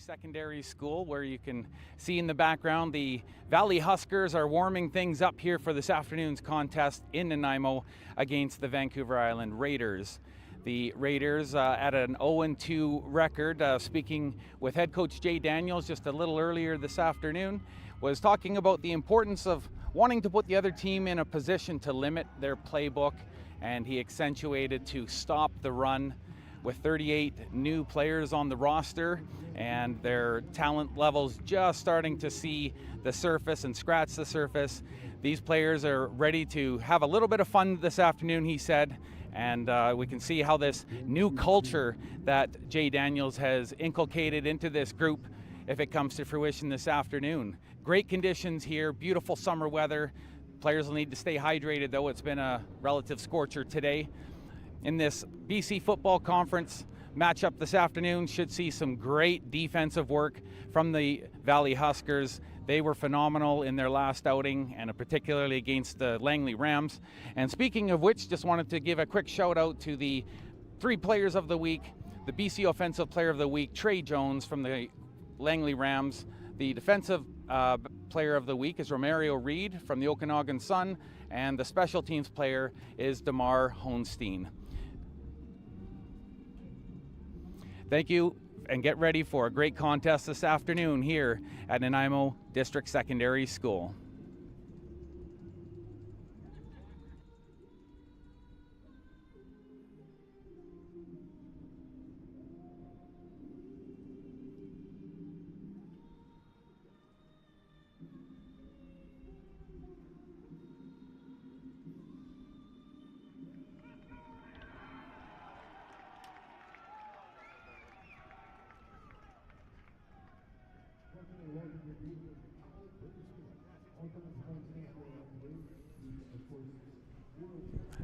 Secondary School, where you can see in the background the Valley Huskers are warming things up here for this afternoon's contest in Nanaimo against the Vancouver Island Raiders. The Raiders at an 0-2 record, speaking with head coach Jay Daniels just a little earlier this afternoon, was talking about the importance of wanting to put the other team in a position to limit their playbook, and he accentuated to stop the run. With 38 new players on the roster and their talent levels just starting to see the surface and scratch the surface, these players are ready to have a little bit of fun this afternoon, he said. And we can see how this new culture that Jay Daniels has inculcated into this group, if it comes to fruition this afternoon. Great conditions here, beautiful summer weather. Players will need to stay hydrated, though. It's been a relative scorcher today. In this BC Football Conference matchup this afternoon, should see some great defensive work from the Valley Huskers. They were phenomenal in their last outing, and particularly against the Langley Rams. And speaking of which, just wanted to give a quick shout out to the 3 players of the week. The BC Offensive Player of the Week, Trey Jones from the Langley Rams. The Defensive Player of the Week is Romario Reed from the Okanagan Sun, and the Special Teams Player is Damar Honstein. Thank you, and get ready for a great contest this afternoon here at Nanaimo District Secondary School.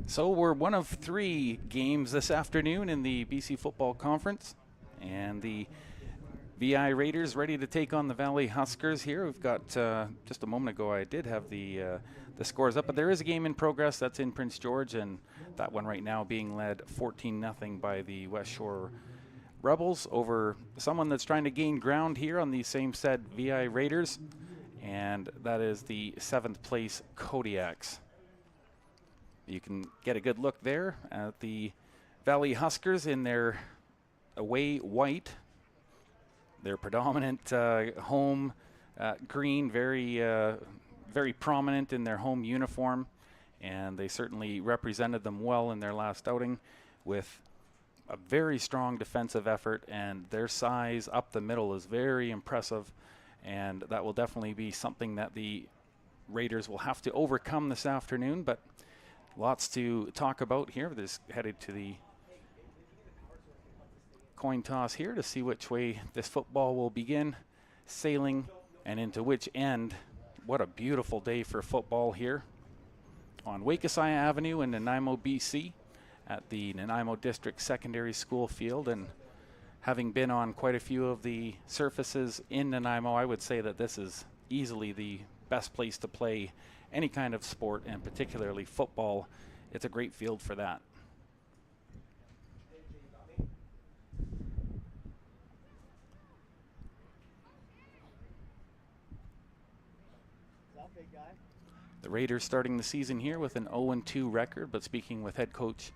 So we're one of 3 games this afternoon in the BC Football Conference, and the VI Raiders ready to take on the Valley Huskers here. We've got, just a moment ago I did have the scores up, but there is a game in progress that's in Prince George, and that one right now being led 14-0 by the West Shore Rebels over someone that's trying to gain ground here on the same said VI Raiders, and that is the 7th place Kodiaks. You can get a good look there at the Valley Huskers in their away white, their predominant home green, very prominent in their home uniform, and they certainly represented them well in their last outing with a very strong defensive effort, and their size up the middle is very impressive, and that will definitely be something that the Raiders will have to overcome this afternoon. But lots to talk about here. This headed to the coin toss here to see which way this football will begin sailing and into which end. What a beautiful day for football here on Wakasai Avenue in Nanaimo, BC at the Nanaimo District Secondary School field. And having been on quite a few of the surfaces in Nanaimo, I would say that this is easily the best place to play any kind of sport, and particularly football. It's a great field for that. The Raiders starting the season here with an 0-2 record, but speaking with head coach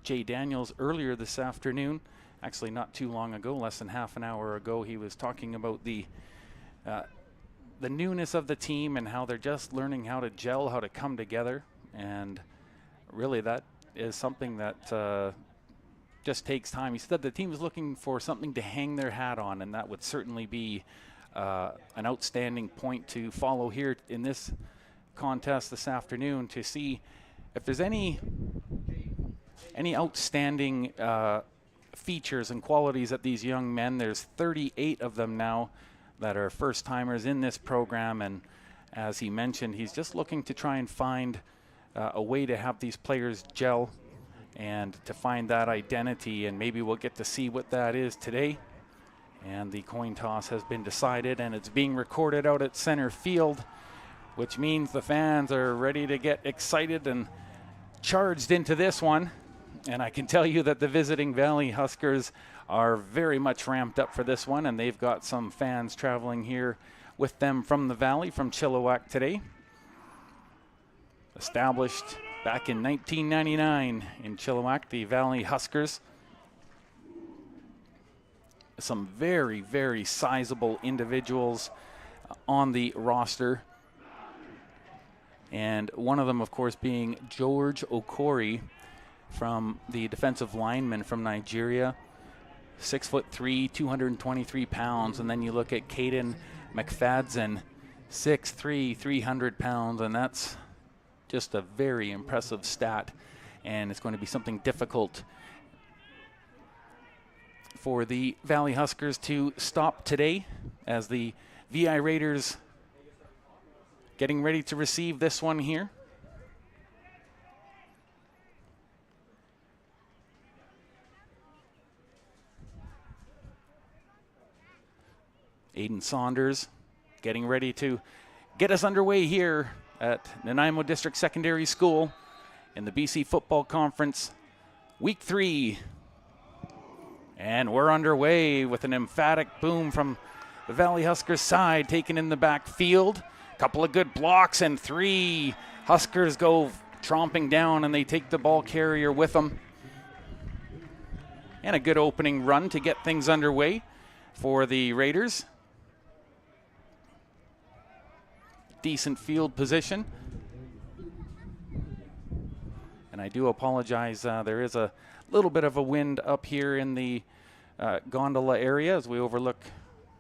Jay Daniels earlier this afternoon, actually not too long ago, less than half an hour ago, he was talking about the newness of the team and how they're just learning how to gel, how to come together. And really that is something that just takes time. He said the team is looking for something to hang their hat on, and that would certainly be an outstanding point to follow here in this contest this afternoon, to see if there's any outstanding features and qualities that these young men, there's 38 of them now that are first-timers in this program, and as he mentioned, he's just looking to try and find a way to have these players gel and to find that identity, and maybe we'll get to see what that is today. And the coin toss has been decided, and it's being recorded out at center field, which means the fans are ready to get excited and charged into this one. And I can tell you that the visiting Valley Huskers are very much ramped up for this one, and they've got some fans traveling here with them from the Valley, from Chilliwack today. Established back in 1999 in Chilliwack, the Valley Huskers. Some very, very sizable individuals on the roster. And one of them, of course, being George Okori, from the defensive lineman from Nigeria. 6'3", 223 pounds. And then you look at Caden McFadden, 6'3", 300 pounds. And that's just a very impressive stat. And it's going to be something difficult for the Valley Huskers to stop today, as the VI Raiders getting ready to receive this one here. Aiden Saunders getting ready to get us underway here at Nanaimo District Secondary School in the BC Football Conference, Week 3. And we're underway with an emphatic boom from the Valley Huskers side, taken in the backfield. Couple of good blocks, and 3 Huskers go tromping down, and they take the ball carrier with them. And a good opening run to get things underway for the Raiders. Decent field position. And I do apologize, there is a little bit of a wind up here in the gondola area as we overlook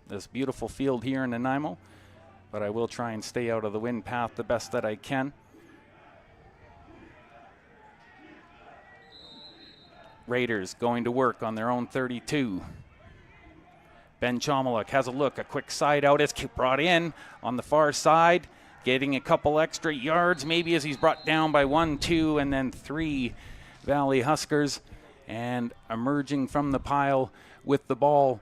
this beautiful field here in Nanaimo, but I will try and stay out of the wind path the best that I can. Raiders going to work on their own 32. Ben Chomaluk has a look, a quick side out. It's brought in on the far side, getting a couple extra yards maybe as he's brought down by 1, 2, and then 3 Valley Huskers. And emerging from the pile with the ball,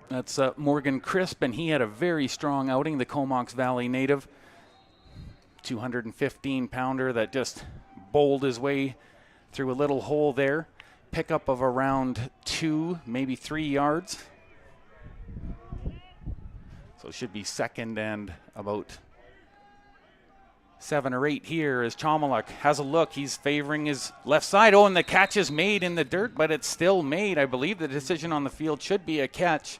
that's Morgan Crisp, and he had a very strong outing, the Comox Valley native. 215-pounder that just bowled his way through a little hole there. Pickup of around 2, maybe 3 yards. So it should be second and about 7 or 8 here as Chomaluk has a look. He's favoring his left side. Oh, and the catch is made in the dirt, but it's still made. I believe the decision on the field should be a catch,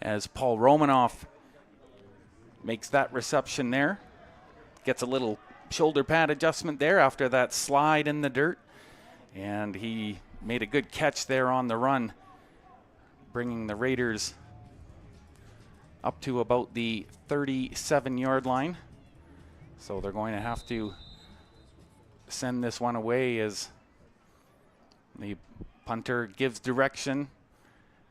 as Paul Romanoff makes that reception there. Gets a little shoulder pad adjustment there after that slide in the dirt. And he made a good catch there on the run, bringing the Raiders up to about the 37-yard line. So they're going to have to send this one away as the punter gives direction,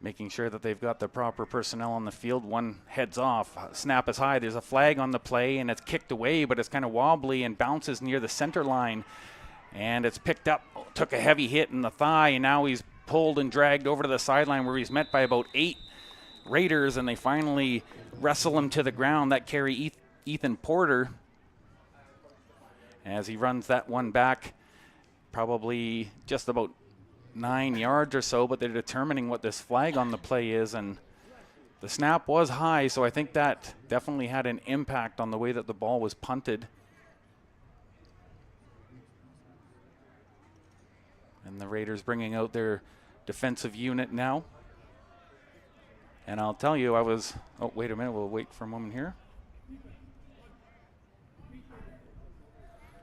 making sure that they've got the proper personnel on the field. One heads off, snap is high, there's a flag on the play, and it's kicked away, but it's kind of wobbly and bounces near the center line. And it's picked up, took a heavy hit in the thigh, and now he's pulled and dragged over to the sideline where he's met by about 8 Raiders, and they finally wrestle him to the ground. That carry Ethan Porter, as he runs that one back probably just about 9 yards or so, but they're determining what this flag on the play is, and the snap was high, so I think that definitely had an impact on the way that the ball was punted. And the Raiders bringing out their defensive unit now. And I'll tell you, oh, wait a minute, we'll wait for a moment here.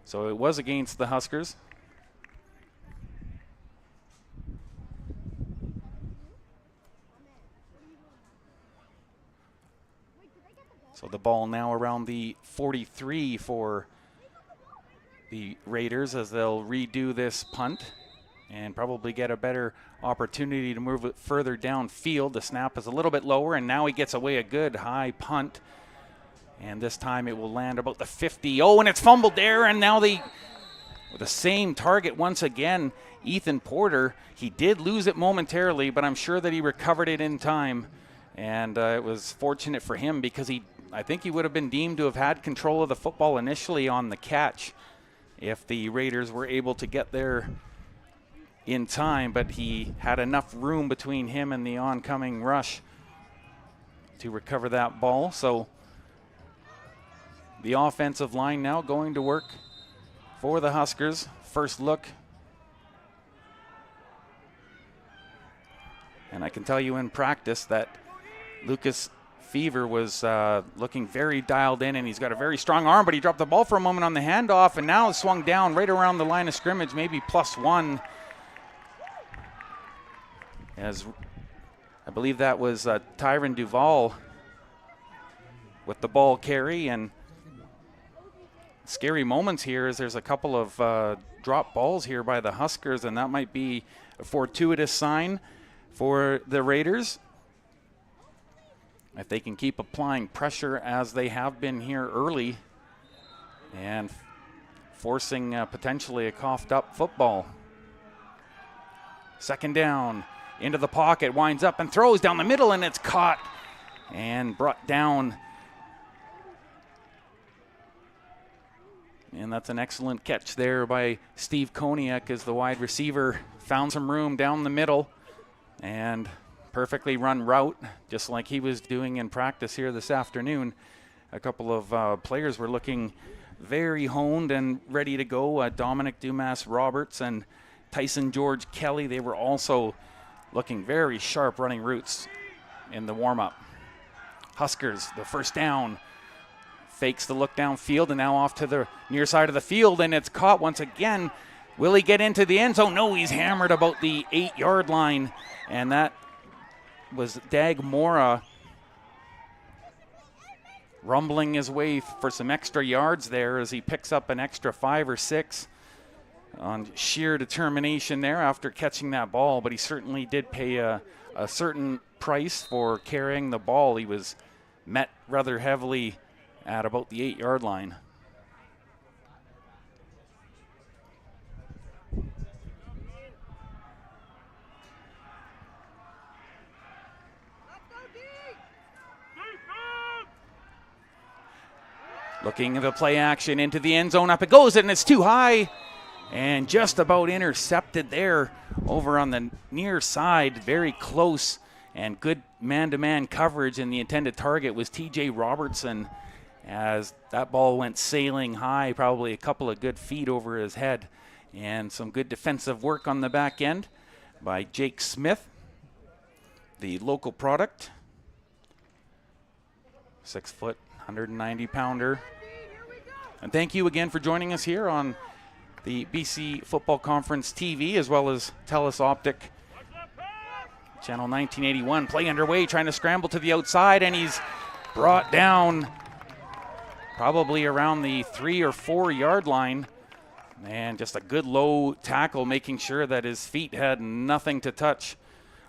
So it was against the Huskers. So the ball now around the 43 for the Raiders, as they'll redo this punt and probably get a better opportunity to move it further downfield. The snap is a little bit lower, and now he gets away a good high punt. And this time it will land about the 50. Oh, and it's fumbled there, and now with the same target once again, Ethan Porter. He did lose it momentarily, but I'm sure that he recovered it in time. And it was fortunate for him, because I think he would have been deemed to have had control of the football initially on the catch. if the Raiders were able to get there in time, but he had enough room between him and the oncoming rush to recover that ball. So the offensive line now going to work for the Huskers. First look. And I can tell you in practice that Lucas Fever was looking very dialed in, and he's got a very strong arm, but he dropped the ball for a moment on the handoff and now swung down right around the line of scrimmage, maybe +1. As I believe that was Tyron Duval with the ball carry. And scary moments here as there's a couple of drop balls here by the Huskers, and that might be a fortuitous sign for the Raiders. If they can keep applying pressure as they have been here early and forcing potentially a coughed up football. Second down, into the pocket, winds up and throws down the middle, and it's caught and brought down. And that's an excellent catch there by Steve Koniak as the wide receiver found some room down the middle and perfectly run route, just like he was doing in practice here this afternoon. A couple of players were looking very honed and ready to go. Dominic Dumas-Roberts and Tyson George Kelly, they were also looking very sharp running routes in the warm-up. Huskers, the first down, fakes the look downfield and now off to the near side of the field, and it's caught once again. Will he get into the end zone? No, he's hammered about the 8-yard line, and that was Dag Mora rumbling his way for some extra yards there as he picks up an extra 5 or 6 on sheer determination there after catching that ball. But he certainly did pay a certain price for carrying the ball. He was met rather heavily at about the 8-yard line. Looking at the play action into the end zone, up it goes, and it's too high and just about intercepted there over on the near side, very close, and good man-to-man coverage, and the intended target was TJ Robertson as that ball went sailing high, probably a couple of good feet over his head, and some good defensive work on the back end by Jake Smith, the local product, 6 foot, 190-pounder. And thank you again for joining us here on the BC Football Conference TV as well as TELUS Optic. Channel 1981, play underway, trying to scramble to the outside, and he's brought down probably around the 3 or 4 yard line. And just a good low tackle, making sure that his feet had nothing to touch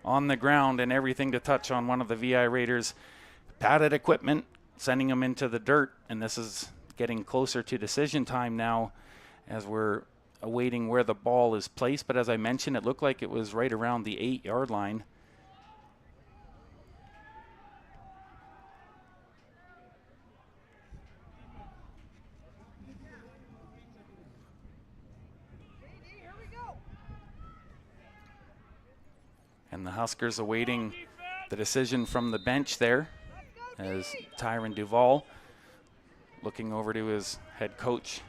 on the ground and everything to touch on one of the VI Raiders' padded equipment, sending him into the dirt. And this is getting closer to decision time now as we're awaiting where the ball is placed. But as I mentioned, it looked like it was right around the 8 yard line. And the Huskers awaiting the decision from the bench there as Tyron Duval looking over to his head coach,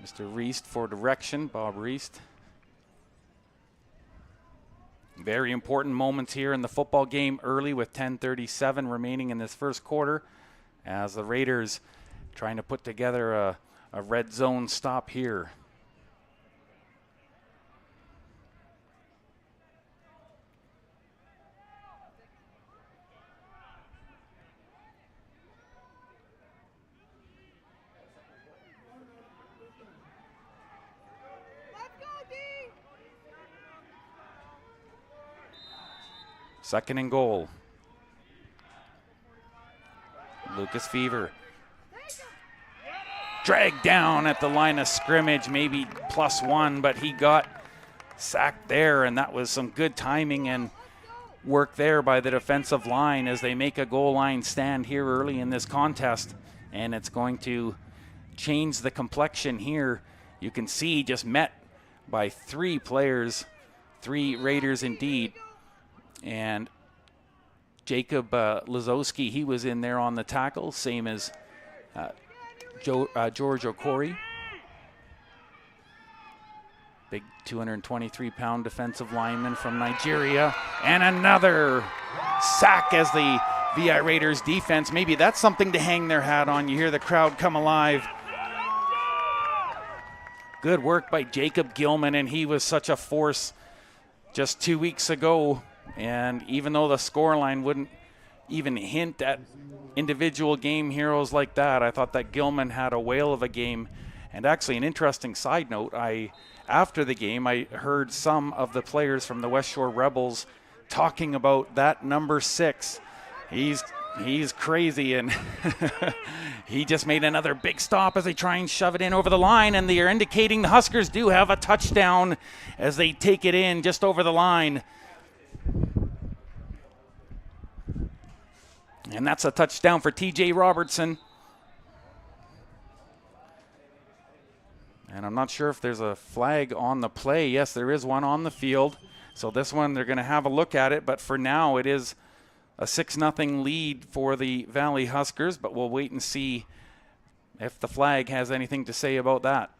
Mr. Reist, for direction, Bob Reist. Very important moments here in the football game early with 10:37 remaining in this first quarter as the Raiders trying to put together a red zone stop here. Second and goal. Lucas Fever dragged down at the line of scrimmage, maybe +1, but he got sacked there, and that was some good timing and work there by the defensive line as they make a goal line stand here early in this contest. And it's going to changed the complexion here. You can see just met by 3 players, 3 Raiders indeed. And Jacob Lazowski, he was in there on the tackle, same as George Okori. Big 223-pound defensive lineman from Nigeria. And another sack as the VI Raiders defense. Maybe that's something to hang their hat on. You hear the crowd come alive. Good work by Jacob Gilman, and he was such a force just 2 weeks ago. And even though the scoreline wouldn't even hint at individual game heroes like that, I thought that Gilman had a whale of a game. And actually, an interesting side note, after the game, I heard some of the players from the West Shore Rebels talking about that number 6. He's crazy, and he just made another big stop as they try and shove it in over the line, and they are indicating the Huskers do have a touchdown as they take it in just over the line. And that's a touchdown for TJ Robertson. And I'm not sure if there's a flag on the play. Yes, there is one on the field. So this one, they're going to have a look at it. But for now, it is a 6-0 lead for the Valley Huskers. But we'll wait and see if the flag has anything to say about that.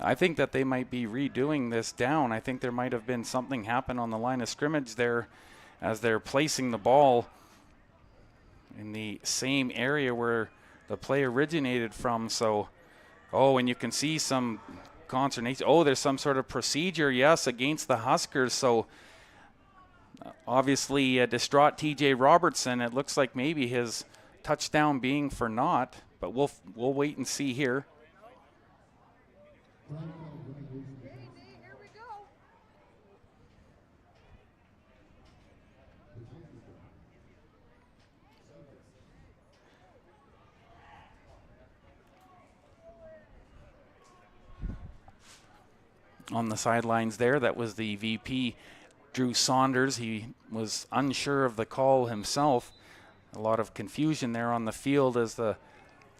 I think that they might be redoing this down. I think there might have been something happen on the line of scrimmage there as they're placing the ball in the same area where the play originated from. So, and you can see some consternation. There's some sort of procedure, yes, against the Huskers. So, obviously, a distraught TJ Robertson. It looks like maybe his touchdown being for naught, but we'll wait and see here. On the sidelines there, that was the VP, Drew Saunders. He was unsure of the call himself. A lot of confusion there on the field as the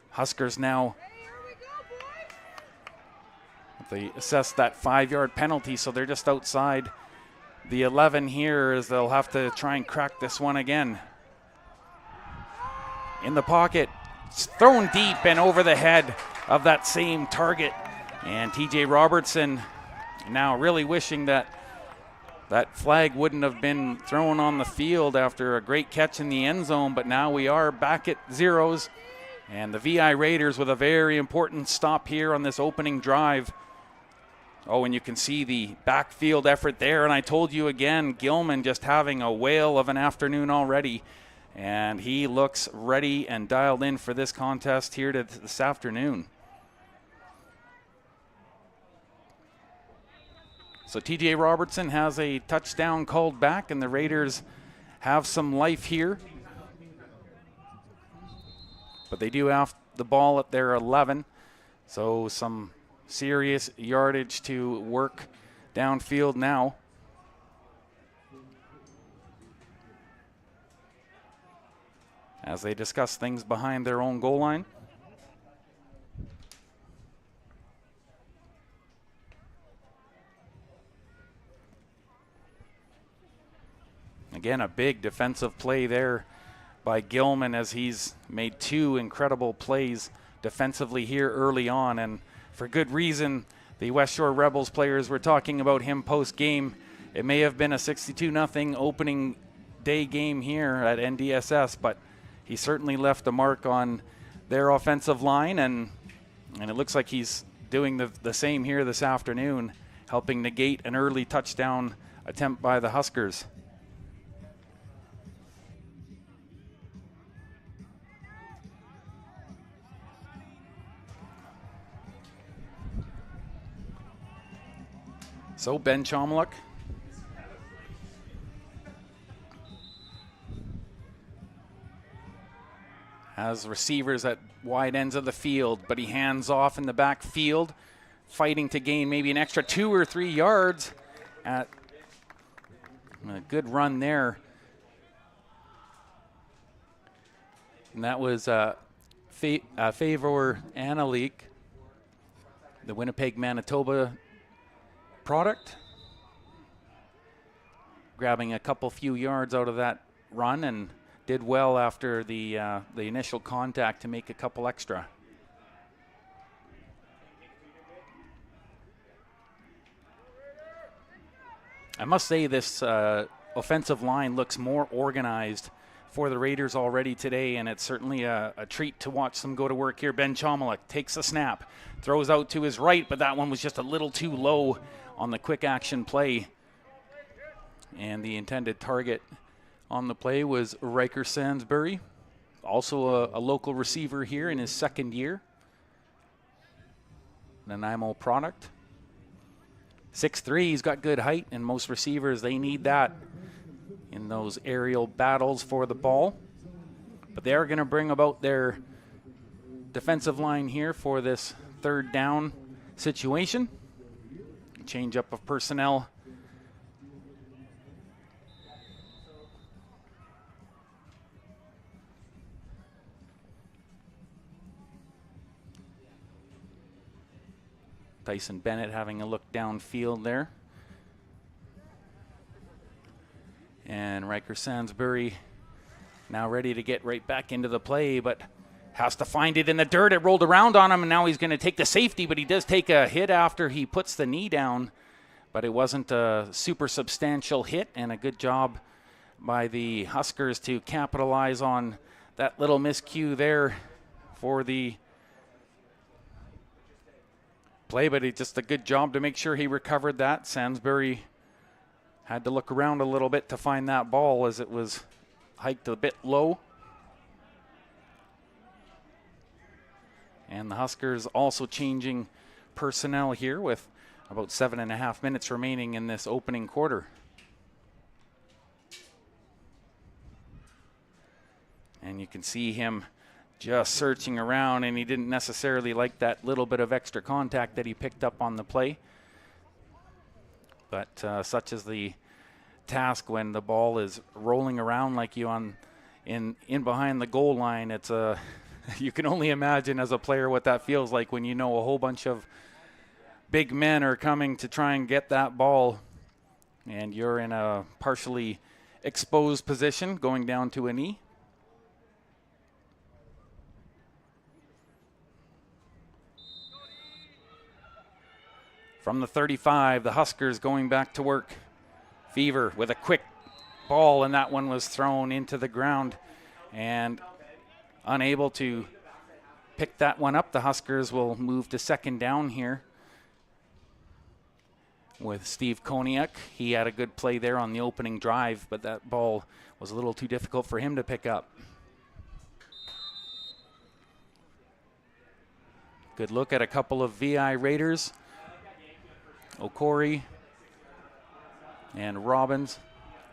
Huskers now, they assess that 5-yard penalty, so they're just outside the 11 here as they'll have to try and crack this one again. In the pocket, it's thrown deep and over the head of that same target. And TJ Robertson now really wishing that that flag wouldn't have been thrown on the field after a great catch in the end zone, but now we are back at zeros. And the VI Raiders with a very important stop here on this opening drive. And you can see the backfield effort there. And I told you again, Gilman just having a whale of an afternoon already. And he looks ready and dialed in for this contest here this afternoon. So TJ Robertson has a touchdown called back, and the Raiders have some life here. But they do have the ball at their 11. So some serious yardage to work downfield now. As they discuss things behind their own goal line. Again, a big defensive play there by Gilman as he's made 2 incredible plays defensively here early on, and for good reason. The West Shore Rebels players were talking about him post-game. It may have been a 62-0 opening day game here at NDSS, but he certainly left a mark on their offensive line, and it looks like he's doing the same here this afternoon, helping negate an early touchdown attempt by the Huskers. So Ben Chomluk Has receivers at wide ends of the field, but he hands off in the back field, fighting to gain maybe an extra 2 or 3 yards. At a good run there. And that was Favor Analik, the Winnipeg, Manitoba product, grabbing a couple few yards out of that run and did well after the initial contact to make a couple extra. I must say this offensive line looks more organized for the Raiders already today, and it's certainly a treat to watch them go to work here. Ben Chomalik takes a snap, throws out to his right, but that one was just a little too low on the quick action play. And the intended target on the play was Riker Sansbury, also a local receiver here in his second year. Nanaimo product. 6'3", he's got good height, and most receivers, they need that in those aerial battles for the ball. But they're going to bring about their defensive line here for this third down situation. Change up of personnel. Tyson Bennett having a look downfield there. And Riker Sansbury now ready to get right back into the play, but has to find it in the dirt. It rolled around on him, and now he's going to take the safety, but he does take a hit after he puts the knee down. But it wasn't a super substantial hit, and a good job by the Huskers to capitalize on that little miscue there for the play, but it's just a good job to make sure he recovered that. Sansbury had to look around a little bit to find that ball as it was hiked a bit low. And the Huskers also changing personnel here with about 7.5 minutes remaining in this opening quarter. And you can see him just searching around, and he didn't necessarily like that little bit of extra contact that he picked up on the play. But such is the task when the ball is rolling around like you in behind the goal line. It's you can only imagine as a player what that feels like when you know a whole bunch of big men are coming to try and get that ball, and you're in a partially exposed position going down to a knee. From the 35, the Huskers going back to work. Fever with a quick ball, and that one was thrown into the ground and unable to pick that one up. The Huskers will move to second down here with Steve Koniak. He had a good play there on the opening drive, but that ball was a little too difficult for him to pick up. Good look at a couple of VI Raiders. Okori and Robbins.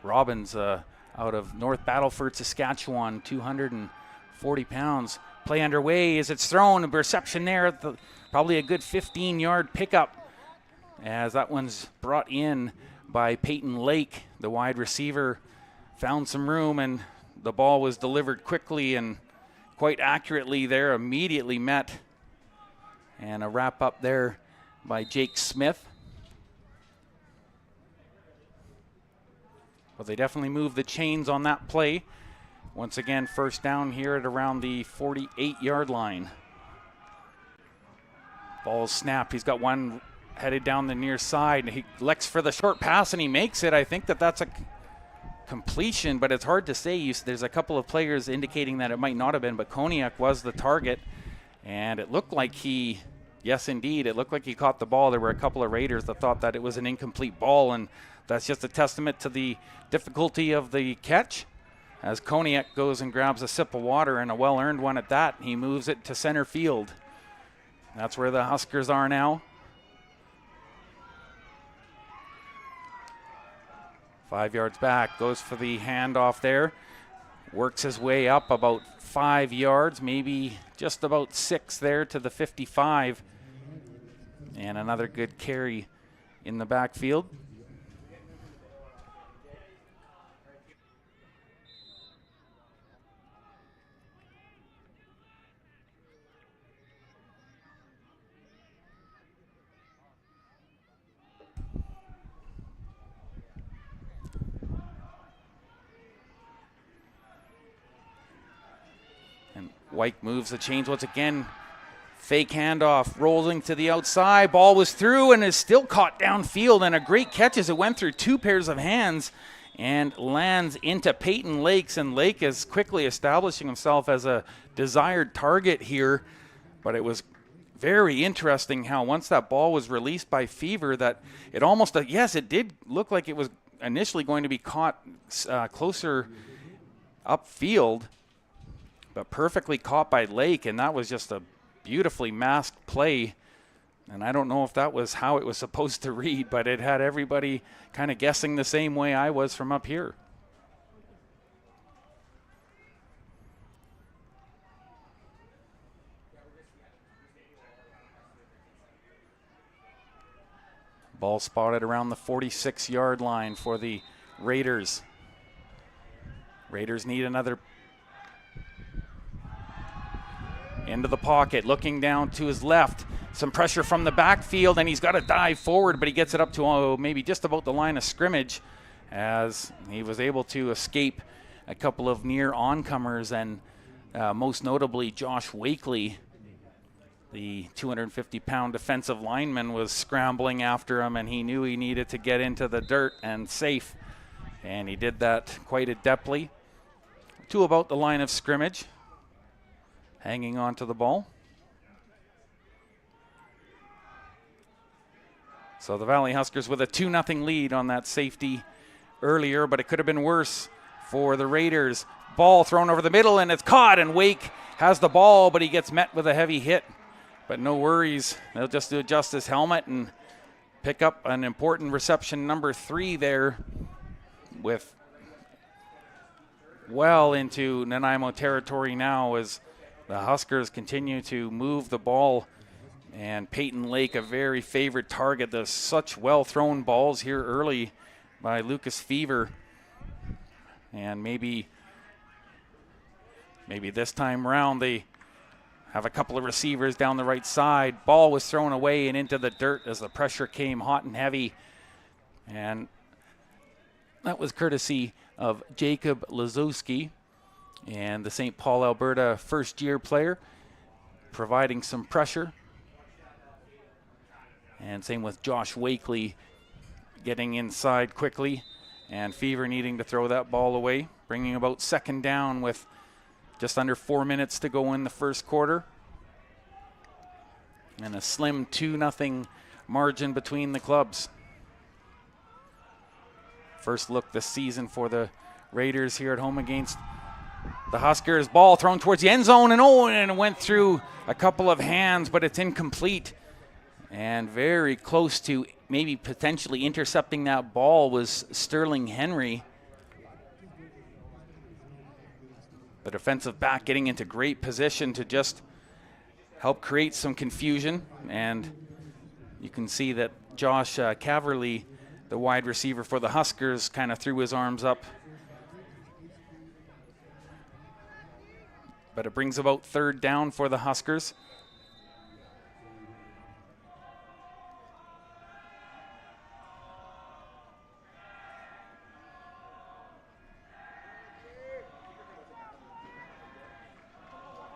Robbins out of North Battleford, Saskatchewan, 240 pounds. Play underway as it's thrown. A reception there. Probably a good 15-yard pickup as that one's brought in by Peyton Lake. The wide receiver found some room, and the ball was delivered quickly and quite accurately there. Immediately met. And a wrap up there by Jake Smith. But they definitely moved the chains on that play. Once again, first down here at around the 48-yard line. Ball snapped. He's got one headed down the near side. He elects for the short pass, and he makes it. I think that's a completion, but it's hard to say. There's a couple of players indicating that it might not have been, but Koniak was the target. And it looked like yes, indeed, it looked like he caught the ball. There were a couple of Raiders that thought that it was an incomplete ball, and that's just a testament to the difficulty of the catch. As Koniak goes and grabs a sip of water, and a well-earned one at that, he moves it to center field. That's where the Huskers are now. 5 yards back, goes for the handoff there. Works his way up about 5 yards, maybe just about 6 there to the 55. And another good carry in the backfield. And White moves the chains once again. Fake handoff, rolling to the outside. Ball was through and is still caught downfield. And a great catch as it went through 2 pairs of hands and lands into Peyton Lakes. And Lake is quickly establishing himself as a desired target here. But it was very interesting how once that ball was released by Fever that it almost, yes, it did look like it was initially going to be caught closer upfield, but perfectly caught by Lake. And that was just a beautifully masked play, and I don't know if that was how it was supposed to read, but it had everybody kind of guessing the same way I was from up here. Ball spotted around the 46-yard line for the Raiders. Raiders need another. Into the pocket, looking down to his left. Some pressure from the backfield, and he's got to dive forward, but he gets it up to maybe just about the line of scrimmage as he was able to escape a couple of near oncomers, and most notably Josh Wakely, the 250-pound defensive lineman, was scrambling after him, and he knew he needed to get into the dirt and safe, and he did that quite adeptly to about the line of scrimmage. Hanging on to the ball. So the Valley Huskers with a 2-0 lead on that safety earlier, but it could have been worse for the Raiders. Ball thrown over the middle, and it's caught, and Wake has the ball, but he gets met with a heavy hit. But no worries. They'll just adjust his helmet and pick up an important reception, number 3 there, with well into Nanaimo territory now as the Huskers continue to move the ball, and Peyton Lake, a very favorite target. There's such well-thrown balls here early by Lucas Fever. And maybe this time around they have a couple of receivers down the right side. Ball was thrown away and into the dirt as the pressure came hot and heavy. And that was courtesy of Jacob Lazowski, and the St. Paul, Alberta first-year player, providing some pressure. And same with Josh Wakely getting inside quickly, and Fever needing to throw that ball away, bringing about 2nd down with just under 4 minutes to go in the first quarter. And a slim 2-0 margin between the clubs. First look this season for the Raiders here at home against the Huskers. Ball thrown towards the end zone, and it went through a couple of hands, but it's incomplete. And very close to maybe potentially intercepting that ball was Sterling Henry. The defensive back getting into great position to just help create some confusion. And you can see that Josh Caverly, the wide receiver for the Huskers, kind of threw his arms up. But it brings about 3rd down for the Huskers.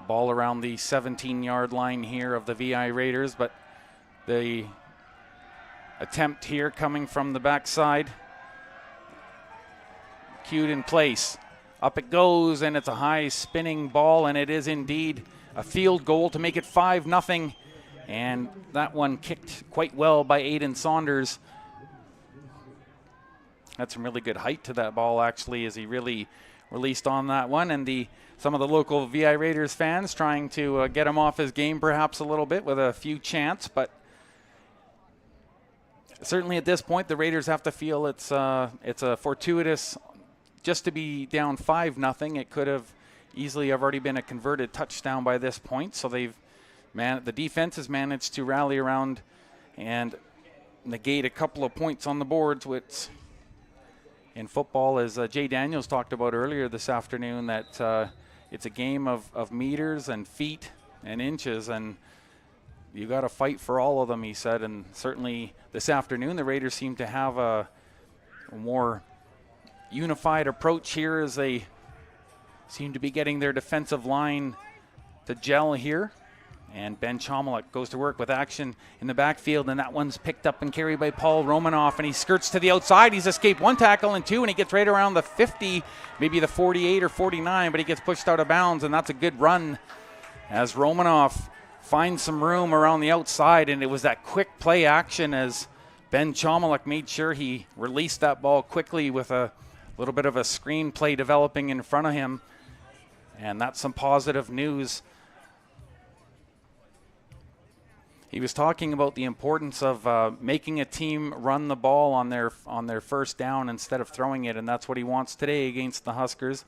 Ball around the 17-yard line here of the VI Raiders, but the attempt here coming from the backside. Cued in place. Up it goes, and it's a high spinning ball, and it is indeed a field goal to make it 5-0. And that one kicked quite well by Aiden Saunders. Had some really good height to that ball, actually, as he really released on that one. And some of the local VI Raiders fans trying to get him off his game perhaps a little bit with a few chants. But certainly at this point, the Raiders have to feel it's a fortuitous. Just to be down 5-0, it could have easily have already been a converted touchdown by this point. So the defense has managed to rally around and negate a couple of points on the boards, which in football, as Jay Daniels talked about earlier this afternoon, that it's a game of meters and feet and inches, and you got to fight for all of them, he said. And certainly this afternoon, the Raiders seem to have a more unified approach here as they seem to be getting their defensive line to gel here. And Ben Chomalik goes to work with action in the backfield, and that one's picked up and carried by Paul Romanoff, and he skirts to the outside. He's escaped one tackle and two, and he gets right around the 50, maybe the 48 or 49, but he gets pushed out of bounds, and that's a good run as Romanoff finds some room around the outside, and it was that quick play action as Ben Chomalik made sure he released that ball quickly with a little bit of a screen play developing in front of him, and that's some positive news. He was talking about the importance of making a team run the ball on their first down instead of throwing it, and that's what he wants today against the Huskers,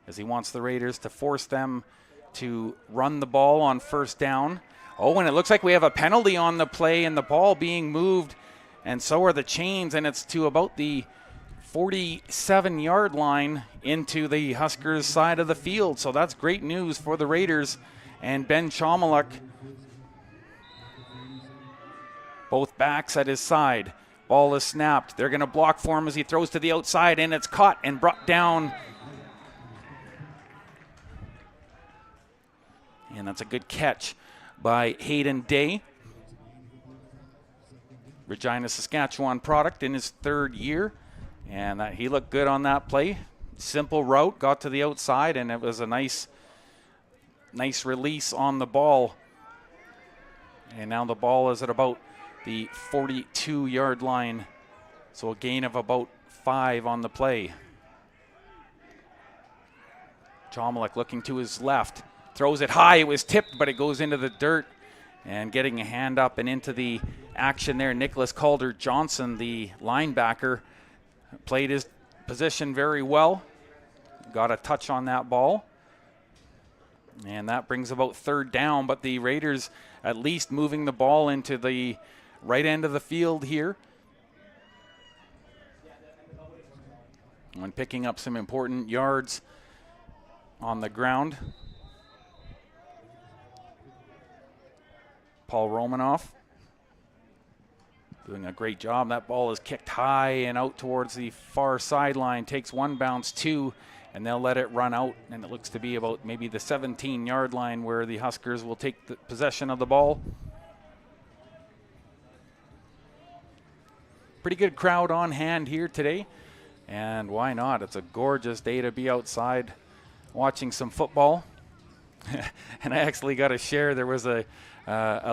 as he wants the Raiders to force them to run the ball on first down. Oh, and it looks like we have a penalty on the play and the ball being moved, and so are the chains, and it's to about the 47-yard line into the Huskers side of the field. So that's great news for the Raiders. And Ben Chomalik, both backs at his side. Ball is snapped. They're going to block for him as he throws to the outside, and it's caught and brought down. And that's a good catch by Hayden Day. Regina, Saskatchewan product in his third year. And he looked good on that play. Simple route, got to the outside, and it was a nice release on the ball. And now the ball is at about the 42-yard line. So a gain of about 5 on the play. Chomalik looking to his left. Throws it high. It was tipped, but it goes into the dirt. And getting a hand up and into the action there, Nicholas Calder-Johnson, the linebacker, played his position very well. Got a touch on that ball. And that brings about third down, but the Raiders at least moving the ball into the right end of the field here. When picking up some important yards on the ground. Paul Romanoff doing a great job. That ball is kicked high and out towards the far sideline. Takes one bounce, two, and they'll let it run out. And it looks to be about maybe the 17-yard line where the Huskers will take the possession of the ball. Pretty good crowd on hand here today. And why not? It's a gorgeous day to be outside watching some football. And I actually got to share, there was a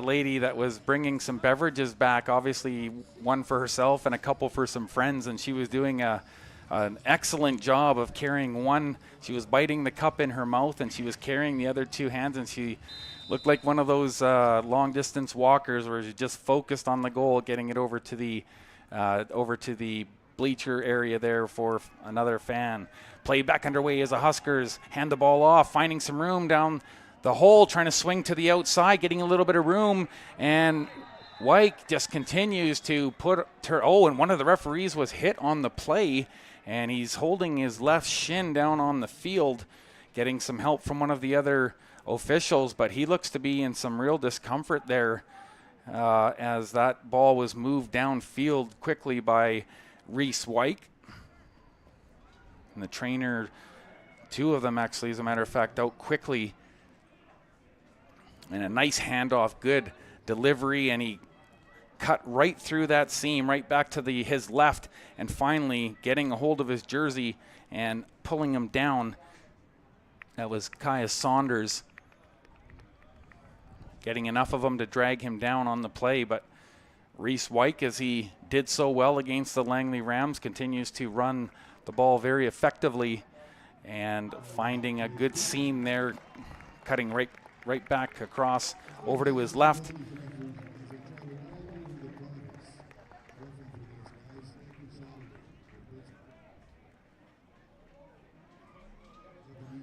lady that was bringing some beverages back, obviously one for herself and a couple for some friends, and she was doing an excellent job of carrying one. She was biting the cup in her mouth, and she was carrying the other two hands, and she looked like one of those long-distance walkers where she just focused on the goal, getting it over to the bleacher area there for another fan. Play back underway as the Huskers hand the ball off, finding some room down the hole, trying to swing to the outside, getting a little bit of room, and Wyke just continues to put her, and one of the referees was hit on the play, and he's holding his left shin down on the field, getting some help from one of the other officials, but he looks to be in some real discomfort there as that ball was moved downfield quickly by Reese Wyke. And the trainer, two of them actually, as a matter of fact, out quickly. And a nice handoff, good delivery, and he cut right through that seam, right back to his left, and finally getting a hold of his jersey and pulling him down. That was Caius Saunders, getting enough of them to drag him down on the play, but Reese Wyke, as he did so well against the Langley Rams, continues to run the ball very effectively and finding a good seam there, cutting right back across over to his left.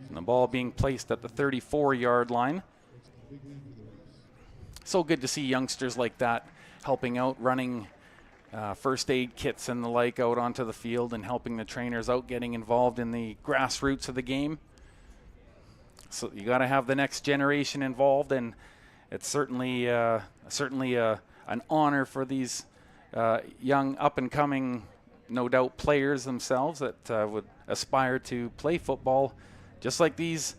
And the ball being placed at the 34-yard line. So good to see youngsters like that helping out, running first aid kits and the like out onto the field and helping the trainers out, getting involved in the grassroots of the game. So you got to have the next generation involved, and it's certainly an honor for these young up-and-coming, no doubt, players themselves that would aspire to play football, just like these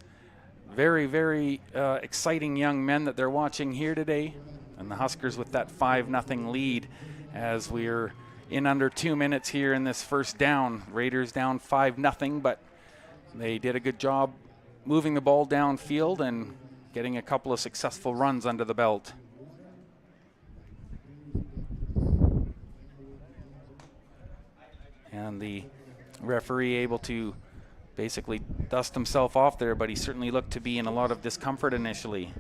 very, very exciting young men that they're watching here today. And the Huskers with that 5-0 lead as we're in under 2 minutes here in this first down. Raiders down 5-0, but they did a good job moving the ball downfield and getting a couple of successful runs under the belt. And the referee able to basically dust himself off there, but he certainly looked to be in a lot of discomfort initially.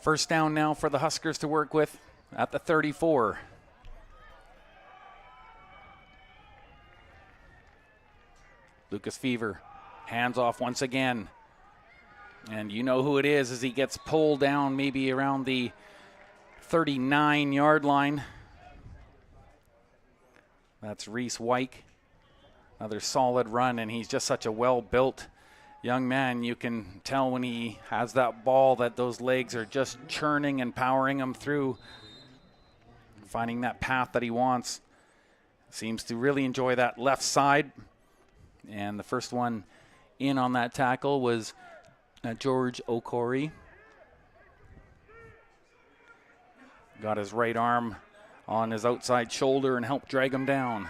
First down now for the Huskers to work with at the 34. Lucas Fever, hands off once again. And you know who it is as he gets pulled down maybe around the 39-yard line. That's Reese Wyke. Another solid run, and he's just such a well-built young man. You can tell when he has that ball that those legs are just churning and powering him through, finding that path that he wants. Seems to really enjoy that left side. And the first one in on that tackle was George Okori. Got his right arm on his outside shoulder and helped drag him down.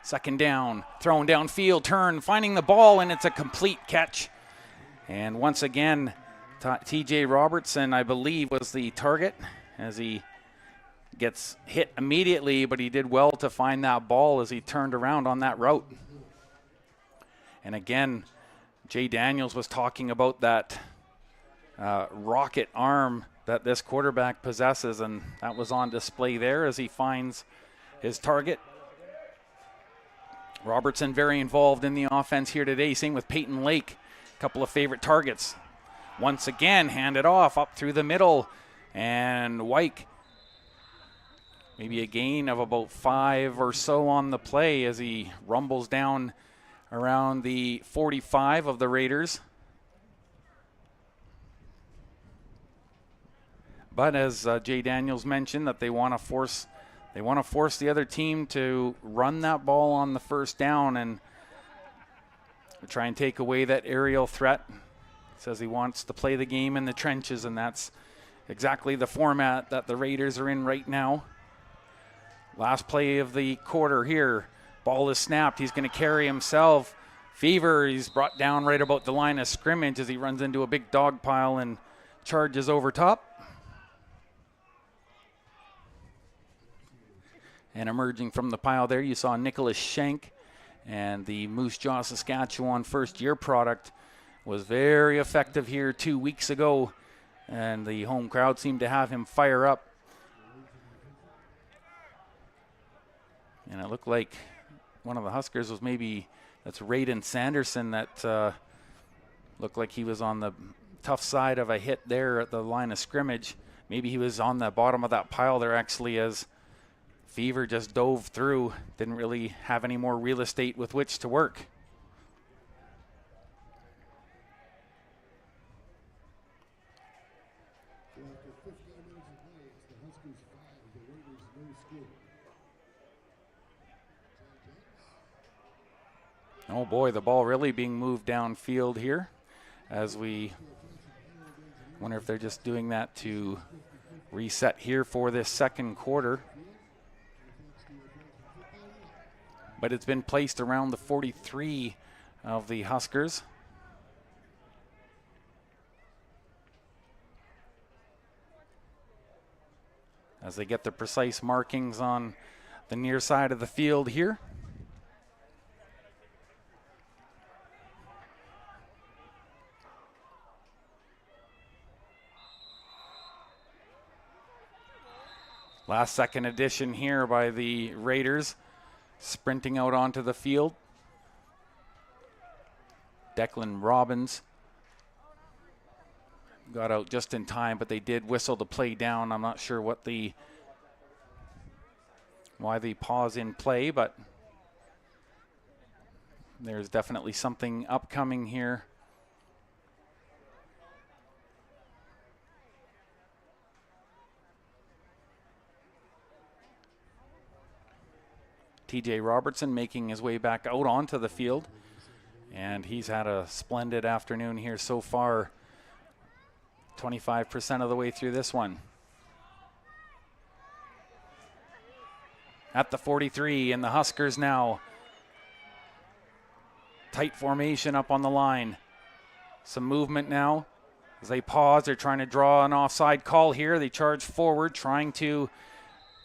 Second down, thrown downfield, turn, finding the ball, and it's a complete catch. And once again, T.J. Robertson, I believe, was the target as he gets hit immediately, but he did well to find that ball as he turned around on that route. And again, Jay Daniels was talking about that rocket arm that this quarterback possesses, and that was on display there as he finds his target. Robertson very involved in the offense here today, same with Peyton Lake. A couple of favorite targets. Once again, handed off up through the middle, and Wyke, maybe a gain of about 5 or so on the play as he rumbles down around the 45 of the Raiders. But as Jay Daniels mentioned, that they want to force the other team to run that ball on the first down and try and take away that aerial threat. Says he wants to play the game in the trenches, and that's exactly the format that the Raiders are in right now. Last play of the quarter here. Ball is snapped. He's going to carry himself. Fever, he's brought down right about the line of scrimmage as he runs into a big dog pile and charges over top. And emerging from the pile there, you saw Nicholas Schenk, and the Moose Jaw, Saskatchewan first-year product was very effective here 2 weeks ago, and the home crowd seemed to have him fire up. And it looked like one of the Huskers was that's Raiden Sanderson that looked like he was on the tough side of a hit there at the line of scrimmage. Maybe he was on the bottom of that pile there actually as Fever just dove through, didn't really have any more real estate with which to work. Oh boy, the ball really being moved downfield here as we wonder if they're just doing that to reset here for this second quarter. But it's been placed around the 43 of the Huskers. As they get the precise markings on the near side of the field here. Last second addition here by the Raiders, sprinting out onto the field. Declan Robbins got out just in time, but they did whistle the play down. I'm not sure why the pause in play, but there's definitely something upcoming here. TJ Robertson making his way back out onto the field, and he's had a splendid afternoon here so far. 25% of the way through this one. At the 43, and the Huskers now. Tight formation up on the line. Some movement now. As they pause, they're trying to draw an offside call here. They charge forward, trying to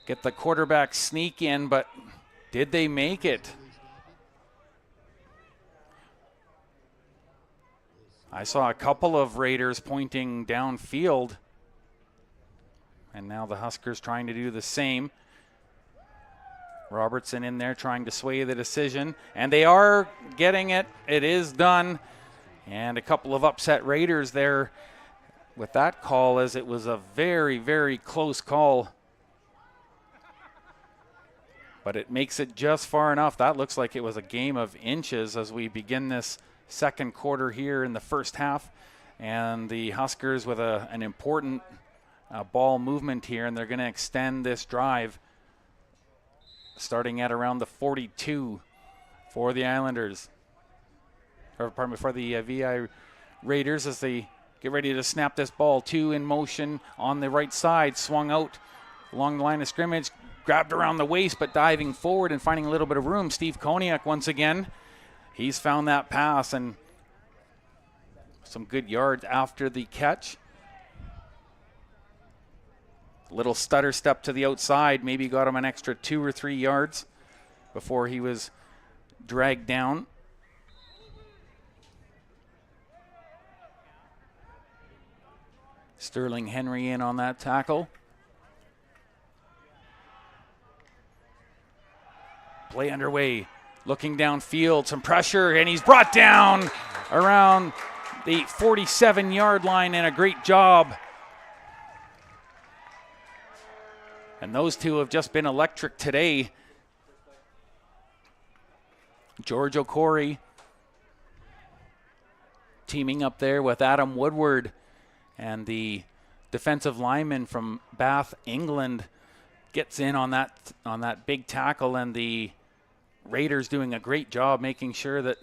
get the quarterback sneak in, but did they make it? I saw a couple of Raiders pointing downfield, and now the Huskers trying to do the same. Robertson in there trying to sway the decision, and they are getting it. It is done, and a couple of upset Raiders there with that call, as it was a very, very close call. But it makes it just far enough. That looks like it was a game of inches as we begin this second quarter here in the first half. And the Huskers with an important ball movement here, and they're going to extend this drive starting at around the 42 for the Islanders. Or pardon me, for the VI Raiders as they get ready to snap this ball. Two in motion on the right side, swung out along the line of scrimmage. Grabbed around the waist, but diving forward and finding a little bit of room. Steve Koniak once again. He's found that pass and some good yards after the catch. Little stutter step to the outside. Maybe got him an extra 2 or 3 yards before he was dragged down. Sterling Henry in on that tackle. Play underway, looking downfield, some pressure, and he's brought down around the 47-yard line, and a great job. And those two have just been electric today. George O'Corey teaming up there with Adam Woodward, and the defensive lineman from Bath, England, gets in on that big tackle, and the Raiders doing a great job making sure that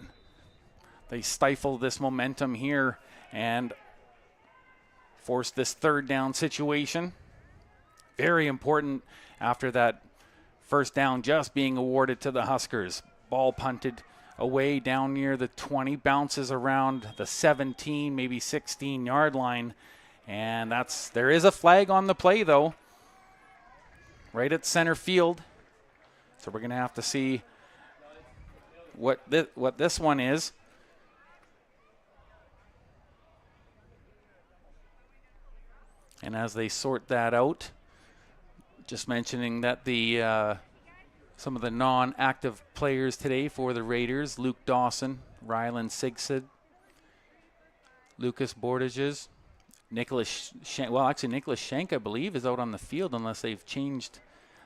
they stifle this momentum here and force this third down situation. Very important after that first down just being awarded to the Huskers. Ball punted away down near the 20, bounces around the 17, maybe 16-yard line, and there is a flag on the play though, right at center field. So we're going to have to see what this one is. And as they sort that out, just mentioning that the some of the non-active players today for the Raiders: Luke Dawson, Rylan Sigsid, Lucas Bordages, Nicholas Shank. Well, actually, Nicholas Shank, I believe, is out on the field unless they've changed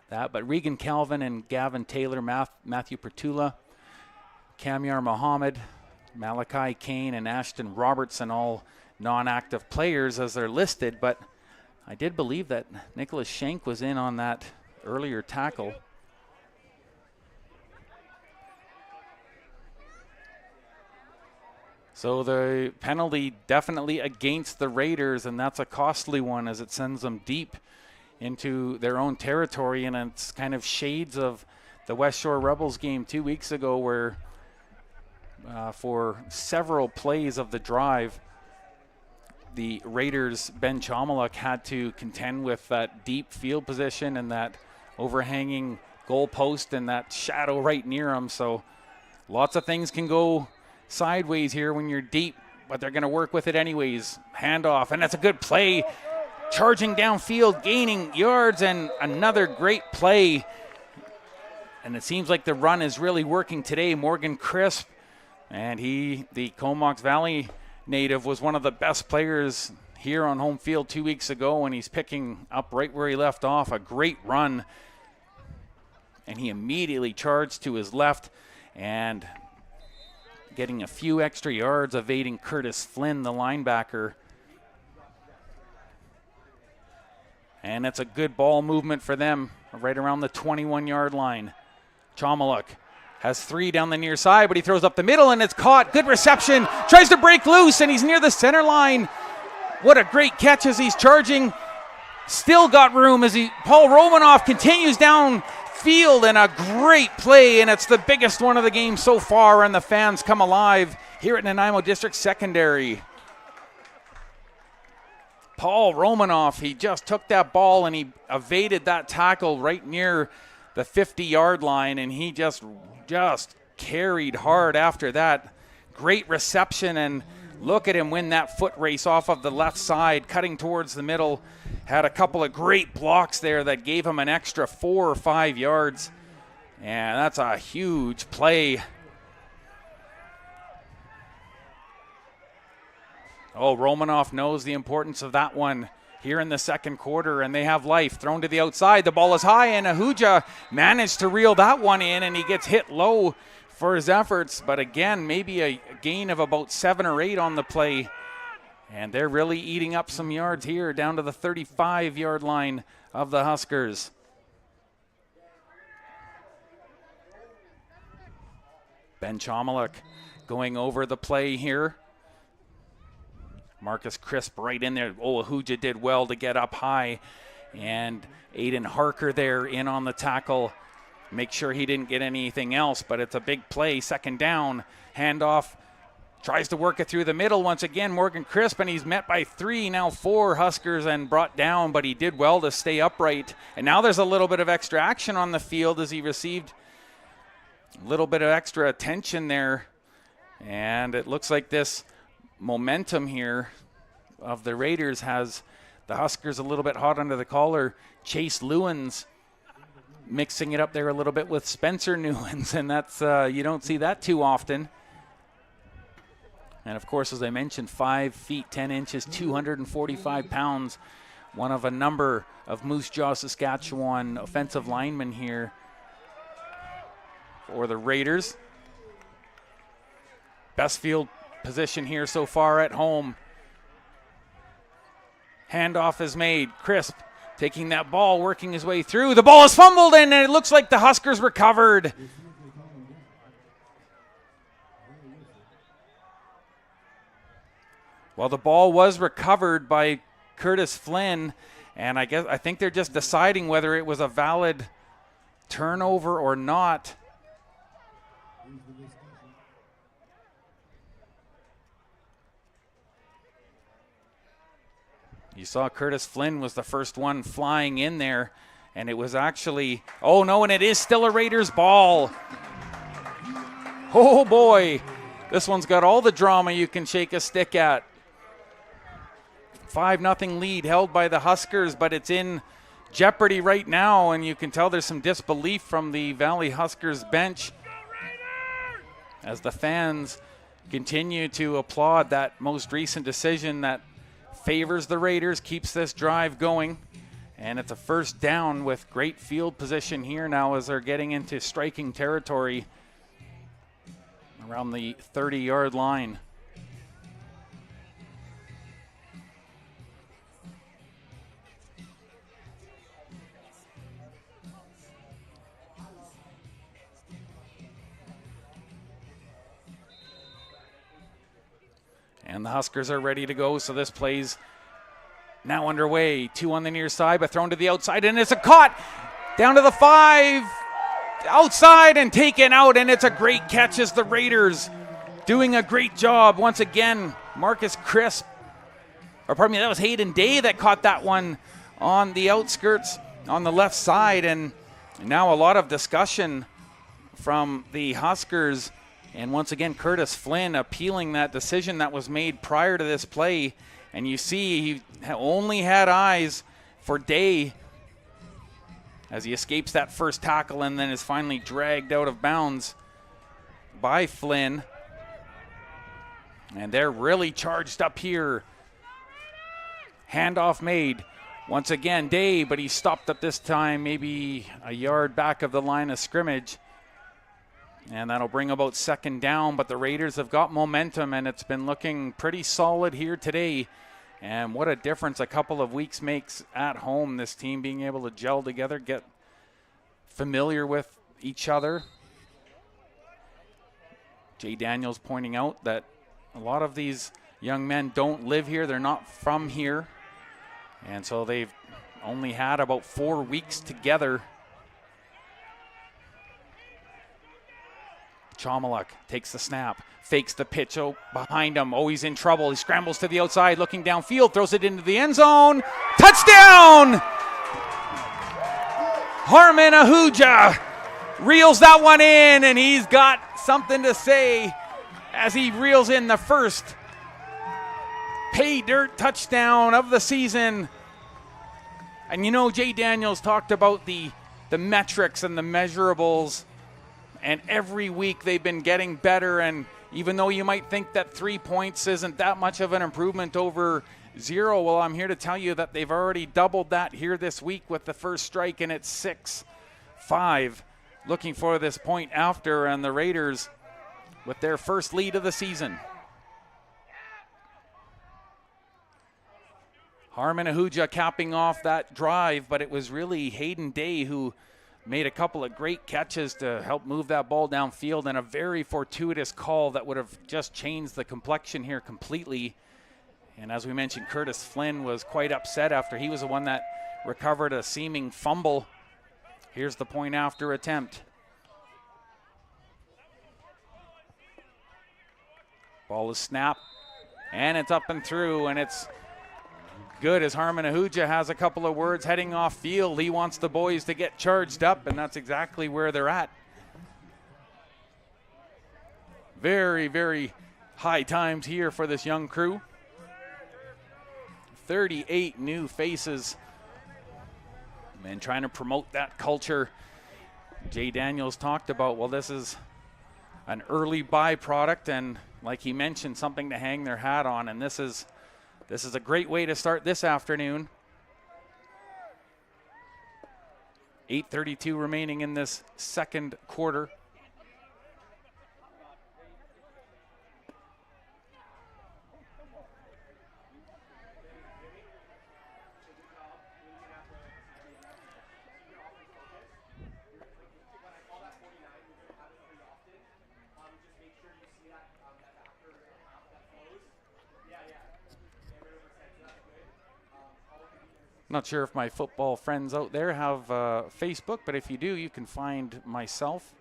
that. But Regan Calvin and Gavin Taylor, Matthew Pertula, Kamyar Mohammed, Malachi Kane, and Ashton Robertson, all non-active players as they're listed. But I did believe that Nicholas Shank was in on that earlier tackle. So the penalty definitely against the Raiders, and that's a costly one as it sends them deep into their own territory, and it's kind of shades of the West Shore Rebels game 2 weeks ago where for several plays of the drive, the Raiders' Ben Chomiluk had to contend with that deep field position and that overhanging goal post and that shadow right near him. So lots of things can go sideways here when you're deep, but they're going to work with it anyways. Handoff, and that's a good play charging downfield, gaining yards, and another great play. And it seems like the run is really working today. Morgan Crisp, and the Comox Valley native, was one of the best players here on home field 2 weeks ago, and he's picking up right where he left off. A great run. And he immediately charged to his left and getting a few extra yards, evading Curtis Flynn, the linebacker. And it's a good ball movement for them right around the 21-yard line. Chomaluk has 3 down the near side, but he throws up the middle and it's caught. Good reception. Tries to break loose and he's near the center line. What a great catch as he's charging. Still got room as Paul Romanoff continues downfield, and a great play, and it's the biggest one of the game so far, and the fans come alive here at Nanaimo District Secondary. Paul Romanoff, he just took that ball and he evaded that tackle right near the 50-yard line, and he just carried hard after that. Great reception, and look at him win that foot race off of the left side, cutting towards the middle. Had a couple of great blocks there that gave him an extra 4 or 5 yards, and that's a huge play. Oh, Romanoff knows the importance of that one here in the second quarter, and they have life. Thrown to the outside, the ball is high, and Ahuja managed to reel that one in, and he gets hit low for his efforts, but again, maybe a gain of about 7 or 8 on the play, and they're really eating up some yards here down to the 35-yard line of the Huskers. Ben Chomaluk going over the play here. Marcus Crisp right in there. Oh, Ahuja did well to get up high. And Aiden Harker there in on the tackle. Make sure he didn't get anything else, but it's a big play. Second down, handoff. Tries to work it through the middle once again. Morgan Crisp, and he's met by 3, now 4 Huskers and brought down, but he did well to stay upright. And now there's a little bit of extra action on the field as he received a little bit of extra attention there. And it looks like this momentum here of the Raiders has the Huskers a little bit hot under the collar. Chase Lewins mixing it up there a little bit with Spencer Newlands, and that's you don't see that too often. And of course, as I mentioned, 5 feet 10 inches, 245 pounds, one of a number of Moose Jaw, Saskatchewan offensive linemen here for the Raiders. Best field position here so far at home. Handoff is made. Crisp taking that ball, working his way through. The ball is fumbled, and it looks like the Huskers recovered. Well, the ball was recovered by Curtis Flynn, and I think they're just deciding whether it was a valid turnover or not. You saw Curtis Flynn was the first one flying in there, and it was actually, oh no, and it is still a Raiders ball. Oh boy, this one's got all the drama you can shake a stick at. 5-0 lead held by the Huskers, but it's in jeopardy right now, and you can tell there's some disbelief from the Valley Huskers bench as the fans continue to applaud that most recent decision that favors the Raiders, keeps this drive going, and it's a first down with great field position here now as they're getting into striking territory around the 30-yard line. And the Huskers are ready to go, so this play's now underway. 2 on the near side, but thrown to the outside, and it's a caught down to the 5, outside and taken out, and it's a great catch as the Raiders doing a great job once again. Marcus Crisp, or pardon me, that was Hayden Day that caught that one on the outskirts on the left side, and now a lot of discussion from the Huskers. And once again, Curtis Flynn appealing that decision that was made prior to this play. And you see he only had eyes for Day as he escapes that first tackle and then is finally dragged out of bounds by Flynn. And they're really charged up here. Handoff made. Once again, Day, but he stopped at this time maybe a yard back of the line of scrimmage. And that'll bring about second down, but the Raiders have got momentum, and it's been looking pretty solid here today. And what a difference a couple of weeks makes at home, this team being able to gel together, get familiar with each other. Jay Daniels pointing out that a lot of these young men don't live here. They're not from here. And so they've only had about 4 weeks together. Chomaluk takes the snap, fakes the pitch behind him. Oh, he's in trouble. He scrambles to the outside, looking downfield, throws it into the end zone. Touchdown! Harmon Ahuja reels that one in, and he's got something to say as he reels in the first pay dirt touchdown of the season. And you know, Jay Daniels talked about the metrics and the measurables, and every week they've been getting better. And even though you might think that 3 points isn't that much of an improvement over 0, well, I'm here to tell you that they've already doubled that here this week with the first strike, and it's 6-5 looking for this point after, and the Raiders with their first lead of the season. Harmon Ahuja capping off that drive, but it was really Hayden Day who made a couple of great catches to help move that ball downfield, and a very fortuitous call that would have just changed the complexion here completely. And as we mentioned, Curtis Flynn was quite upset after he was the one that recovered a seeming fumble. Here's the point after attempt. Ball is snapped, and it's up and through, and it's good as Harmon Ahuja has a couple of words heading off field. He wants the boys to get charged up, and that's exactly where they're at. Very, very high times here for this young crew. 38 new faces, and trying to promote that culture. Jay Daniels talked about, well, this is an early byproduct, and like he mentioned, something to hang their hat on, and this is a great way to start this afternoon. 8:32 remaining in this second quarter. Not sure if my football friends out there have Facebook, but if you do, you can find myself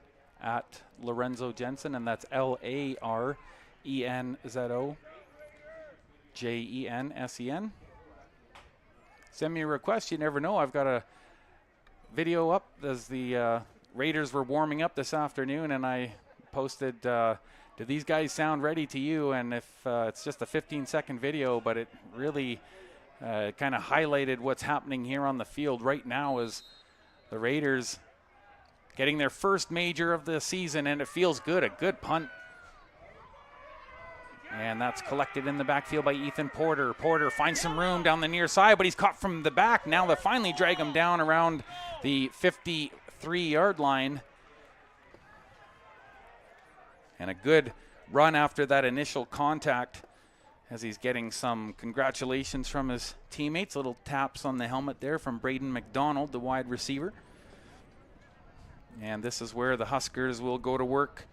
at Lorenzo Jensen, and that's LarenzoJensen. Send me a request. You never know. I've got a video up as the Raiders were warming up this afternoon, and I posted, do these guys sound ready to you? And if it's just a 15-second video, but it really kind of highlighted what's happening here on the field right now as the Raiders getting their first major of the season, and it feels good. A good punt. And that's collected in the backfield by Ethan Porter. Porter finds some room down the near side, but he's caught from the back. Now they finally drag him down around the 53-yard line. And a good run after that initial contact, as he's getting some congratulations from his teammates. Little taps on the helmet there from Braden McDonald, the wide receiver. And this is where the Huskers will go to work.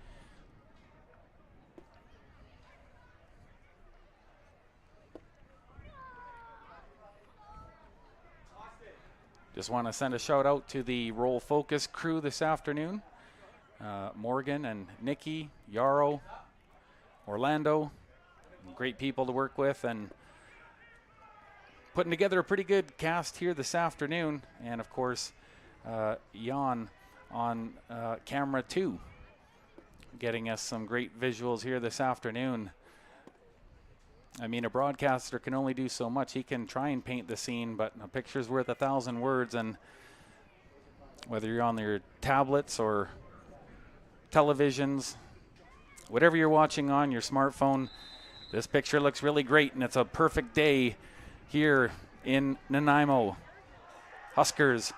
Just want to send a shout out to the Roll Focus crew this afternoon. Morgan and Nikki, Yarrow, Orlando. Great people to work with, and putting together a pretty good cast here this afternoon. And of course, Jan on camera too, getting us some great visuals here this afternoon. I mean, a broadcaster can only do so much. He can try and paint the scene, but a picture's worth 1,000 words. And whether you're on your tablets or televisions, whatever you're watching on your smartphone, this picture looks really great, and it's a perfect day here in Nanaimo. Huskers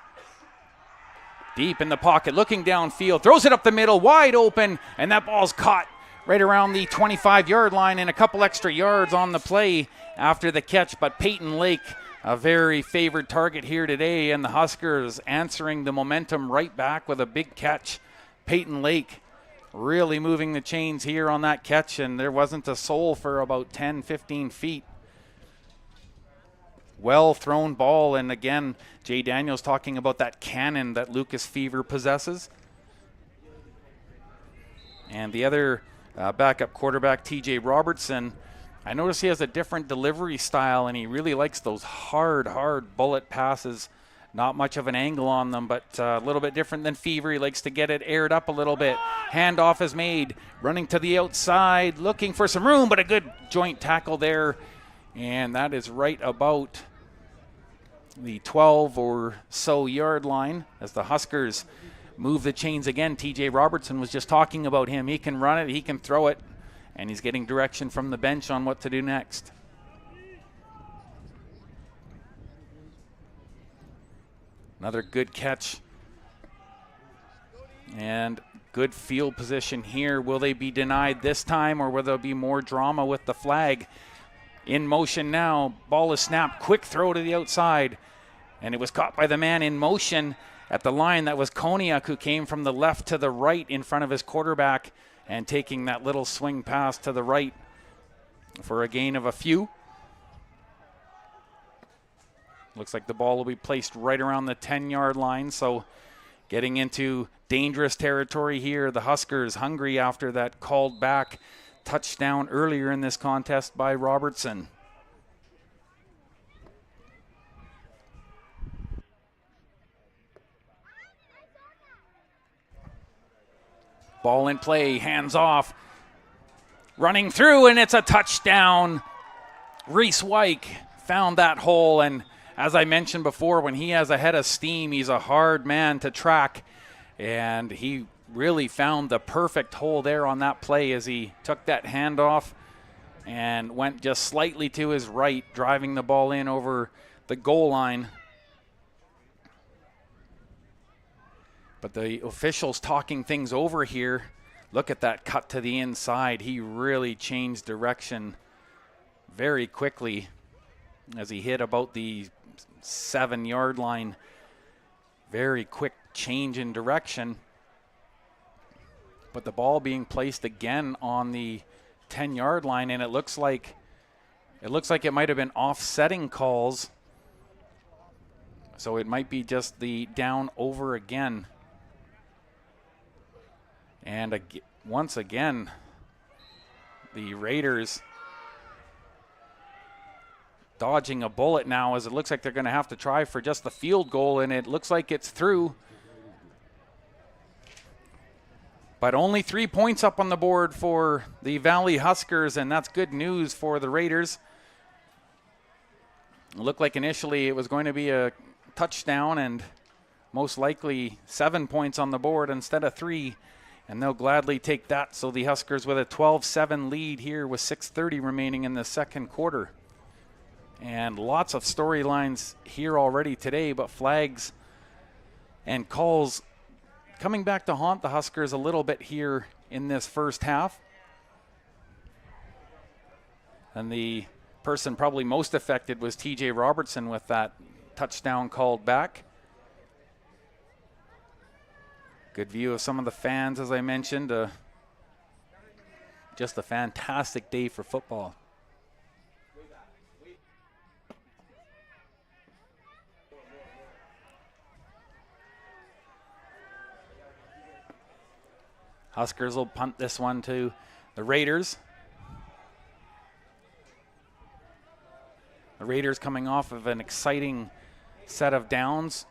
deep in the pocket, looking downfield, throws it up the middle, wide open, and that ball's caught right around the 25-yard line, and a couple extra yards on the play after the catch. But Peyton Lake, a very favored target here today, and the Huskers answering the momentum right back with a big catch. Peyton Lake really moving the chains here on that catch, and there wasn't a soul for about 10, 15 feet. Well thrown ball, and again, Jay Daniels talking about that cannon that Lucas Fever possesses. And the other backup quarterback, TJ Robertson, I notice he has a different delivery style, and he really likes those hard bullet passes. Not much of an angle on them, but a little bit different than Fever. He likes to get it aired up a little bit. Handoff is made, running to the outside, looking for some room, but a good joint tackle there. And that is right about the 12 or so yard line as the Huskers move the chains again. TJ Robertson was just talking about him. He can run it, he can throw it, and he's getting direction from the bench on what to do next. Another good catch and good field position here. Will they be denied this time, or will there be more drama with the flag? In motion now, ball is snapped, quick throw to the outside, and it was caught by the man in motion at the line. That was Koniak, who came from the left to the right in front of his quarterback and taking that little swing pass to the right for a gain of a few. Looks like the ball will be placed right around the 10-yard line, so getting into dangerous territory here. The Huskers hungry after that called back touchdown earlier in this contest by Robertson. Ball in play, hands off, running through, and it's a touchdown. Reese Wyke found that hole, and as I mentioned before, when he has a head of steam, he's a hard man to track, and he really found the perfect hole there on that play as he took that handoff and went just slightly to his right, driving the ball in over the goal line. But the officials talking things over here. Look at that cut to the inside. He really changed direction very quickly as he hit about the 7-yard line. Very quick change in direction. But the ball being placed again on the 10-yard line, and it looks like it might have been offsetting calls. So it might be just the down over again. And once again, the Raiders dodging a bullet now, as it looks like they're going to have to try for just the field goal, and it looks like it's through. But only 3 points up on the board for the Valley Huskers, and that's good news for the Raiders. It looked like initially it was going to be a touchdown and most likely 7 points on the board instead of 3, and they'll gladly take that. So the Huskers with a 12-7 lead here with 6:30 remaining in the second quarter. And lots of storylines here already today, but flags and calls coming back to haunt the Huskers a little bit here in this first half. And the person probably most affected was TJ Robertson with that touchdown called back. Good view of some of the fans, as I mentioned. Just a fantastic day for football. Huskers will punt this one to the Raiders. The Raiders coming off of an exciting set of downs.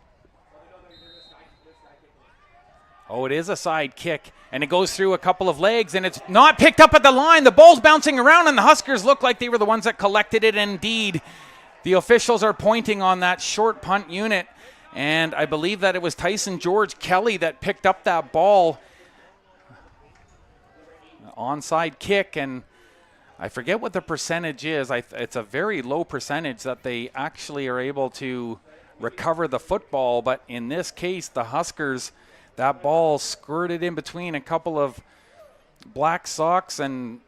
Oh, it is a side kick, and it goes through a couple of legs, and it's not picked up at the line. The ball's bouncing around, and the Huskers look like they were the ones that collected it. Indeed, the officials are pointing on that short punt unit, and I believe that it was Tyson George Kelly that picked up that ball. Onside kick, and I forget what the percentage is. It's a very low percentage that they actually are able to recover the football, but in this case, the Huskers, that ball squirted in between a couple of black socks and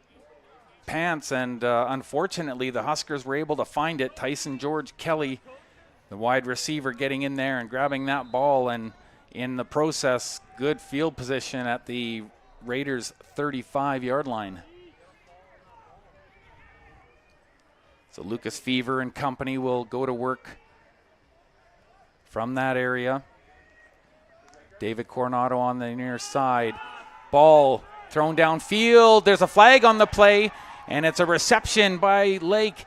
pants, and unfortunately, the Huskers were able to find it. Tyson George Kelly, the wide receiver, getting in there and grabbing that ball, and in the process, good field position at the Raiders' 35-yard line. So Lucas Fever and company will go to work from that area. David Coronado on the near side. Ball thrown downfield. There's a flag on the play, and it's a reception by Lake.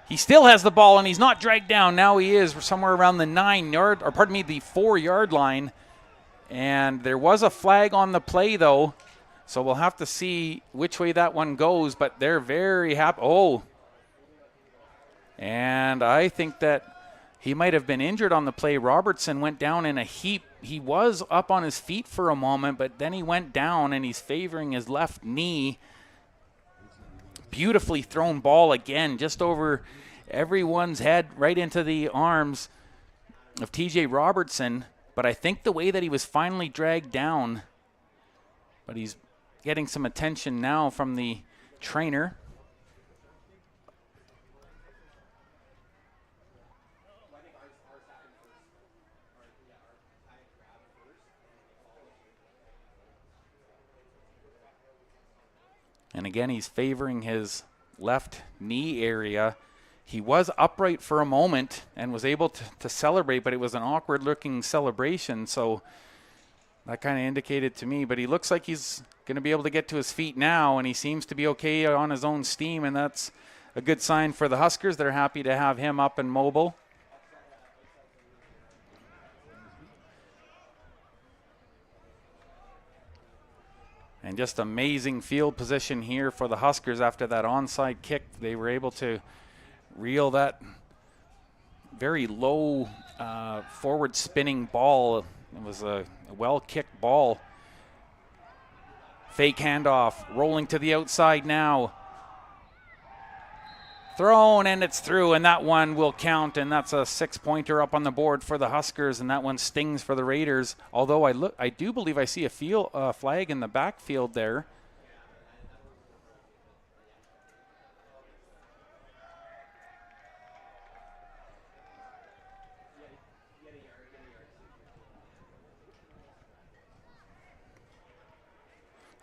He still has the ball, and he's not dragged down. Now he is somewhere around the 4-yard line. And there was a flag on the play, though, so we'll have to see which way that one goes, but they're very happy. Oh, and I think that he might have been injured on the play. Robertson went down in a heap. He was up on his feet for a moment, but then he went down, and he's favoring his left knee. Beautifully thrown ball again, just over everyone's head, right into the arms of TJ Robertson. But I think the way that he was finally dragged down, but he's getting some attention now from the trainer. And again, he's favoring his left knee area. He was upright for a moment and was able to celebrate, but it was an awkward-looking celebration, so that kind of indicated to me. But he looks like he's going to be able to get to his feet now, and he seems to be okay on his own steam, and that's a good sign for the Huskers. They're happy to have him up and mobile. And just amazing field position here for the Huskers after that onside kick. They were able to reel that very low forward spinning ball. It was a well-kicked ball. Fake handoff, rolling to the outside now. Thrown, and it's through, and that one will count, and that's a 6-pointer up on the board for the Huskers, and that one stings for the Raiders. Although I do believe I see a flag in the backfield there.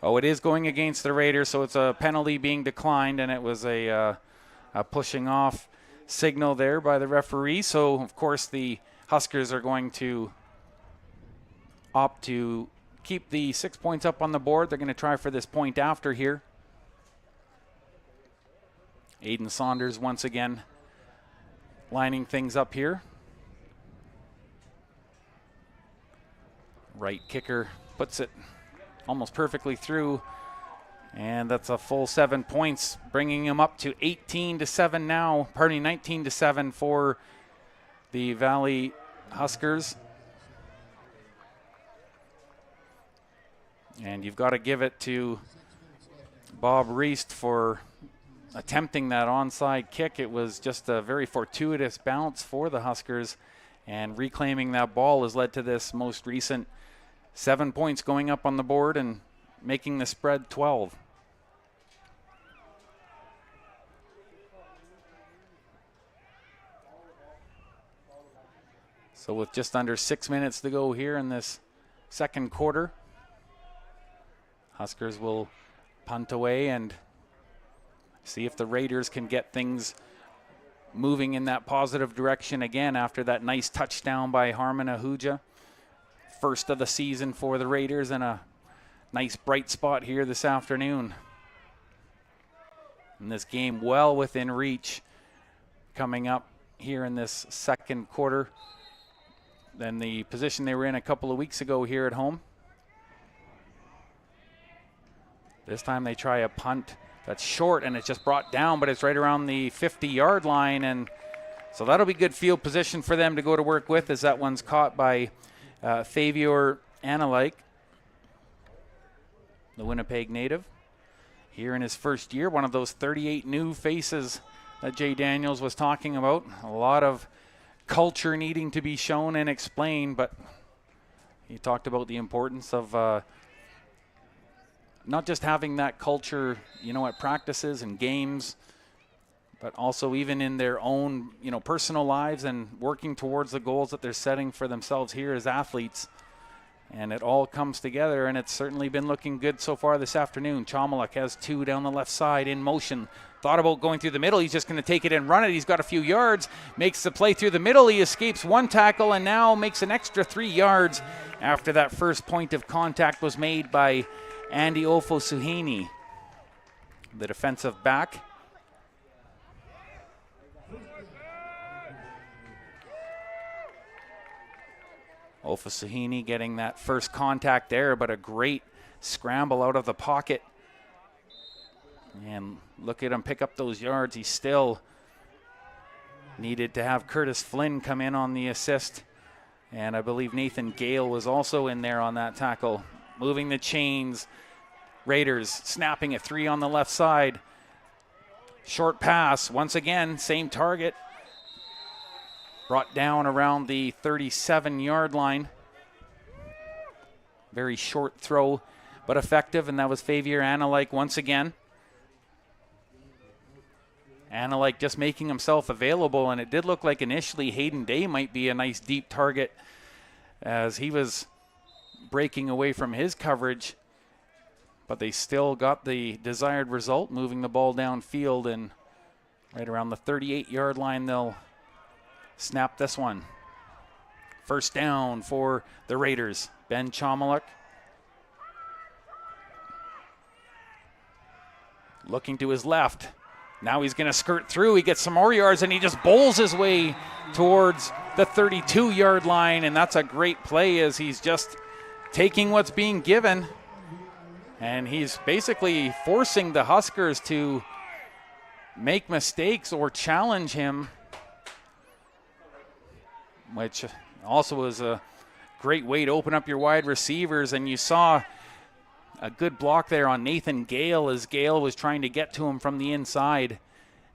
Oh, it is going against the Raiders, so it's a penalty being declined, and it was a pushing off signal there by the referee. So, of course, the Huskers are going to opt to keep the 6 points up on the board. They're going to try for this point after here. Aiden Saunders once again lining things up here. Right kicker puts it almost perfectly through. And that's a full 7 points, bringing him up to 18-7 now. 19-7 for the Valley Huskers. And you've got to give it to Bob Reist for attempting that onside kick. It was just a very fortuitous bounce for the Huskers, and reclaiming that ball has led to this most recent 7 points going up on the board and making the spread 12. So with just under 6 minutes to go here in this second quarter, Huskers will punt away and see if the Raiders can get things moving in that positive direction again after that nice touchdown by Harmon Ahuja. First of the season for the Raiders, and a nice bright spot here this afternoon. And this game well within reach coming up here in this second quarter than the position they were in a couple of weeks ago here at home. This time they try a punt that's short, and it's just brought down, but it's right around the 50-yard line, and so that'll be good field position for them to go to work with, as that one's caught by Favior Analike, the Winnipeg native. Here in his first year, one of those 38 new faces that Jay Daniels was talking about. A lot of culture needing to be shown and explained, but he talked about the importance of not just having that culture, at practices and games, but also even in their own, personal lives and working towards the goals that they're setting for themselves here as athletes. And it all comes together, and it's certainly been looking good so far this afternoon. Chomiluk has 2 down the left side in motion. Thought about going through the middle. He's just going to take it and run it. He's got a few yards, makes the play through the middle. He escapes 1 tackle and now makes an extra 3 yards after that first point of contact was made by Andy Ofosuhini, the defensive back. Ofosuhini getting that first contact there, but a great scramble out of the pocket. And look at him pick up those yards. He still needed to have Curtis Flynn come in on the assist. And I believe Nathan Gale was also in there on that tackle. Moving the chains. Raiders snapping at 3 on the left side. Short pass. Once again, same target. Brought down around the 37-yard line. Very short throw, but effective, and that was Favier Analike once again. Analike just making himself available, and it did look like initially Hayden Day might be a nice deep target as he was breaking away from his coverage, but they still got the desired result, moving the ball downfield, and right around the 38-yard line they'll snap this one. First down for the Raiders. Ben Chomiluk looking to his left. Now he's going to skirt through. He gets some more yards, and he just bowls his way towards the 32-yard line, and that's a great play as he's just taking what's being given, and he's basically forcing the Huskers to make mistakes or challenge him, which also was a great way to open up your wide receivers. And you saw a good block there on Nathan Gale as Gale was trying to get to him from the inside,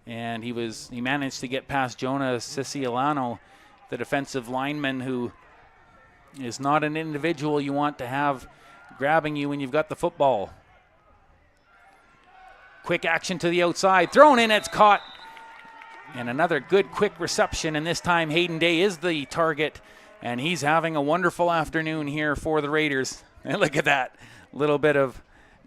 and he managed to get past Jonah Siciliano, the defensive lineman, who is not an individual you want to have grabbing you when you've got the football. Quick action to the outside, thrown in, it's caught. And another good quick reception, and this time Hayden Day is the target, and he's having a wonderful afternoon here for the Raiders. And look at that, little bit of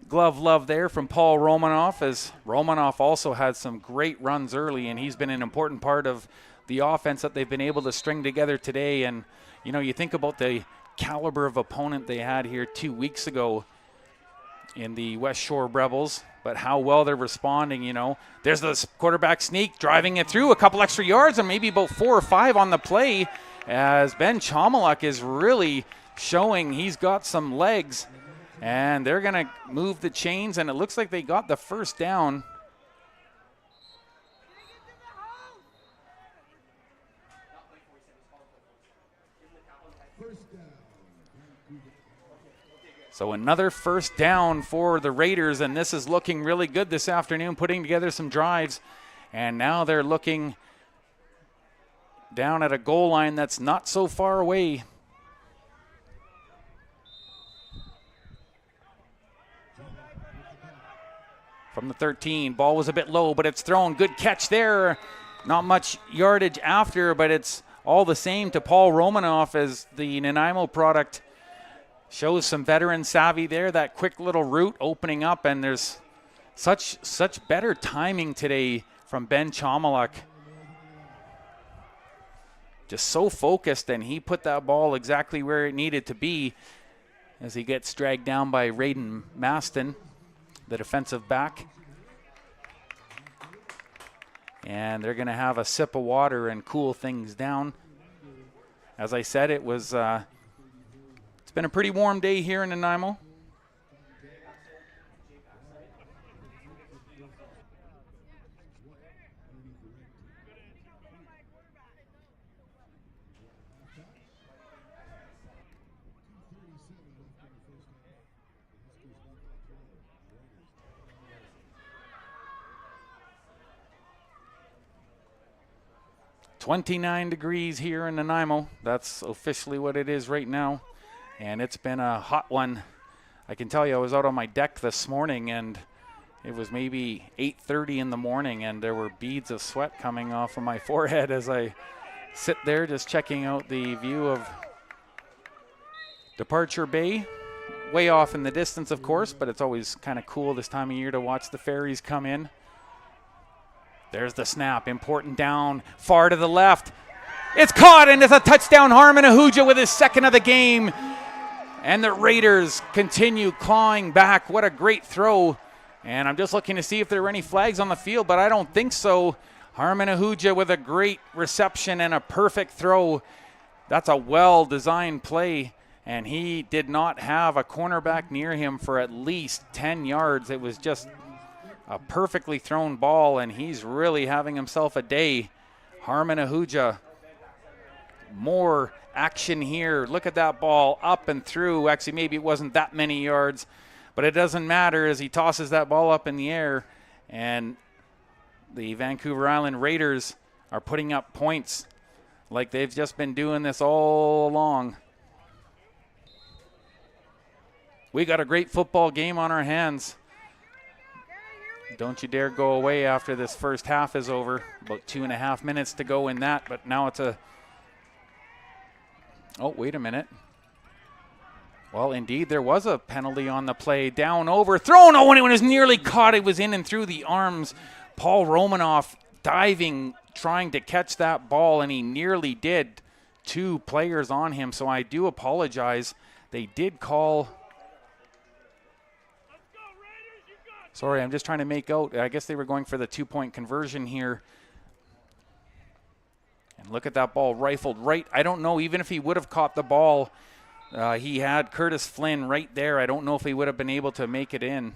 glove love there from Paul Romanoff, as Romanoff also had some great runs early, and he's been an important part of the offense that they've been able to string together today. And you think about the caliber of opponent they had here 2 weeks ago in the West Shore Rebels, but how well they're responding. There's this quarterback sneak, driving it through a couple extra yards, and maybe about 4 or 5 on the play, as Ben Chomiluk is really showing he's got some legs, and they're going to move the chains, and it looks like they got the first down. So another first down for the Raiders, and this is looking really good this afternoon, putting together some drives. And now they're looking down at a goal line that's not so far away. From the 13, ball was a bit low, but it's thrown. Good catch there. Not much yardage after, but it's all the same to Paul Romanoff, as the Nanaimo product shows some veteran savvy there. That quick little route opening up, and there's such better timing today from Ben Chomiluk. Just so focused, and he put that ball exactly where it needed to be as he gets dragged down by Raiden Maston, the defensive back. And they're going to have a sip of water and cool things down. As I said, it's been a pretty warm day here in Nanaimo. 29 degrees here in Nanaimo. That's officially what it is right now. And it's been a hot one. I can tell you, I was out on my deck this morning and it was maybe 8:30 in the morning and there were beads of sweat coming off of my forehead as I sit there just checking out the view of Departure Bay. Way off in the distance, of course, but it's always kind of cool this time of year to watch the ferries come in. There's the snap, important down, far to the left. It's caught, and it's a touchdown. Harmon Ahuja with his second of the game. And the Raiders continue clawing back. What a great throw. And I'm just looking to see if there were any flags on the field, but I don't think so. Harmon Ahuja with a great reception and a perfect throw. That's a well-designed play. And he did not have a cornerback near him for at least 10 yards. It was just a perfectly thrown ball, and he's really having himself a day. Harmon Ahuja, more action here. Look at that ball up and through. Actually, maybe it wasn't that many yards, but it doesn't matter as he tosses that ball up in the air. And the Vancouver Island Raiders are putting up points like they've just been doing this all along. We got a great football game on our hands. Don't you dare go away after this first half is over. About 2.5 minutes to go in that, but now it's a... Oh, wait a minute. Well, indeed, there was a penalty on the play. Down, overthrown. Oh, and it was nearly caught. It was in and through the arms. Paul Romanoff diving, trying to catch that ball, and he nearly did. 2 players on him, so I do apologize. They did call... Sorry, I'm just trying to make out. I guess they were going for the 2-point conversion here. And look at that ball rifled right. I don't know, even if he would have caught the ball, he had Curtis Flynn right there. I don't know if he would have been able to make it in.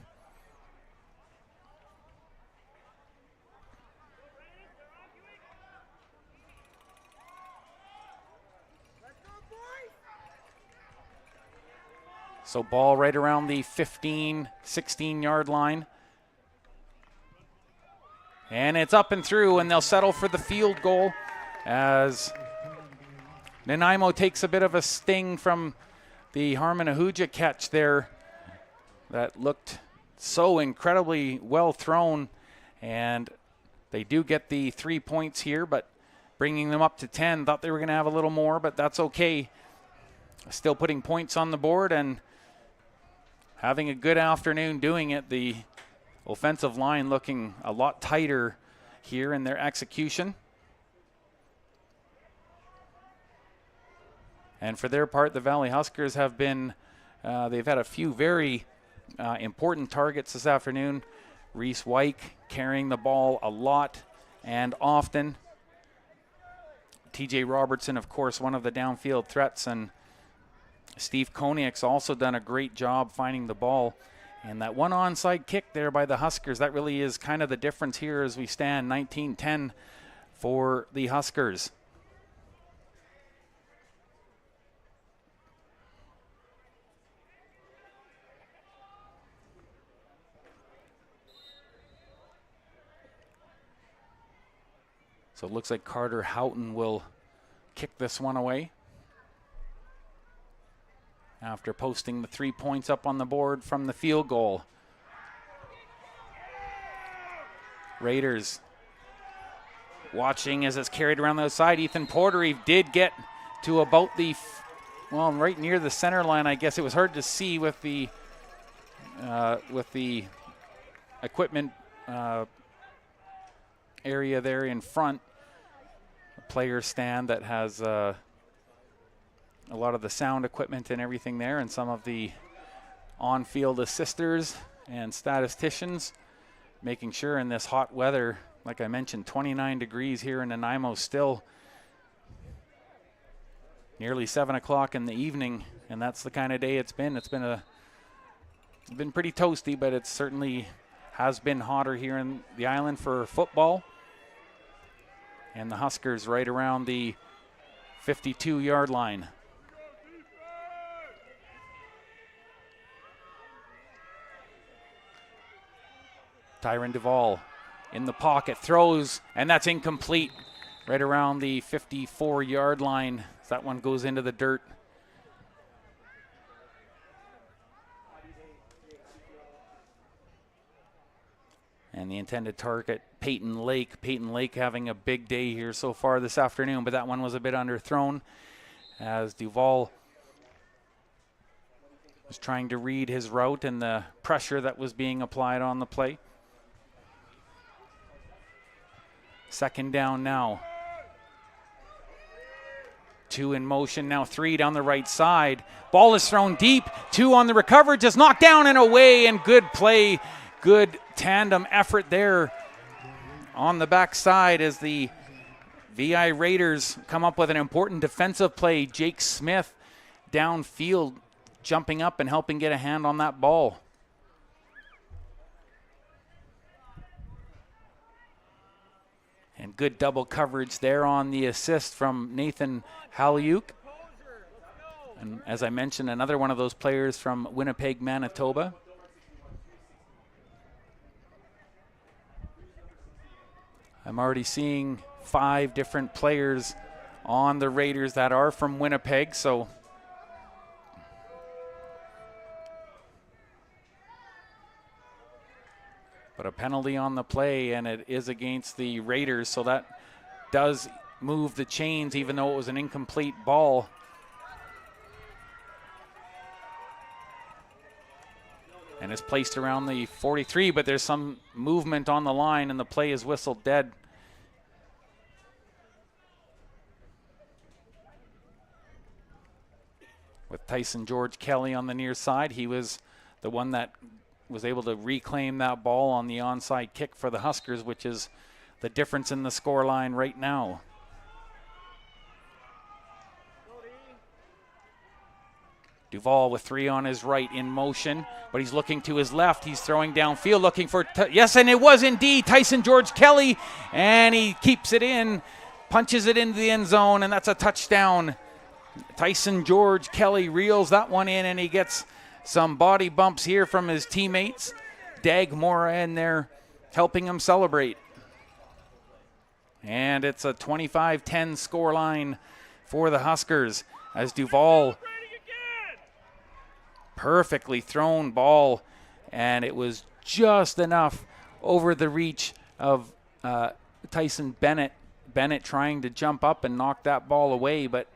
So ball right around the 15, 16-yard line. And it's up and through, and they'll settle for the field goal as Nanaimo takes a bit of a sting from the Harmon Ahuja catch there that looked so incredibly well thrown. And they do get the 3 points here, but bringing them up to 10. Thought they were going to have a little more, but that's okay. Still putting points on the board and having a good afternoon doing it. The offensive line looking a lot tighter here in their execution. And for their part, the Valley Huskers have been, they've had a few very important targets this afternoon. Reese Wyke carrying the ball a lot and often. TJ Robertson, of course, one of the downfield threats, and Steve Koniak's also done a great job finding the ball. And that one onside kick there by the Huskers, that really is kind of the difference here as we stand 19-10 for the Huskers. So it looks like Carter Houghton will kick this one away after posting the 3 points up on the board from the field goal. Raiders watching as it's carried around the outside. Ethan Porter, he did get to about the, well, right near the center line, I guess. It was hard to see with the equipment area there in front. A player stand that has a lot of the sound equipment and everything there, and some of the on-field assisters and statisticians making sure in this hot weather, like I mentioned, 29 degrees here in Nanaimo still, nearly 7 o'clock in the evening, and that's the kind of day it's been. It's been pretty toasty, but it certainly has been hotter here in the island for football. And the Huskers right around the 52-yard line. Tyron Duvall in the pocket, throws, and that's incomplete. right around the 54-yard line. That one goes into the dirt. And the intended target, Peyton Lake. Peyton Lake having a big day here so far this afternoon, but that one was a bit underthrown as Duval was trying to read his route and the pressure that was being applied on the play. Second down now. 2 in motion, now 3 down the right side. Ball is thrown deep, 2 on the recover, just knocked down and away, and good play. Good tandem effort there on the backside as the VI Raiders come up with an important defensive play. Jake Smith downfield, jumping up and helping get a hand on that ball. And good double coverage there on the assist from Nathan Halyuk. And as I mentioned, another one of those players from Winnipeg, Manitoba. I'm already seeing 5 different players on the Raiders that are from Winnipeg, so but a penalty on the play, and it is against the Raiders, so that does move the chains, even though it was an incomplete ball. And it's placed around the 43, but there's some movement on the line, and the play is whistled dead. With Tyson George Kelly on the near side, he was the one that was able to reclaim that ball on the onside kick for the Huskers, which is the difference in the score line right now. Duval with 3 on his right in motion, but he's looking to his left. He's throwing downfield, looking for, yes, and it was indeed Tyson George Kelly, and he keeps it in, punches it into the end zone, and that's a touchdown. Tyson George Kelly reels that one in, and he gets some body bumps here from his teammates. Dag Mora in there helping him celebrate. And it's a 25-10 score line for the Huskers as Duval, perfectly thrown ball, and it was just enough over the reach of Tyson Bennett. Bennett trying to jump up and knock that ball away, but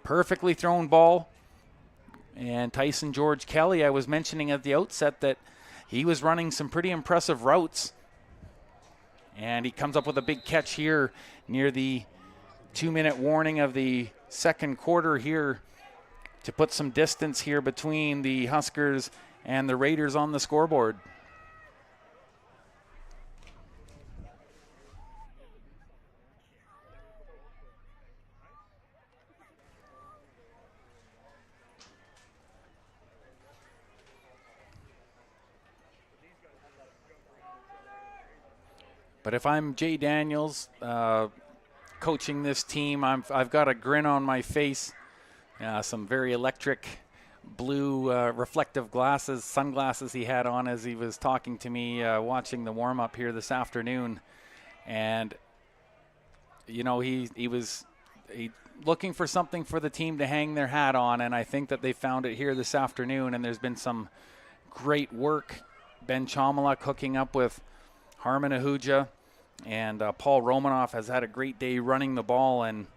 perfectly thrown ball. And Tyson George Kelly, I was mentioning at the outset that he was running some pretty impressive routes. And he comes up with a big catch here near the 2-minute warning of the second quarter here to put some distance here between the Huskers and the Raiders on the scoreboard. But if I'm Jay Daniels coaching this team, I've got a grin on my face. Some very electric blue reflective glasses, sunglasses he had on as he was talking to me watching the warm-up here this afternoon. And, you know, he was looking for something for the team to hang their hat on, and I think that they found it here this afternoon, and there's been some great work. Ben Chomaluk hooking up with Harmon Ahuja, and Paul Romanoff has had a great day running the ball, and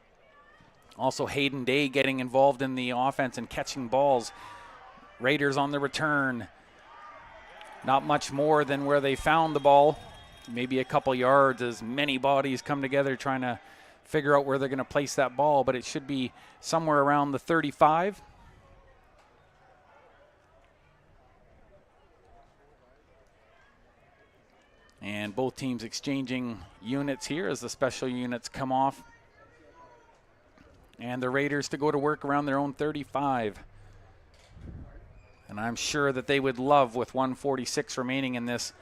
also Hayden Day getting involved in the offense and catching balls. Raiders on the return. Not much more than where they found the ball. Maybe a couple yards as many bodies come together trying to figure out where they're going to place that ball, but it should be somewhere around the 35. And both teams exchanging units here as the special units come off. And the Raiders to go to work around their own 35. And I'm sure that they would love, with 1:46 remaining in this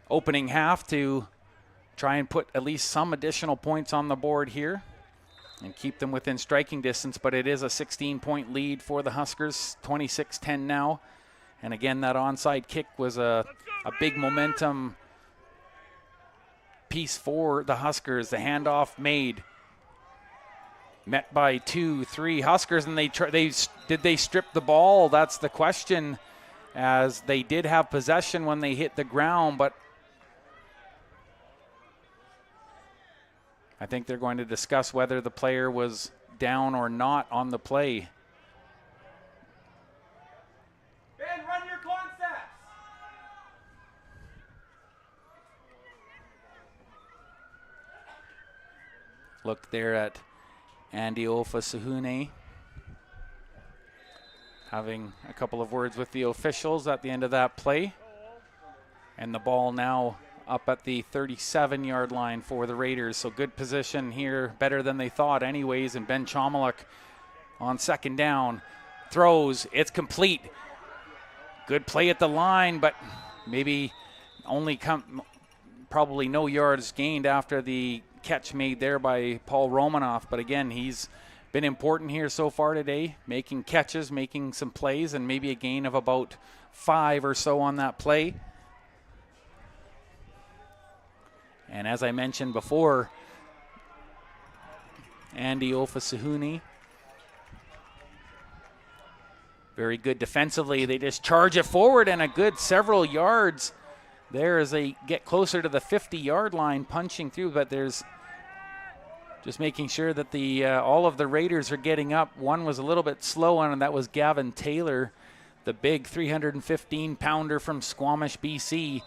opening half, to try and put at least some additional points on the board here and keep them within striking distance. But it is a 16-point lead for the Huskers, 26-10 now. And again, that onside kick was a big momentum piece for the Huskers. The handoff made. Met by 2-3 Huskers, and did they strip the ball? That's the question, as they did have possession when they hit the ground, but I think they're going to discuss whether the player was down or not on the play. Ben, run your concepts. Look there at Andy Ofasahune having a couple of words with the officials at the end of that play. And the ball now up at the 37-yard line for the Raiders. So good position here, better than they thought anyways. And Ben Chomalik on second down throws. It's complete. Good play at the line, but maybe probably no yards gained after the catch made there by Paul Romanoff. But again, he's been important here so far today, making catches, making some plays, and maybe a gain of about 5 or so on that play. And as I mentioned before, Andy Ofasahune, very good defensively. They just charge it forward, and a good several yards there as they get closer to the 50-yard line, punching through. But there's just making sure that all of the Raiders are getting up. One was a little bit slow on, and that was Gavin Taylor, the big 315-pounder from Squamish, BC.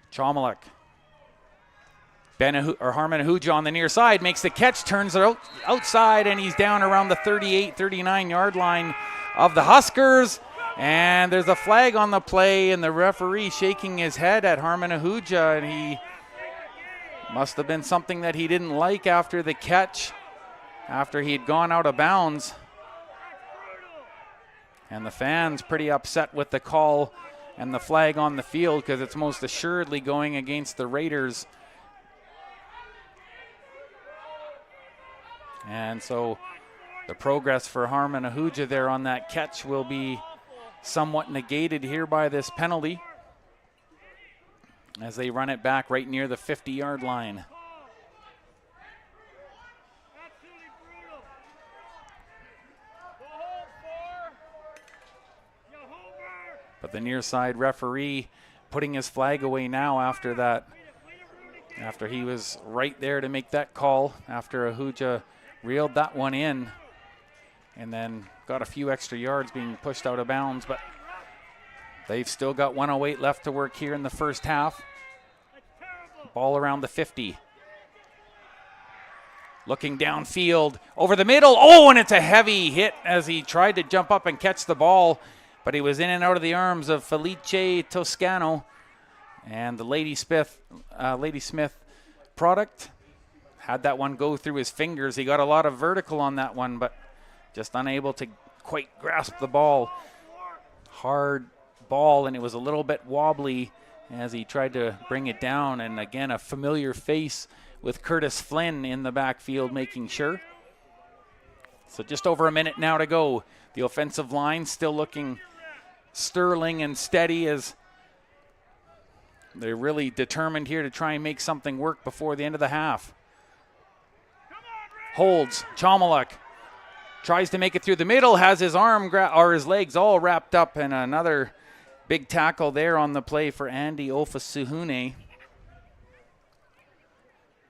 Chomalik. Harmon Ahuja on the near side makes the catch, turns it outside, and he's down around the 39-yard line of the Huskers. And there's a flag on the play, and the referee shaking his head at Harmon Ahuja, and he must have been something that he didn't like after the catch, after he had gone out of bounds. And the fans pretty upset with the call and the flag on the field, because it's most assuredly going against the Raiders. And so the progress for Harmon Ahuja there on that catch will be somewhat negated here by this penalty, as they run it back right near the 50-yard line. But the near side referee putting his flag away now after that, after he was right there to make that call, after Ahuja reeled that one in and then got a few extra yards being pushed out of bounds. But they've still got 1:08 left to work here in the first half. Ball around the 50. Looking downfield over the middle. Oh, and it's a heavy hit as he tried to jump up and catch the ball, but he was in and out of the arms of Felice Toscano. And the Lady Smith product had that one go through his fingers. He got a lot of vertical on that one, but just unable to quite grasp the ball. Hard ball, and it was a little bit wobbly as he tried to bring it down. And again, a familiar face with Curtis Flynn in the backfield making sure. So just over a minute now to go. The offensive line still looking sterling and steady, as they're really determined here to try and make something work before the end of the half. Holds. Chomalik tries to make it through the middle, has his his legs all wrapped up, and another big tackle there on the play for Andy Ofasahune,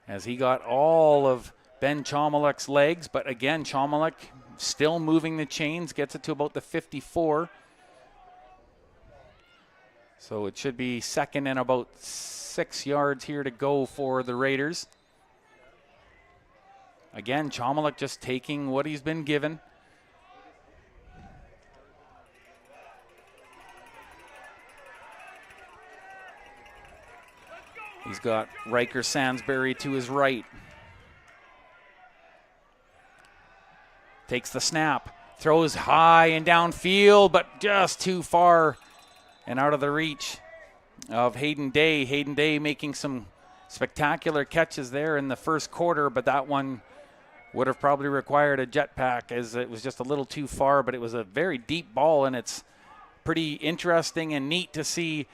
as he got all of Ben Chomalik's legs. But again, Chomalik still moving the chains, gets it to about the 54. So it should be second and about 6 yards here to go for the Raiders. Again, Chomalik just taking what he's been given. He's got Riker Sansbury to his right. Takes the snap, throws high and downfield, but just too far and out of the reach of Hayden Day. Hayden Day making some spectacular catches there in the first quarter, but that one would have probably required a jetpack, as it was just a little too far. But it was a very deep ball, and it's pretty interesting and neat to see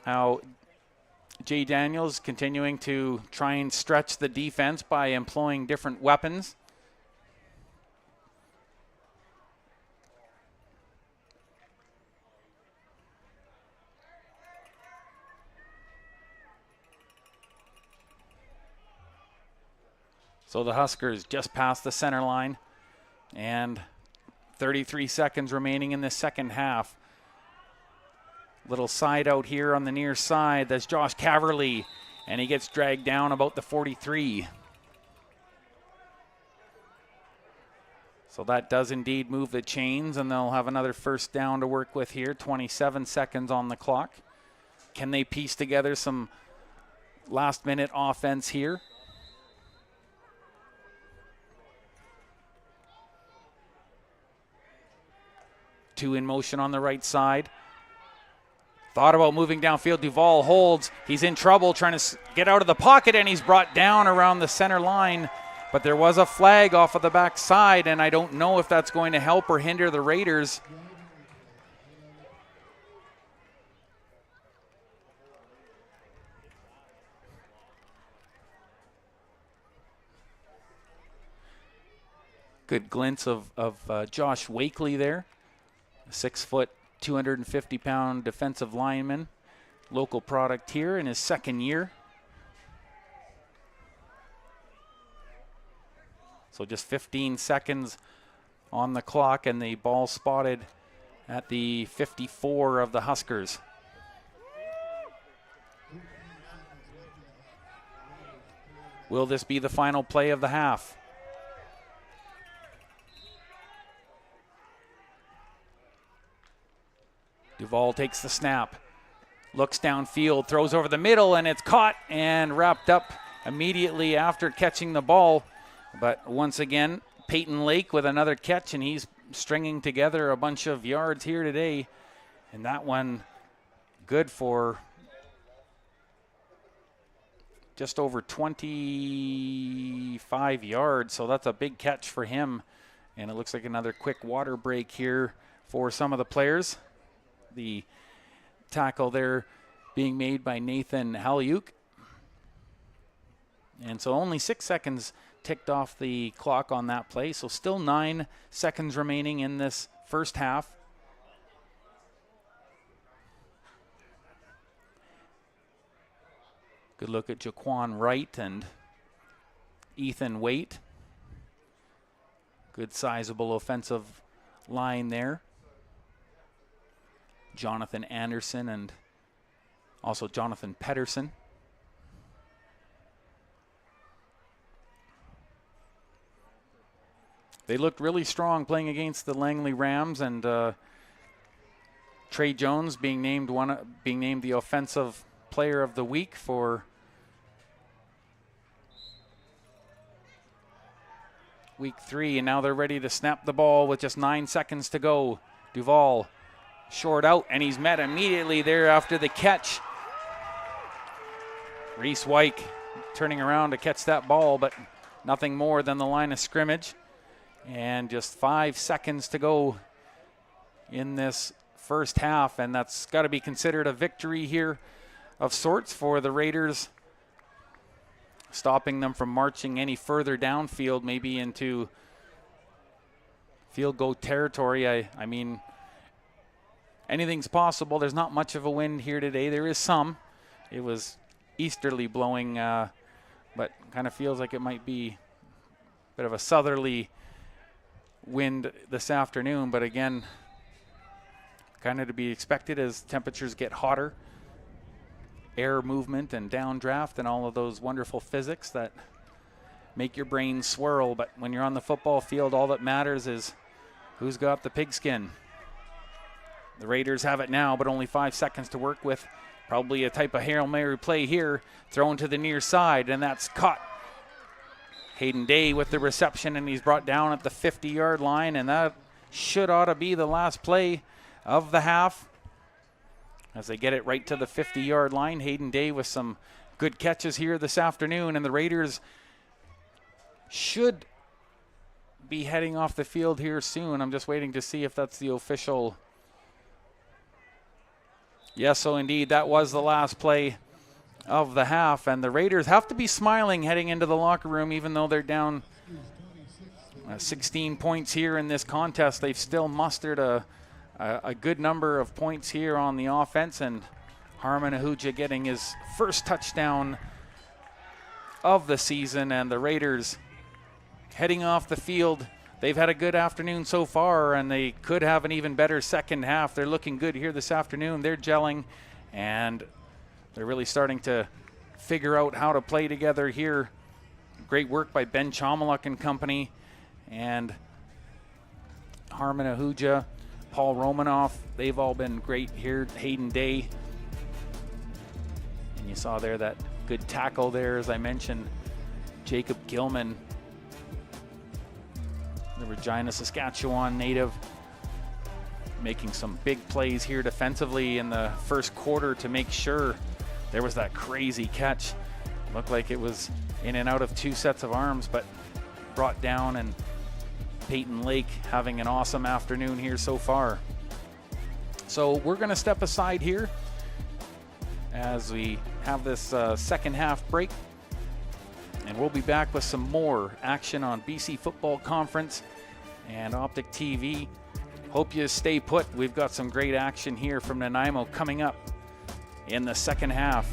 how Jay Daniels continuing to try and stretch the defense by employing different weapons. So the Huskers just past the center line, and 33 seconds remaining in the second half. Little side out here on the near side. That's Josh Caverly, and he gets dragged down about the 43. So that does indeed move the chains, and they'll have another first down to work with here. 27 seconds on the clock. Can they piece together some last-minute offense here? Two in motion on the right side. Thought about moving downfield. Duvall holds. He's in trouble trying to get out of the pocket, and he's brought down around the center line. But there was a flag off of the back side, and I don't know if that's going to help or hinder the Raiders. Good glimpse of Josh Wakely there. 6 foot, 250-pound defensive lineman, local product here in his second year. So just 15 seconds on the clock, and the ball spotted at the 54 of the Huskers. Will this be the final play of the half? Duvall takes the snap, looks downfield, throws over the middle, and it's caught and wrapped up immediately after catching the ball. But once again, Peyton Lake with another catch, and he's stringing together a bunch of yards here today. And that one good for just over 25 yards. So that's a big catch for him. And it looks like another quick water break here for some of the players. The tackle there being made by Nathan Halyuk. And so only 6 seconds ticked off the clock on that play. So still 9 seconds remaining in this first half. Good look at Jaquan Wright and Ethan Waite. Good sizable offensive line there. Jonathan Anderson and also Jonathan Pedersen. They looked really strong playing against the Langley Rams, and Trey Jones being named the offensive player of the week for week 3, and now they're ready to snap the ball with just 9 seconds to go. Duvall short out, and he's met immediately there after the catch. Reese Wyke turning around to catch that ball, but nothing more than the line of scrimmage. And just 5 seconds to go in this first half, and that's got to be considered a victory here of sorts for the Raiders, stopping them from marching any further downfield, maybe into field goal territory. I mean, anything's possible. There's not much of a wind here today. There is some. It was easterly blowing, but kind of feels like it might be a bit of a southerly wind this afternoon. But again, kind of to be expected as temperatures get hotter. Air movement and downdraft and all of those wonderful physics that make your brain swirl. But when you're on the football field, all that matters is who's got the pigskin. The Raiders have it now, but only 5 seconds to work with. Probably a type of Hail Mary play here. Thrown to the near side, and that's caught. Hayden Day with the reception, and he's brought down at the 50-yard line, and that ought to be the last play of the half. As they get it right to the 50-yard line, Hayden Day with some good catches here this afternoon, and the Raiders should be heading off the field here soon. I'm just waiting to see if that's the official Yes, so indeed, that was the last play of the half, and the Raiders have to be smiling heading into the locker room, even though they're down 16 points here in this contest. They've still mustered a good number of points here on the offense, and Harmon Ahuja getting his first touchdown of the season, and the Raiders heading off the field. They've had a good afternoon so far, and they could have an even better second half. They're looking good here this afternoon. They're gelling, and they're really starting to figure out how to play together here. Great work by Ben Chomaluk and company, and Harmon Ahuja, Paul Romanoff. They've all been great here. Hayden Day. And you saw there that good tackle there, as I mentioned. Jacob Gilman, the Regina, Saskatchewan native, making some big plays here defensively in the first quarter to make sure. There was that crazy catch. Looked like it was in and out of two sets of arms, but brought down, and Peyton Lake having an awesome afternoon here so far. So we're going to step aside here as we have this second half break, and we'll be back with some more action on BC Football Conference and Optic TV. Hope you stay put. We've got some great action here from Nanaimo coming up in the second half.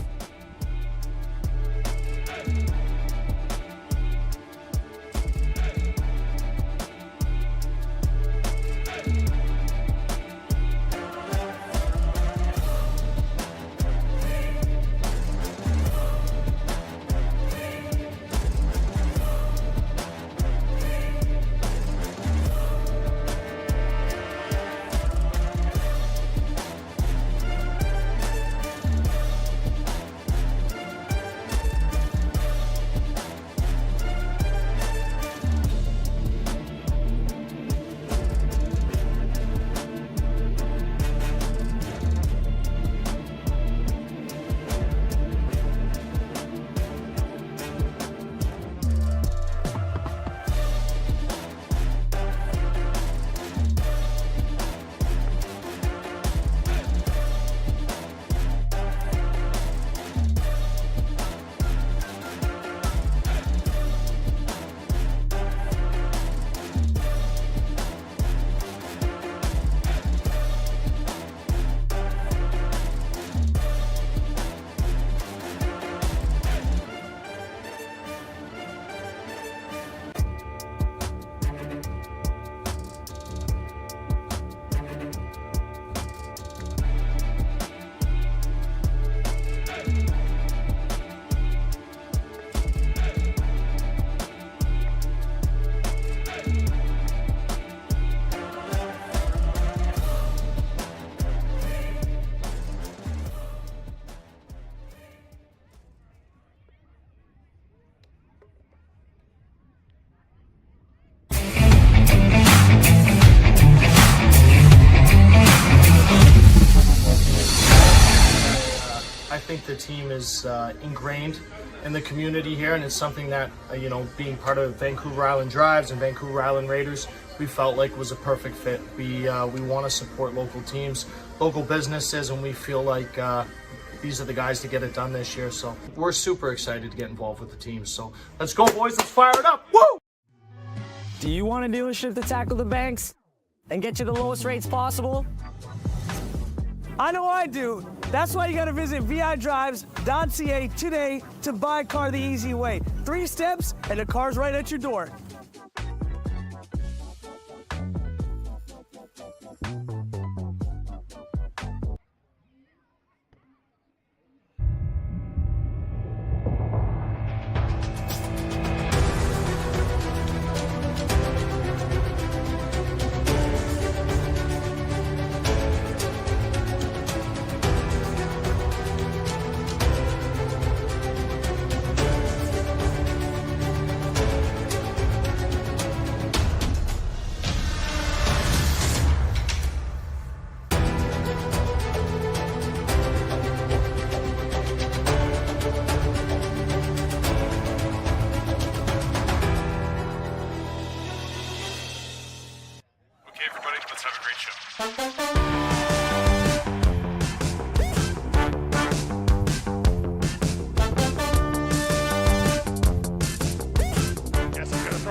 I think the team is ingrained in the community here, and it's something that, being part of Vancouver Island Drives and Vancouver Island Raiders, we felt like was a perfect fit. We want to support local teams, local businesses, and we feel like these are the guys to get it done this year. So we're super excited to get involved with the team. So let's go, boys. Let's fire it up. Woo! Do you want a dealership to tackle the banks and get you the lowest rates possible? I know I do. That's why you gotta visit vidrives.ca today to buy a car the easy way. 3 steps and the car's right at your door.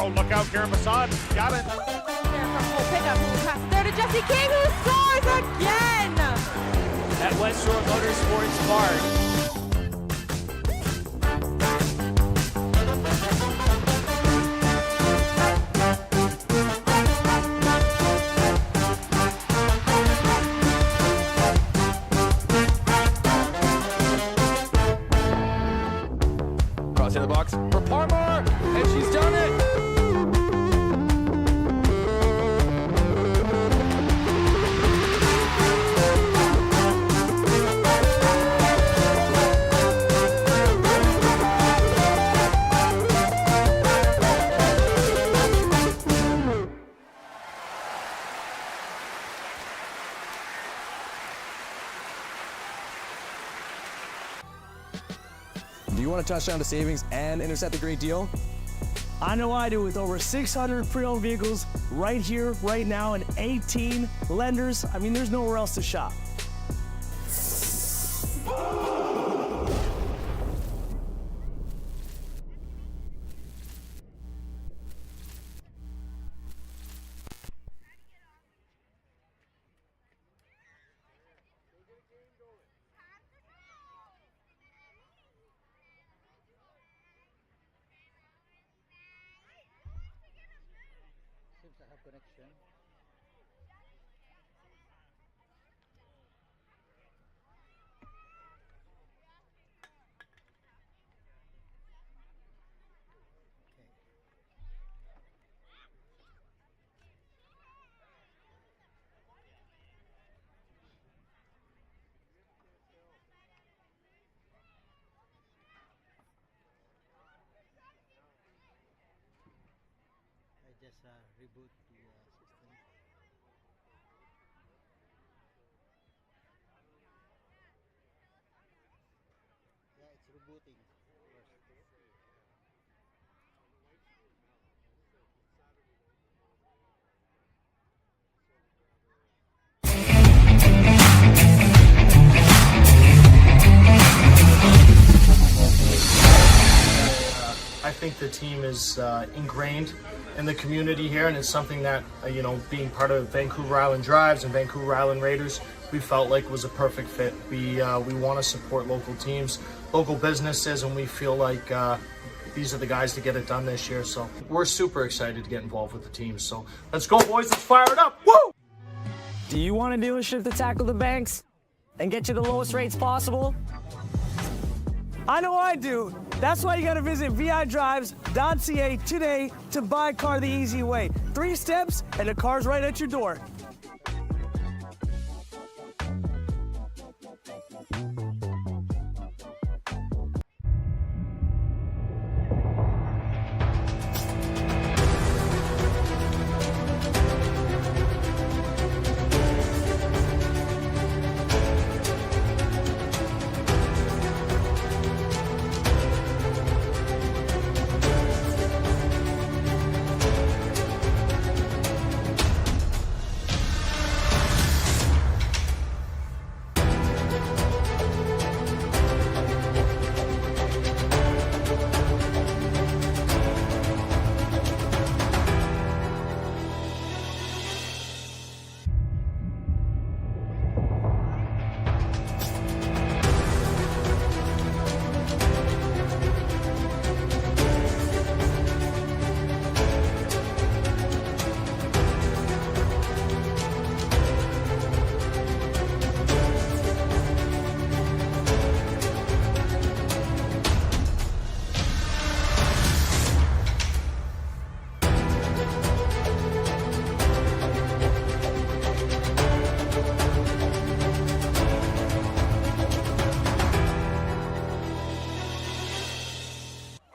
throw. Look out, Karen Masson. Got it. There from full pickup, who passes there to Jesse King, who scores again! At West Shore Motorsports Park. Cross in the box for Parmar, and she's done it! Do you want to touch down to savings and intercept the great deal? I know I do, with over 600 pre-owned vehicles right here, right now, and 18 lenders. I mean, there's nowhere else to shop. Seems to have connection. I just reboot the system. Yeah, it's rebooting first. I think the team is ingrained in the community here, and it's something that, being part of Vancouver Island Drives and Vancouver Island Raiders, we felt like was a perfect fit. We want to support local teams, local businesses, and we feel like these are the guys to get it done this year. So we're super excited to get involved with the team. So let's go, boys. Let's fire it up. Woo! Do you want a dealership to tackle the banks and get you the lowest rates possible? I know I do. That's why you gotta visit vidrives.ca today to buy a car the easy way. 3 steps and the car's right at your door.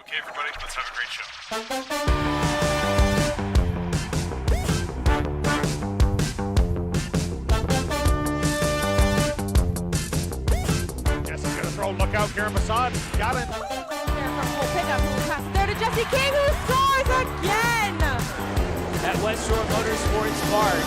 Okay, everybody, let's have a great show. Yes, he's gonna throw. Look out, Karen Masson. Got it. There from full pickup, who passes there to Jesse King, who scores again! At West Shore Motorsports Park.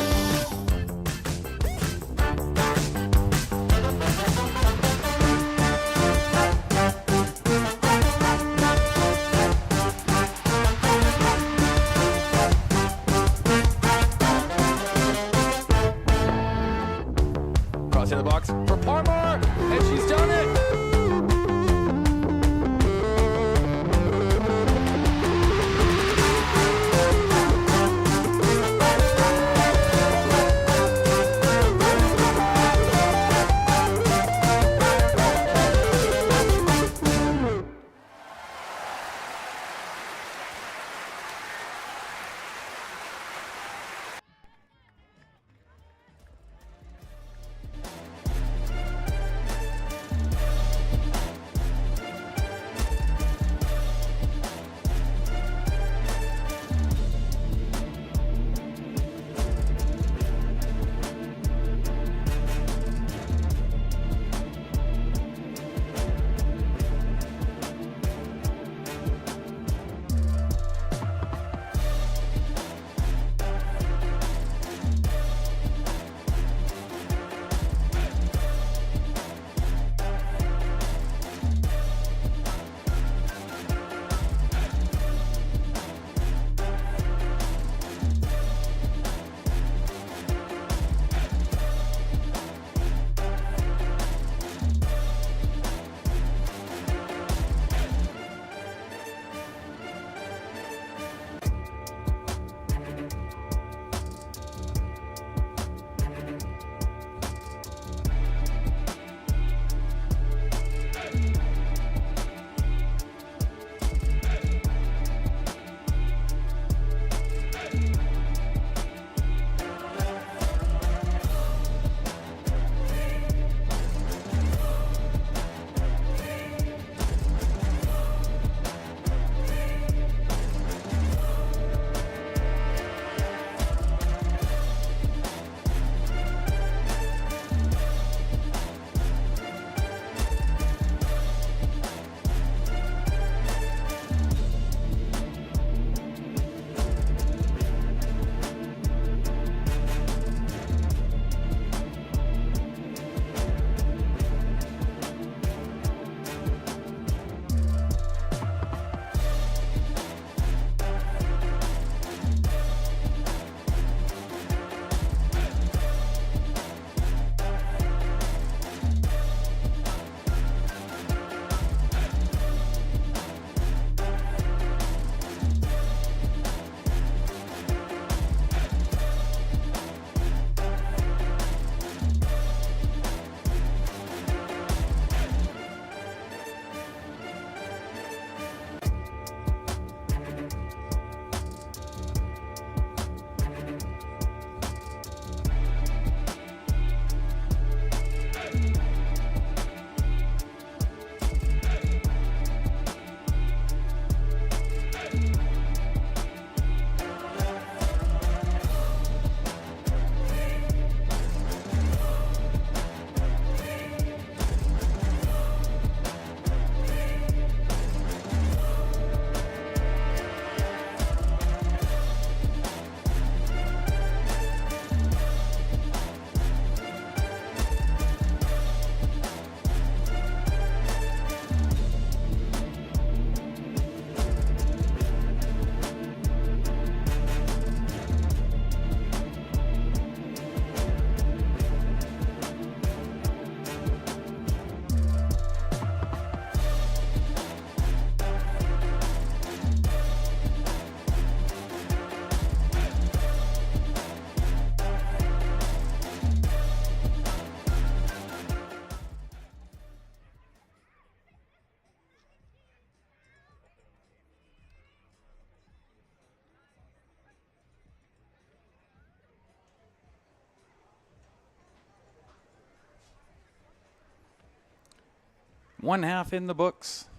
One half in the books,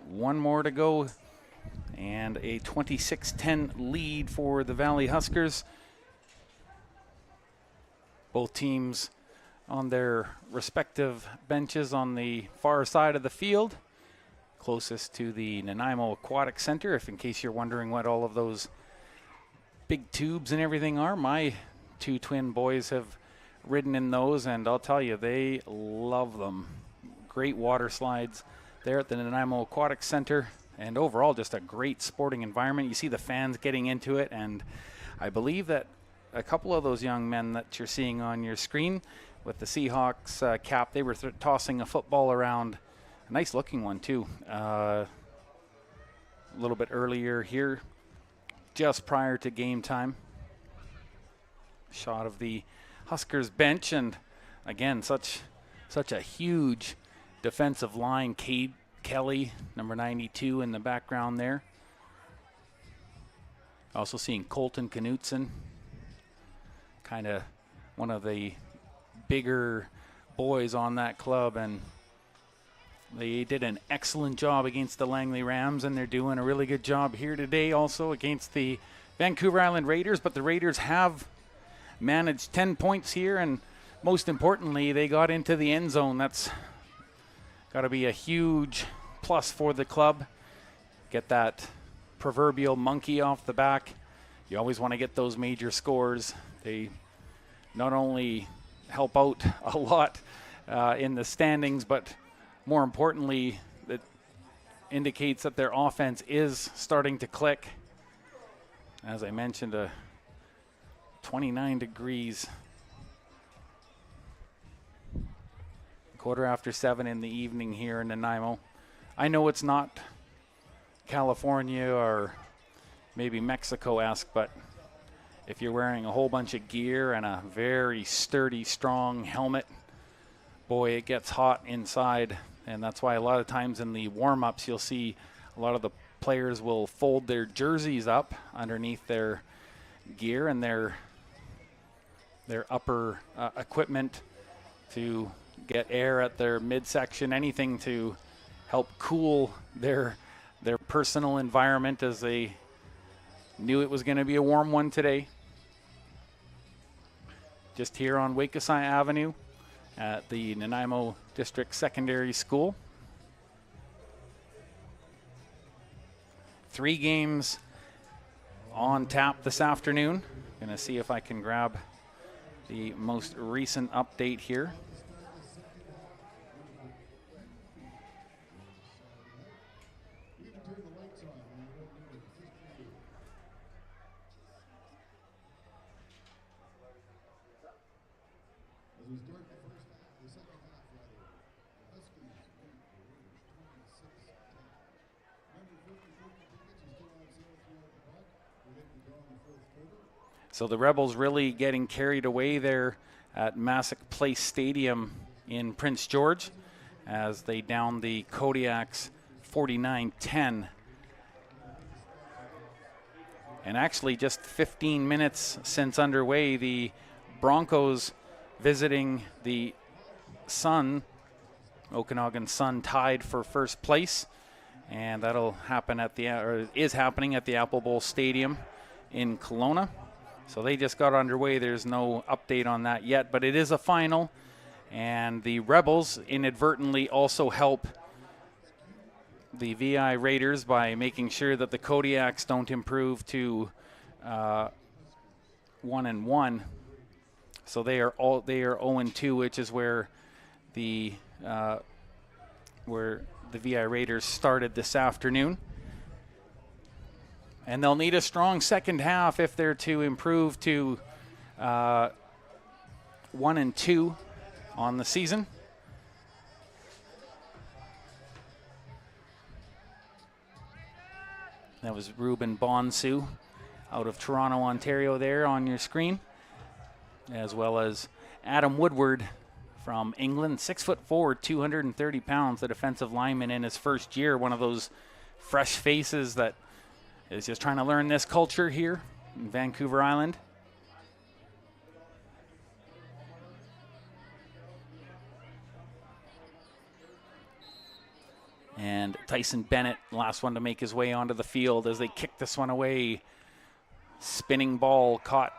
one more to go, and a 26-10 lead for the Valley Huskers. Both teams on their respective benches on the far side of the field, closest to the Nanaimo Aquatic Center, if in case you're wondering what all of those big tubes and everything are. My two twin boys have ridden in those, and I'll tell you, they love them. Great water slides there at the Nanaimo Aquatic Center, and overall just a great sporting environment. You see the fans getting into it, and I believe that a couple of those young men that you're seeing on your screen with the Seahawks cap, they were tossing a football around. A nice looking one too. A little bit earlier here, just prior to game time. Shot of the Huskers bench, and again, such a huge defensive line. Cade Kelly, number 92 in the background there. Also seeing Colton Knutson, kind of one of the bigger boys on that club, and they did an excellent job against the Langley Rams, and they're doing a really good job here today also against the Vancouver Island Raiders. But the Raiders have managed 10 points here, and most importantly, they got into the end zone. That's got to be a huge plus for the club. Get that proverbial monkey off the back. You always want to get those major scores. They not only help out a lot in the standings, but more importantly, it indicates that their offense is starting to click. As I mentioned, 29 degrees. 7:15 in the evening here in Nanaimo. I know it's not California or maybe Mexico-esque, but if you're wearing a whole bunch of gear and a very sturdy, strong helmet, boy, it gets hot inside. And that's why a lot of times in the warm-ups, you'll see a lot of the players will fold their jerseys up underneath their gear and their upper equipment to get air at their midsection, anything to help cool their personal environment, as they knew it was going to be a warm one today. Just here on Wakasai Avenue at the Nanaimo District Secondary School. 3 games on tap this afternoon. Gonna see if I can grab the most recent update here. So the Rebels really getting carried away there at Massac Place Stadium in Prince George as they down the Kodiaks 49-10. And actually just 15 minutes since underway, the Broncos visiting the Sun, Okanagan Sun, tied for first place. And that'll happen is happening at the Apple Bowl Stadium in Kelowna. So they just got underway. There's no update on that yet, but it is a final. And the Rebels inadvertently also help the VI Raiders by making sure that the Kodiaks don't improve to 1-1. So they are 0-2, which is where the VI Raiders started this afternoon. And they'll need a strong second half if they're to improve to 1-2 on the season. That was Ruben Bonsu out of Toronto, Ontario there on your screen, as well as Adam Woodward from England, 6'4", 230 pounds, the defensive lineman in his first year, one of those fresh faces that is just trying to learn this culture here in Vancouver Island. Tyson Bennett, last one to make his way onto the field as they kick this one away. Spinning ball caught.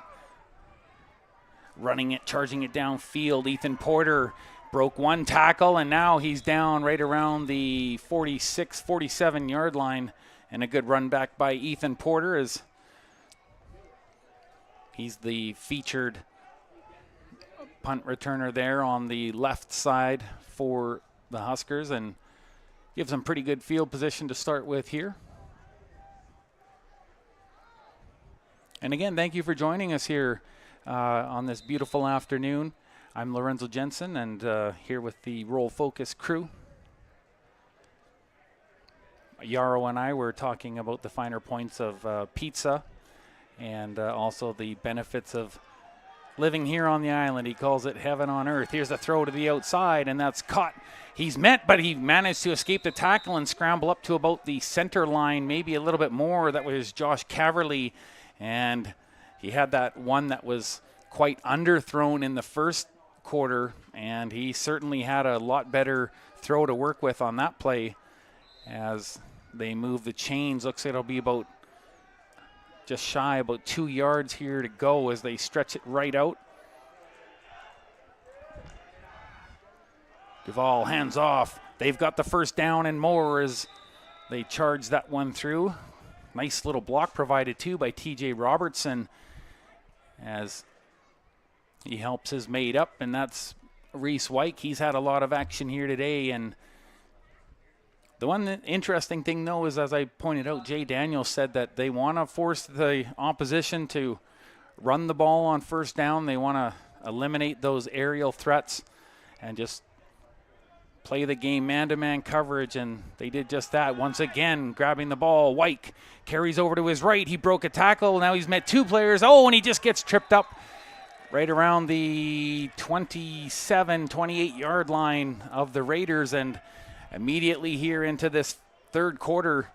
Running it, charging it downfield. Ethan Porter broke one tackle, and now he's down right around the 46, 47 yard line. And a good run back by Ethan Porter as he's the featured punt returner there on the left side for the Huskers, and gives them pretty good field position to start with here. And again, thank you for joining us here on this beautiful afternoon. I'm Lorenzo Jensen, and here with the Roll Focus crew. Yarrow and I were talking about the finer points of pizza and also the benefits of living here on the island. He calls it heaven on earth. Here's a throw to the outside, and that's caught. He's met, but he managed to escape the tackle and scramble up to about the center line, maybe a little bit more. That was Josh Caverly, and he had that one that was quite underthrown in the first quarter, and he certainly had a lot better throw to work with on that play as they move the chains. Looks like it'll be about just shy, about 2 yards here to go as they stretch it right out. Duvall hands off. They've got the first down and more as they charge that one through. Nice little block provided too by TJ Robertson as he helps his mate up, and that's Reese White. He's had a lot of action here today, and the one interesting thing, though, is as I pointed out, Jay Daniels said that they want to force the opposition to run the ball on first down. They want to eliminate those aerial threats and just play the game man-to-man coverage, and they did just that. Once again, grabbing the ball. White carries over to his right. He broke a tackle. Now he's met two players. Oh, and he just gets tripped up right around the 27, 28-yard line of the Raiders, and immediately here into this third quarter,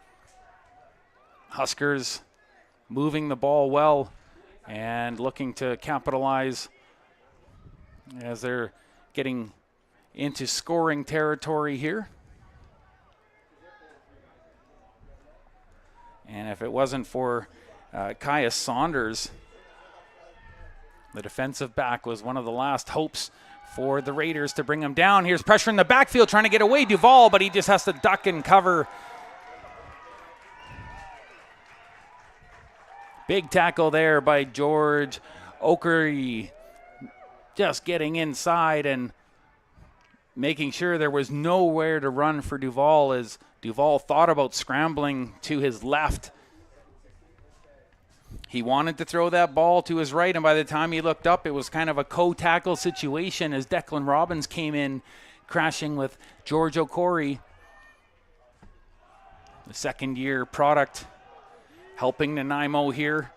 Huskers moving the ball well and looking to capitalize as they're getting into scoring territory here. And if it wasn't for Caius Saunders, the defensive back, was one of the last hopes for the Raiders to bring him down. Here's pressure in the backfield trying to get away Duvall, but he just has to duck and cover. Big tackle there by George Okery, just getting inside and making sure there was nowhere to run for Duvall as Duvall thought about scrambling to his left. He wanted to throw that ball to his right, and by the time he looked up, it was kind of a co-tackle situation as Declan Robbins came in, crashing with George Okery, the second-year product, helping Nanaimo here.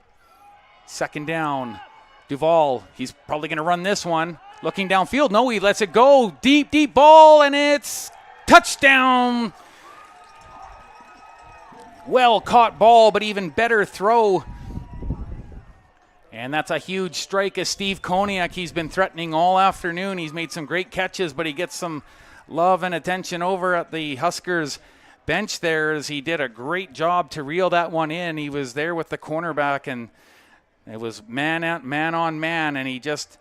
Second down. Duvall, he's probably going to run this one. Looking downfield. No, he lets it go. Deep, deep ball, and it's touchdown. Well caught ball, but even better throw. And that's a huge strike as Steve Koniak, he's been threatening all afternoon. He's made some great catches, but he gets some love and attention over at the Huskers bench there as he did a great job to reel that one in. He was there with the cornerback, and it was man on man, and he just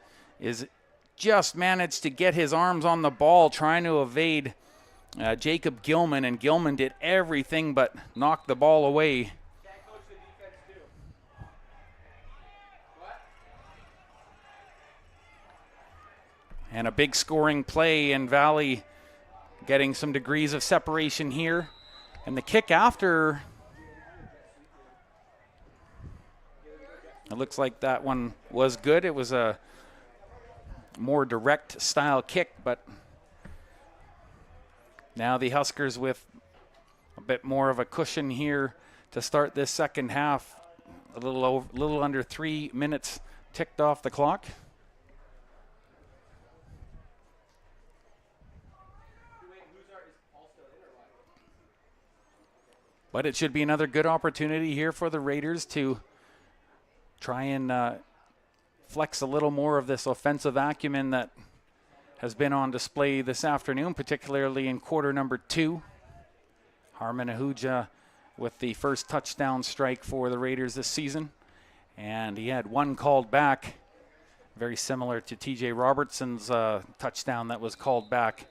managed to get his arms on the ball trying to evade Jacob Gilman, and Gilman did everything but knock the ball away. And a big scoring play, and Valley getting some degrees of separation here. And the kick after, it looks like that one was good. It was a more direct style kick, but now the Huskers with a bit more of a cushion here to start this second half. A little under 3 minutes ticked off the clock. But it should be another good opportunity here for the Raiders to try and flex a little more of this offensive acumen that has been on display this afternoon, particularly in quarter number 2. Harmon Ahuja with the first touchdown strike for the Raiders this season. And he had one called back, very similar to TJ Robertson's touchdown that was called back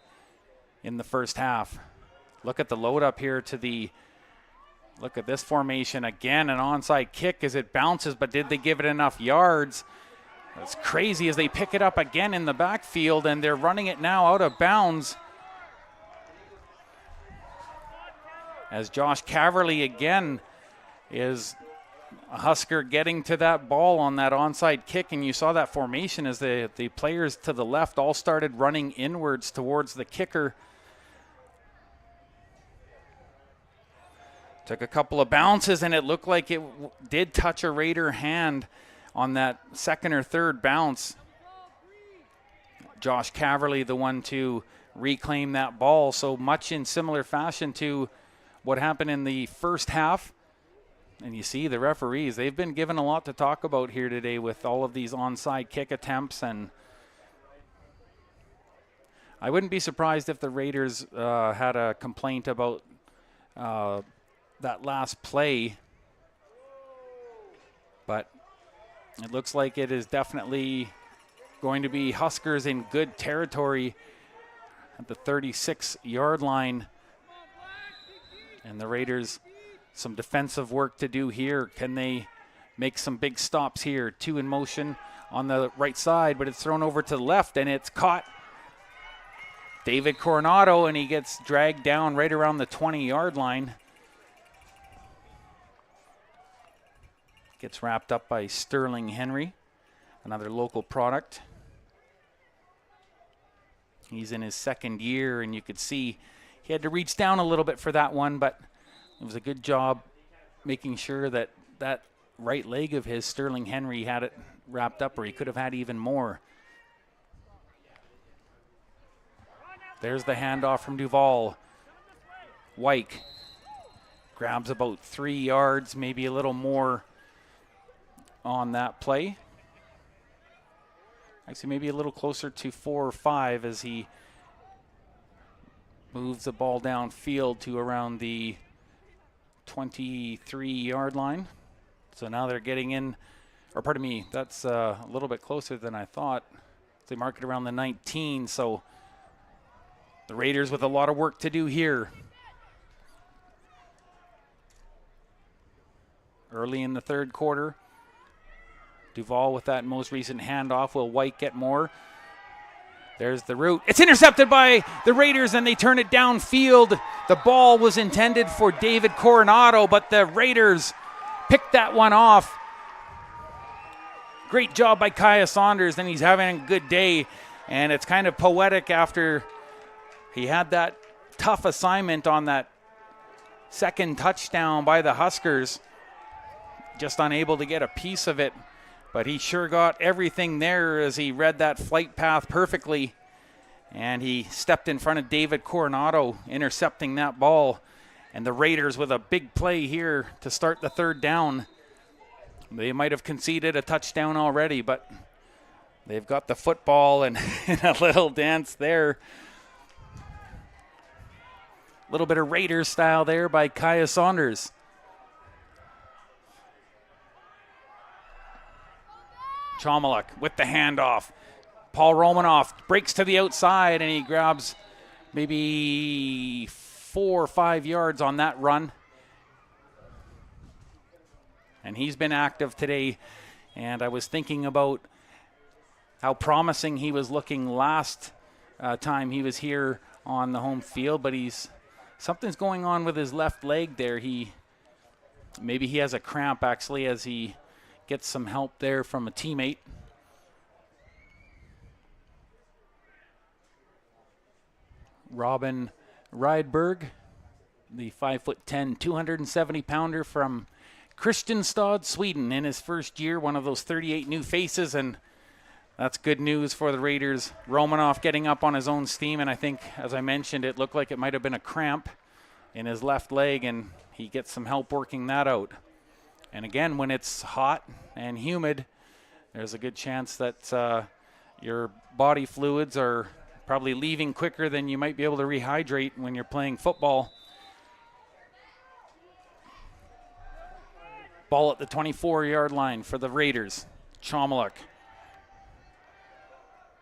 in the first half. Look at the load up here to the, look at this formation again, an onside kick as it bounces, but did they give it enough yards? It's crazy as they pick it up again in the backfield, and they're running it now out of bounds. As Josh Caverly again is a Husker getting to that ball on that onside kick, and you saw that formation as the players to the left all started running inwards towards the kicker. Took a couple of bounces, and it looked like it did touch a Raider hand on that second or third bounce. Josh Caverly, the one to reclaim that ball, so much in similar fashion to what happened in the first half. And you see the referees, they've been given a lot to talk about here today with all of these onside kick attempts, and I wouldn't be surprised if the Raiders had a complaint about that last play, but it looks like it is definitely going to be Huskers in good territory at the 36-yard line. And the Raiders, some defensive work to do here. Can they make some big stops here? Two in motion on the right side, but it's thrown over to the left, and it's caught. David Coronado, and he gets dragged down right around the 20-yard line. Gets wrapped up by Sterling Henry, another local product. He's in his second year, and you could see he had to reach down a little bit for that one, but it was a good job making sure that that right leg of his, Sterling Henry, had it wrapped up, or he could have had even more. There's the handoff from Duval. Wyke grabs about 3 yards, maybe a little more on that play. Actually, maybe a little closer to 4 or 5 as he moves the ball downfield to around the 23-yard line. So now they're getting in, or pardon me, that's a little bit closer than I thought. They mark it around the 19, so the Raiders with a lot of work to do here. Early in the third quarter. Duval with that most recent handoff. Will White get more? There's the route. It's intercepted by the Raiders, and they turn it downfield. The ball was intended for David Coronado, but the Raiders picked that one off. Great job by Kaya Saunders, and he's having a good day. And it's kind of poetic after he had that tough assignment on that second touchdown by the Huskers. Just unable to get a piece of it. But he sure got everything there as he read that flight path perfectly. And he stepped in front of David Coronado, intercepting that ball. And the Raiders with a big play here to start the third down. They might have conceded a touchdown already, but they've got the football and a little dance there. A little bit of Raiders style there by Kaya Saunders. Chomaluk with the handoff. Paul Romanoff breaks to the outside, and he grabs maybe 4 or 5 yards on that run. And he's been active today, and I was thinking about how promising he was looking last time he was here on the home field, but something's going on with his left leg there. Maybe he has a cramp actually as he gets some help there from a teammate. Robin Rydberg, the 5'10", 270-pounder from Kristianstad, Sweden, in his first year, one of those 38 new faces, and that's good news for the Raiders. Romanoff getting up on his own steam, and I think, as I mentioned, it looked like it might have been a cramp in his left leg, and he gets some help working that out. And again, when it's hot and humid, there's a good chance that your body fluids are probably leaving quicker than you might be able to rehydrate when you're playing football. Ball at the 24-yard line for the Raiders. Chomalik.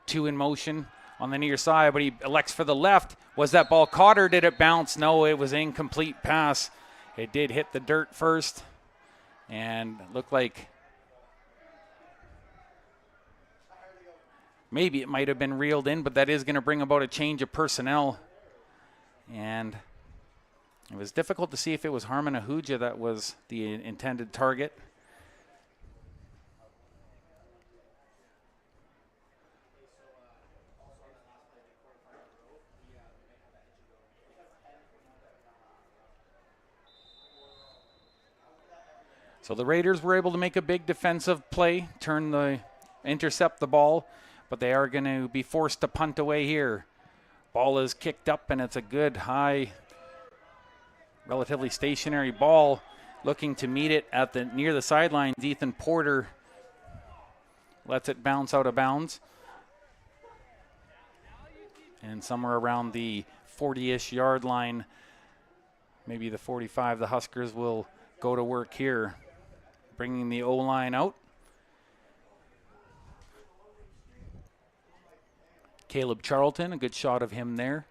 2 in motion on the near side, but he elects for the left. Was that ball caught or did it bounce? No, it was an incomplete pass. It did hit the dirt first and looked like maybe it might have been reeled in, but that is going to bring about a change of personnel. And it was difficult to see if it was Harmon Ahuja that was the intended target. So the Raiders were able to make a big defensive play, intercept the ball, but they are going to be forced to punt away here. Ball is kicked up, and it's a good, high, relatively stationary ball. Looking to meet it at near the sidelines. Ethan Porter lets it bounce out of bounds. And somewhere around the 40-ish yard line, maybe the 45, the Huskers will go to work here, bringing the O-line out. Caleb Charlton, a good shot of him there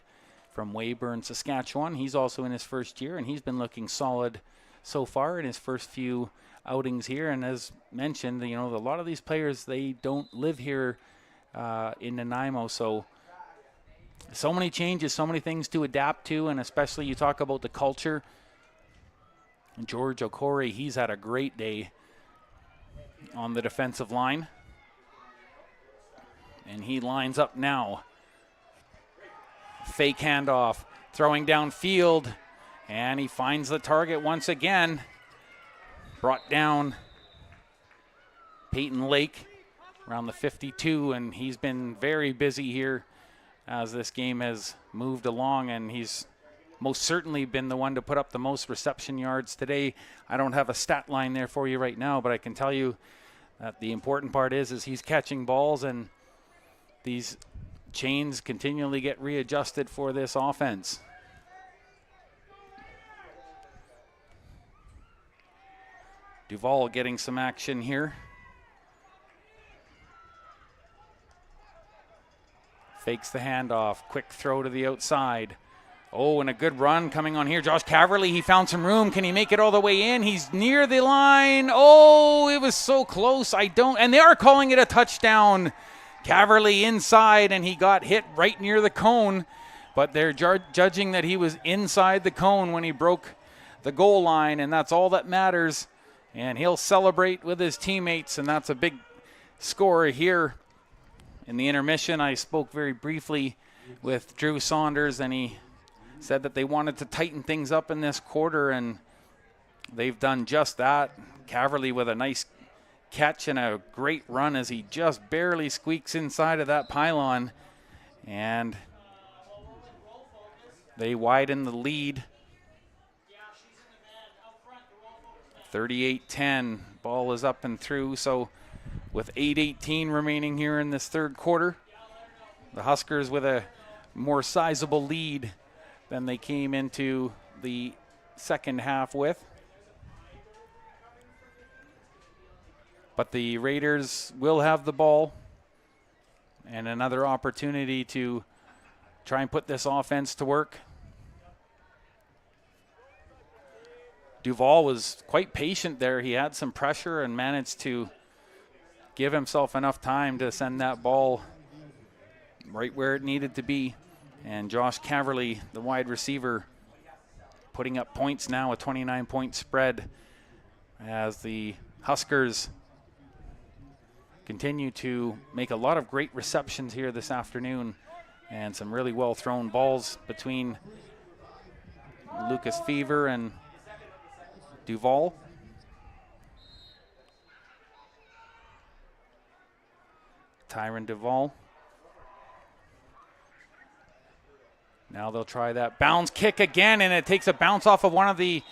from Weyburn, Saskatchewan. He's also in his first year, and he's been looking solid so far in his first few outings here. And as mentioned, a lot of these players, they don't live here in Nanaimo, so many changes, so many things to adapt to, and especially you talk about the culture. George Okori, he's had a great day on the defensive line. And he lines up now. Fake handoff, throwing downfield, and he finds the target once again. Brought down Peyton Lake around the 52, and he's been very busy here as this game has moved along, and he's most certainly been the one to put up the most reception yards today. I don't have a stat line there for you right now, but I can tell you that the important part is he's catching balls, and these chains continually get readjusted for this offense. Duvall getting some action here. Fakes the handoff, quick throw to the outside. Oh, and a good run coming on here. Josh Caverly, he found some room. Can he make it all the way in? He's near the line. Oh, it was so close. And they are calling it a touchdown. Caverly inside, and he got hit right near the cone, but they're judging that he was inside the cone when he broke the goal line, and that's all that matters. And he'll celebrate with his teammates, and that's a big score here. In the intermission, I spoke very briefly with Drew Saunders, and he said that they wanted to tighten things up in this quarter, and they've done just that. Caverly with a nice catch and a great run as he just barely squeaks inside of that pylon, and they widen the lead. 38-10, ball is up and through. So with 8:18 remaining here in this third quarter, the Huskers with a more sizable lead than they came into the second half with. But the Raiders will have the ball and another opportunity to try and put this offense to work. Duvall was quite patient there. He had some pressure and managed to give himself enough time to send that ball right where it needed to be. And Josh Caverly, the wide receiver, putting up points now, a 29-point spread as the Huskers continue to make a lot of great receptions here this afternoon, and some really well thrown balls between Lucas Fever and Duvall. Tyron Duvall. Now they'll try that bounce kick again, and it takes a bounce off of one of the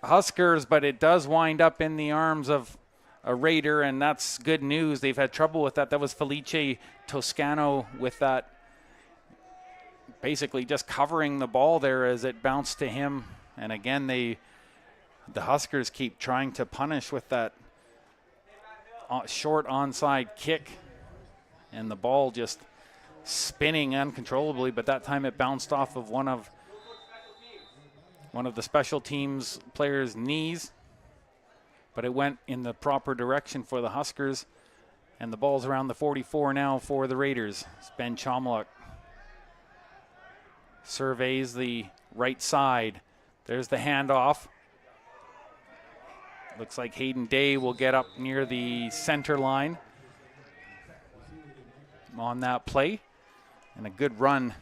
Huskers, but it does wind up in the arms of a Raider, and that's good news. They've had trouble with that. That was Felice Toscano with that, basically just covering the ball there as it bounced to him. And again, The Huskers keep trying to punish with that short onside kick, and the ball just spinning uncontrollably, but that time it bounced off of one of the special teams players' knees, but it went in the proper direction for the Huskers, and the ball's around the 44 now for the Raiders. It's Ben Chomluk surveys the right side. There's the handoff. Looks like Hayden Day will get up near the center line on that play. And a good run.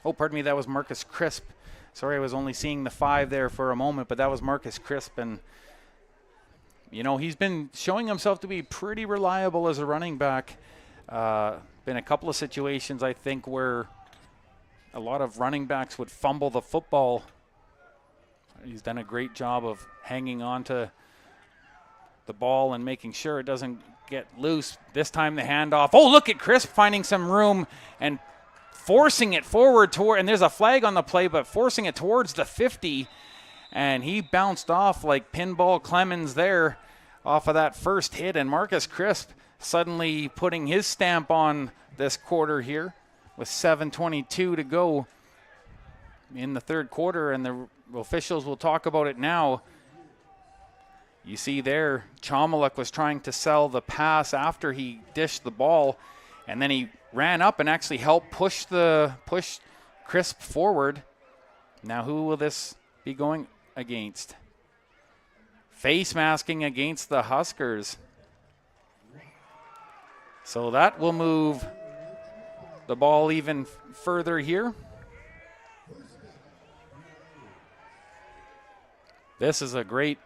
Oh, pardon me, that was Marcus Crisp. Sorry, I was only seeing the 5 there for a moment, but that was Marcus Crisp. And, you know, he's been showing himself to be pretty reliable as a running back. Been a couple of situations, I think, where a lot of running backs would fumble the football. He's done a great job of hanging on to the ball and making sure it doesn't get loose. This time the handoff. Oh, look at Crisp finding some room and forcing it forward toward, and there's a flag on the play, but forcing it towards the 50. And he bounced off like Pinball Clemens there off of that first hit. And Marcus Crisp suddenly putting his stamp on this quarter here with 7:22 to go in the third quarter. And the officials will talk about it now. You see there, Chomluk was trying to sell the pass after he dished the ball, and then he ran up and actually helped push Crisp forward. Now who will this be going against? Face masking against the Huskers. So that will move the ball even further here. This is a great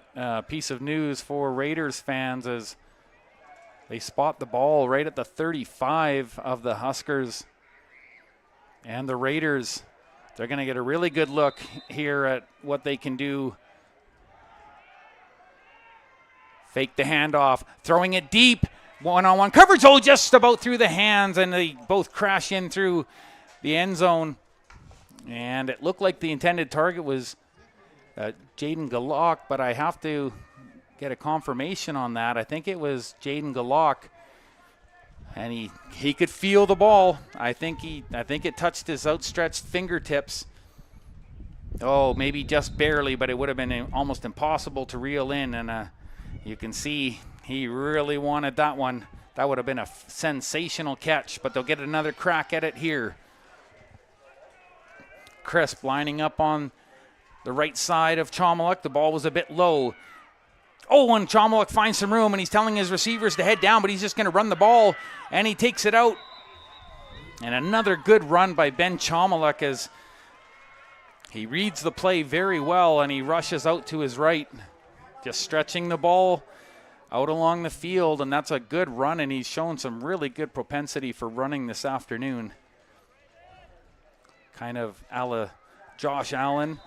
piece of news for Raiders fans as they spot the ball right at the 35 of the Huskers. And the Raiders, they're going to get a really good look here at what they can do. Fake the handoff, throwing it deep, one-on-one coverage. Oh, just about through the hands, and they both crash in through the end zone. And it looked like the intended target was Jaden Galock, but I have to get a confirmation on that. I think it was Jaden Galock, and he could feel the ball. I think it touched his outstretched fingertips. Oh, maybe just barely, but it would have been almost impossible to reel in, and you can see he really wanted that one. That would have been a sensational catch, but they'll get another crack at it here. Crisp lining up on the right side of Chomluk. The ball was a bit low. Oh, and Chomluk finds some room, and he's telling his receivers to head down, but he's just going to run the ball, and he takes it out. And another good run by Ben Chomluk as he reads the play very well, and he rushes out to his right, just stretching the ball out along the field, and that's a good run, and he's shown some really good propensity for running this afternoon. Kind of a la Josh Allen.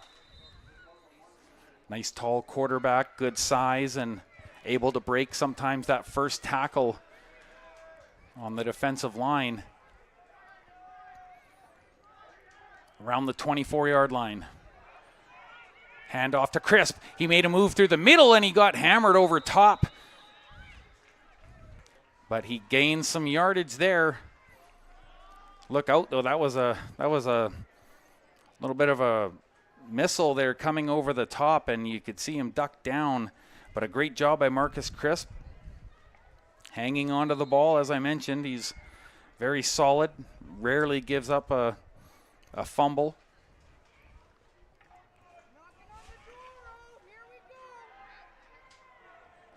Nice tall quarterback, good size, and able to break sometimes that first tackle on the defensive line. Around the 24-yard line. Hand off to Crisp. He made a move through the middle, and he got hammered over top. But he gained some yardage there. Look out, though. That was a little bit of a missile there coming over the top, and you could see him duck down. But a great job by Marcus Crisp. Hanging onto the ball, as I mentioned. He's very solid. Rarely gives up a fumble. –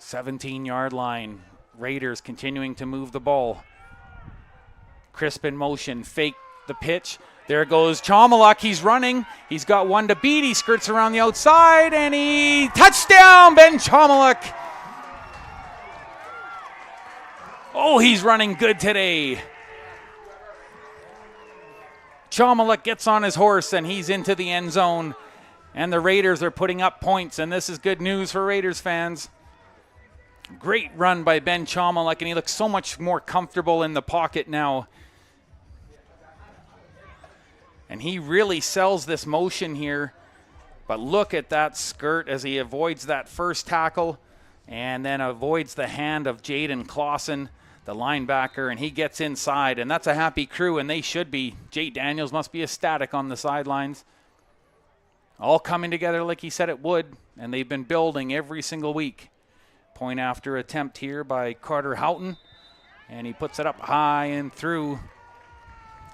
17-yard line. Raiders continuing to move the ball. Crisp in motion. Fake the pitch. There goes Chomluk. He's running. He's got one to beat. He skirts around the outside, and he touchdown, Ben Chomluk. Oh, he's running good today. Chomluk gets on his horse, and he's into the end zone, and the Raiders are putting up points, and this is good news for Raiders fans. Great run by Ben Chomluk, and he looks so much more comfortable in the pocket now. And he really sells this motion here. But look at that skirt as he avoids that first tackle and then avoids the hand of Jaden Clausen, the linebacker, and he gets inside, and that's a happy crew, and they should be. Jay Daniels must be ecstatic on the sidelines. All coming together like he said it would, and they've been building every single week. Point after attempt here by Carter Houghton, and he puts it up high and through,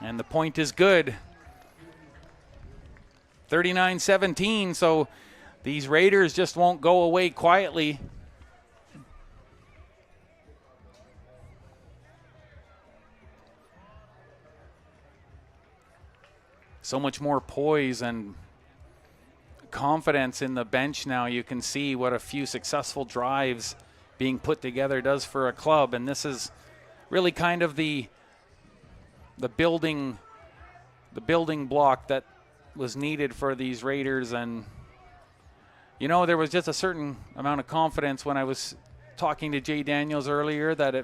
and the point is good. 39-17, so these Raiders just won't go away quietly. So much more poise and confidence in the bench now. You can see what a few successful drives being put together does for a club, and this is really kind of the building block that was needed for these Raiders. And you know, there was just a certain amount of confidence when I was talking to Jay Daniels earlier that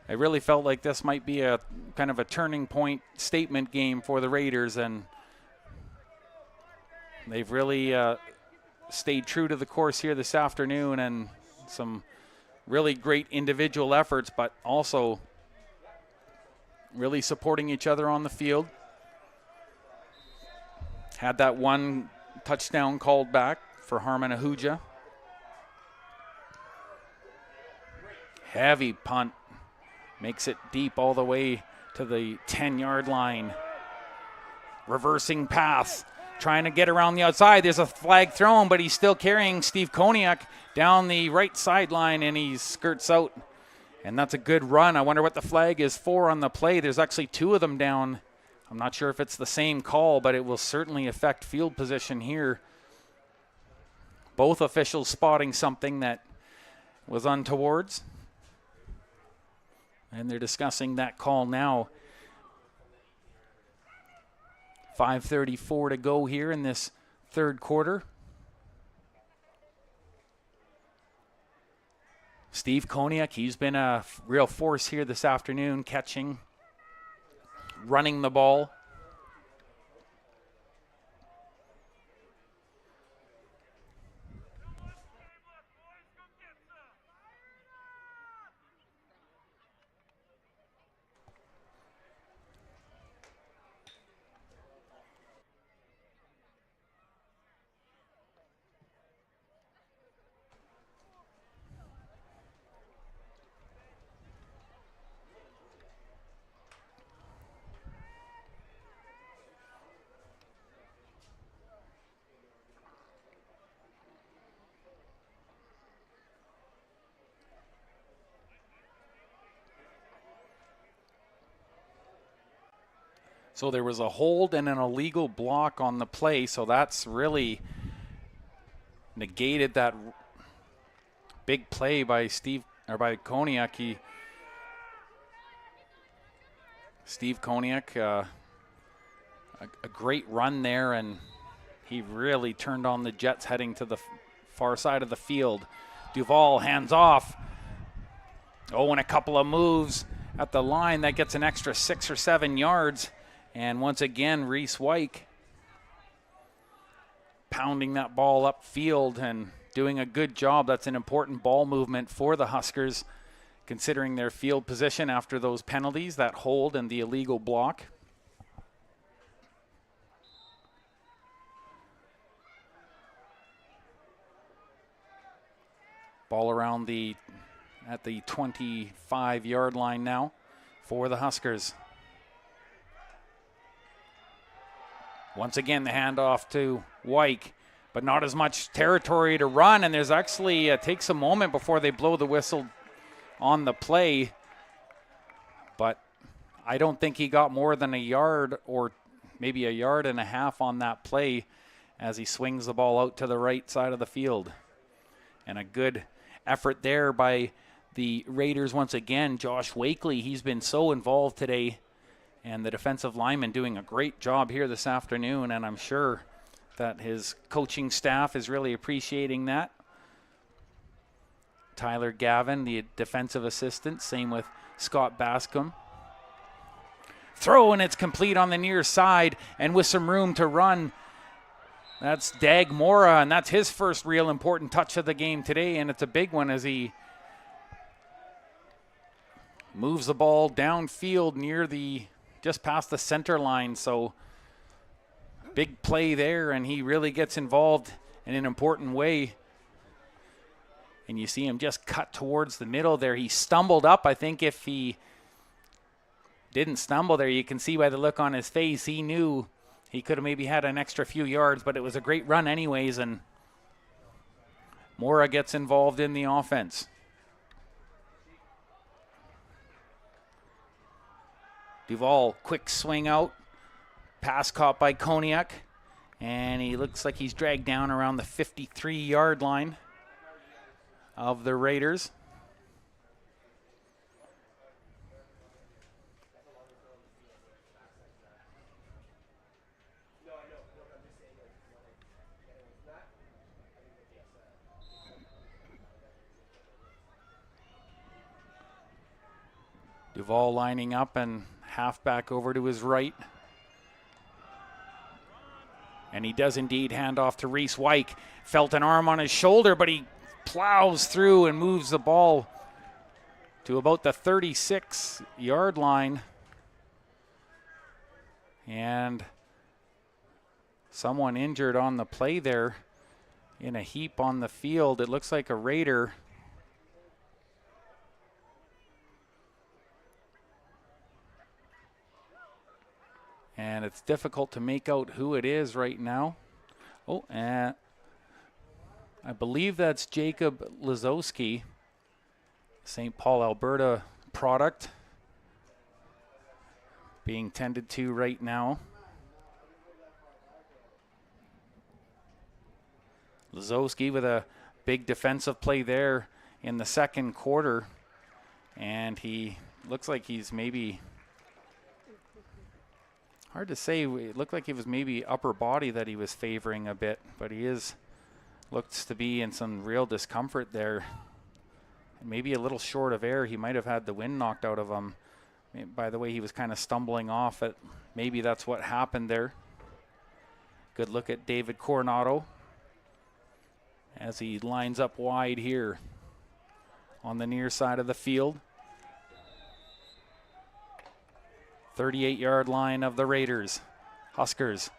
I really felt like this might be a kind of a turning point statement game for the Raiders, and they've really stayed true to the course here this afternoon, and some really great individual efforts, but also really supporting each other on the field. Had that one touchdown called back for Harmon Ahuja. Heavy punt. Makes it deep all the way to the 10-yard line. Reversing pass. Trying to get around the outside. There's a flag thrown, but he's still carrying Steve Koniak down the right sideline, and he skirts out. And that's a good run. I wonder what the flag is for on the play. There's actually two of them down. I'm not sure if it's the same call, but it will certainly affect field position here. Both officials spotting something that was untowards. And they're discussing that call now. 5:34 to go here in this third quarter. Steve Koniak, he's been a real force here this afternoon, catching, running the ball. So there was a hold and an illegal block on the play, so that's really negated that big play by by Koniak. Steve Koniak, a great run there, and he really turned on the Jets heading to the far side of the field. Duval hands off. Oh, and a couple of moves at the line. That gets an extra 6 or 7 yards. And once again, Reese Wyke pounding that ball upfield and doing a good job. That's an important ball movement for the Huskers, considering their field position after those penalties, that hold and the illegal block. Ball around at the 25-yard line now for the Huskers. Once again, the handoff to Wyke, but not as much territory to run, and there's actually takes a moment before they blow the whistle on the play, but I don't think he got more than a yard or maybe a yard and a half on that play as he swings the ball out to the right side of the field. And a good effort there by the Raiders once again. Josh Wakely, he's been so involved today, and the defensive lineman doing a great job here this afternoon, and I'm sure that his coaching staff is really appreciating that. Tyler Gavin, the defensive assistant, same with Scott Bascom. Throw, and it's complete on the near side, and with some room to run, That's Dag Mora, and that's his first real important touch of the game today, and it's a big one as he moves the ball downfield near just past the center line. So big play there, and he really gets involved in an important way. And you see him just cut towards the middle there. He stumbled up. I think if he didn't stumble there, you can see by the look on his face, he knew he could have maybe had an extra few yards, but it was a great run anyways, and Mora gets involved in the offense. Duval, quick swing out. Pass caught by Koniak, and he looks like he's dragged down around the 53-yard line of the Raiders. Duval lining up and halfback over to his right. And he does indeed hand off to Reese Wyke. Felt an arm on his shoulder, but he plows through and moves the ball to about the 36-yard line. And someone injured on the play there in a heap on the field. It looks like a Raider. And it's difficult to make out who it is right now. Oh, and I believe that's Jacob Lazowski, St. Paul, Alberta product, being tended to right now. Lazowski with a big defensive play there in the second quarter. And he looks like he's maybe... hard to say. It looked like it was maybe upper body that he was favoring a bit, but he looks to be in some real discomfort there. Maybe a little short of air. He might have had the wind knocked out of him. By the way, he was kind of stumbling off it. Maybe that's what happened there. Good look at David Coronado as he lines up wide here on the near side of the field. 38-yard line of the Raiders. Huskers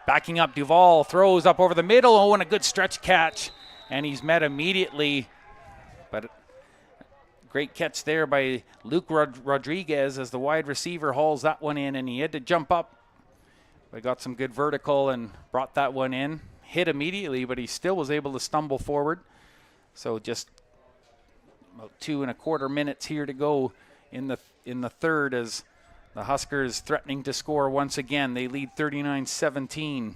backing up. Duval throws up over the middle. Oh, and a good stretch catch. And he's met immediately. But great catch there by Luke Rodriguez as the wide receiver hauls that one in. And he had to jump up. But got some good vertical and brought that one in. Hit immediately, but he still was able to stumble forward. So just about 2.25 minutes here to go in the third as the Huskers threatening to score once again. They lead 39-17.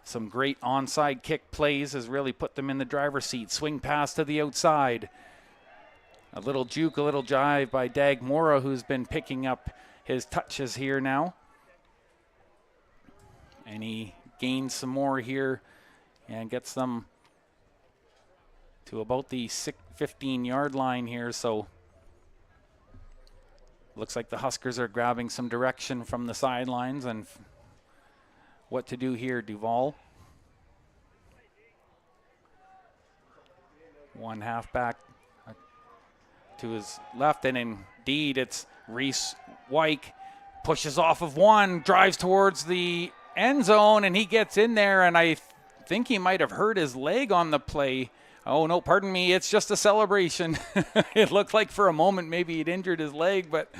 Some great onside kick plays has really put them in the driver's seat. Swing pass to the outside. A little juke, a little jive by Dag Mora, who's been picking up his touches here now. And he gains some more here and gets them to about the 15-yard line here. So looks like the Huskers are grabbing some direction from the sidelines and what to do here. Duval. One halfback to his left, and indeed it's Reese Wyke. Pushes off of one, drives towards the end zone, and he gets in there, and I think he might have hurt his leg on the play. Oh, no, pardon me. It's just a celebration. It looked like for a moment maybe he'd injured his leg, but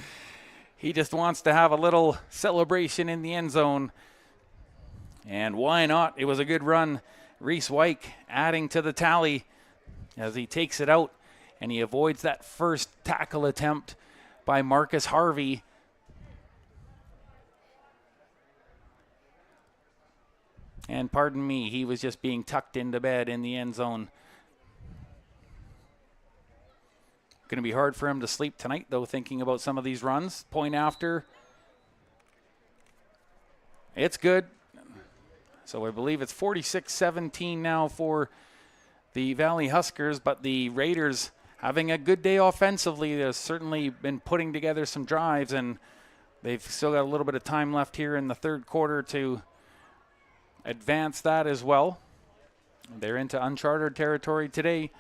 he just wants to have a little celebration in the end zone. And why not? It was a good run. Reese Wyke adding to the tally as he takes it out, and he avoids that first tackle attempt by Marcus Harvey. And pardon me, he was just being tucked into bed in the end zone. Going to be hard for him to sleep tonight, though, thinking about some of these runs. Point after. It's good. So I believe it's 46-17 now for the Valley Huskers, but the Raiders having a good day offensively. They've certainly been putting together some drives, and they've still got a little bit of time left here in the third quarter to advance that as well. They're into uncharted territory today.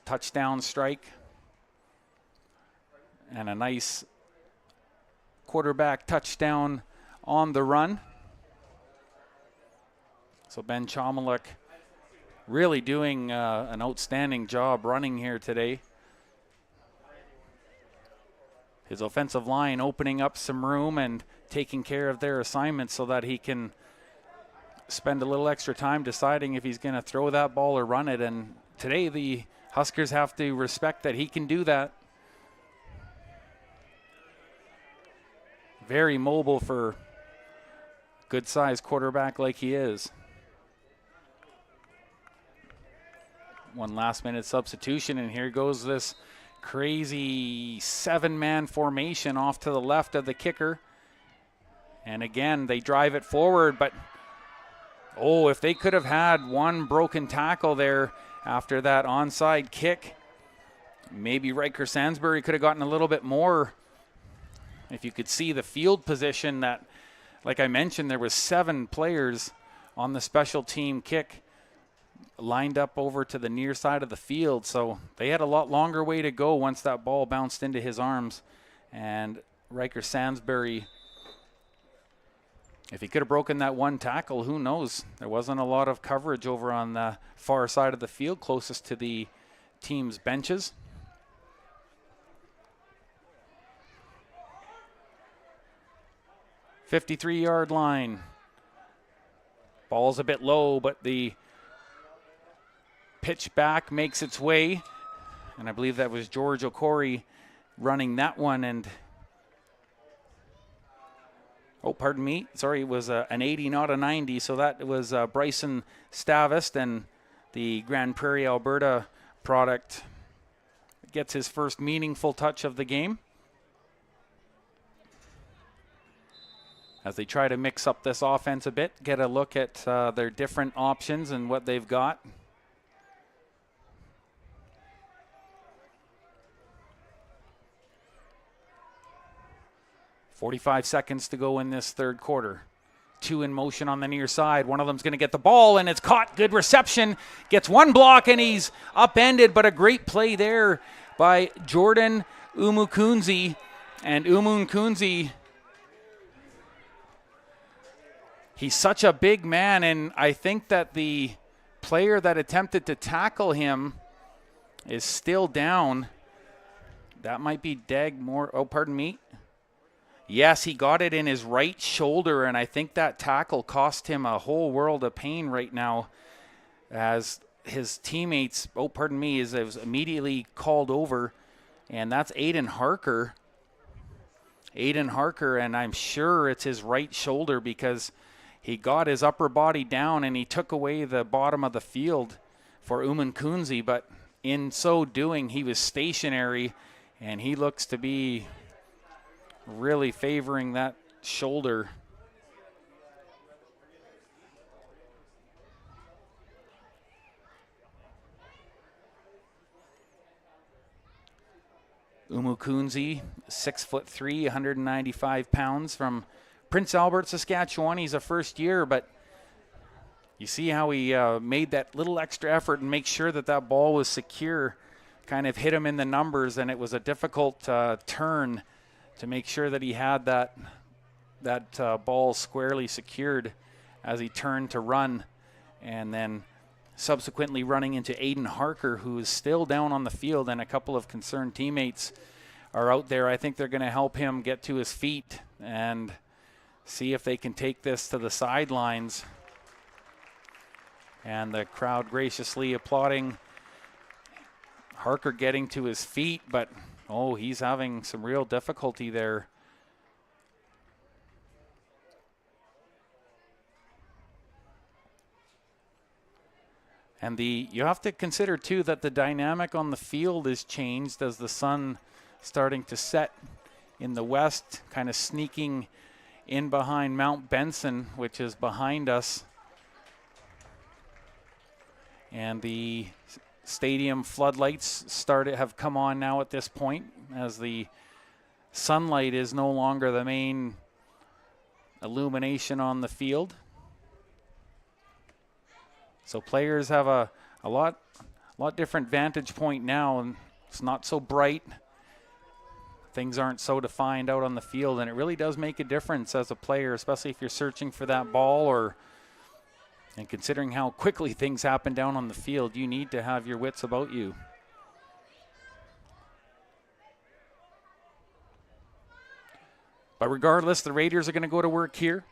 Touchdown strike. And a nice quarterback touchdown on the run. So Ben Chomalik really doing an outstanding job running here today. His offensive line opening up some room and taking care of their assignments so that he can spend a little extra time deciding if he's going to throw that ball or run it. And today the Huskers have to respect that he can do that. Very mobile for good-sized quarterback like he is. One last-minute substitution, and here goes this crazy 7-man formation off to the left of the kicker. And again, they drive it forward, but oh, if they could have had one broken tackle there after that onside kick, maybe Riker Sansbury could have gotten a little bit more. If you could see the field position that, like I mentioned, there was 7 players on the special team kick lined up over to the near side of the field. So they had a lot longer way to go once that ball bounced into his arms. And Riker Sansbury, if he could have broken that one tackle, who knows? There wasn't a lot of coverage over on the far side of the field closest to the team's benches. .53-yard line. Ball's a bit low, but the pitch back makes its way. And I believe that was George Okori running that one. And oh, pardon me. Sorry, it was an 80, not a 90. So that was Bryson Stavist, and the Grand Prairie, Alberta product gets his first meaningful touch of the game, as they try to mix up this offense a bit, get a look at their different options and what they've got. .45 seconds to go in this third quarter. 2 in motion on the near side. One of them's going to get the ball, and it's caught. Good reception. Gets one block, and he's upended, but a great play there by Jordan Umukunzi. And Umukunzi, he's such a big man, and I think that the player that attempted to tackle him is still down. That might be Dag Moore. Oh, pardon me. Yes, he got it in his right shoulder, and I think that tackle cost him a whole world of pain right now, as his teammates, oh, pardon me, is immediately called over, and that's Aiden Harker. Aiden Harker, and I'm sure it's his right shoulder, because he got his upper body down and he took away the bottom of the field for Umunkunzi, but in so doing, he was stationary, and he looks to be really favoring that shoulder. Umukunzi, 6'3", 195 pounds, from Prince Albert, Saskatchewan. He's a first year, but you see how he made that little extra effort and make sure that that ball was secure, kind of hit him in the numbers, and it was a difficult turn to make sure that he had that ball squarely secured as he turned to run, and then subsequently running into Aiden Harker, who is still down on the field, and a couple of concerned teammates are out there. I think they're going to help him get to his feet and see if they can take this to the sidelines. And the crowd graciously applauding Harker getting to his feet, but oh, he's having some real difficulty there. And you have to consider too that the dynamic on the field is changed as the sun starting to set in the west, kind of sneaking in behind Mount Benson, which is behind us. And the stadium floodlights have come on now at this point, as the sunlight is no longer the main illumination on the field. So players have a lot different vantage point now, and it's not so bright. Things aren't so defined out on the field, and it really does make a difference as a player, especially if you're searching for that ball, and considering how quickly things happen down on the field, you need to have your wits about you. But regardless, the Raiders are going to go to work here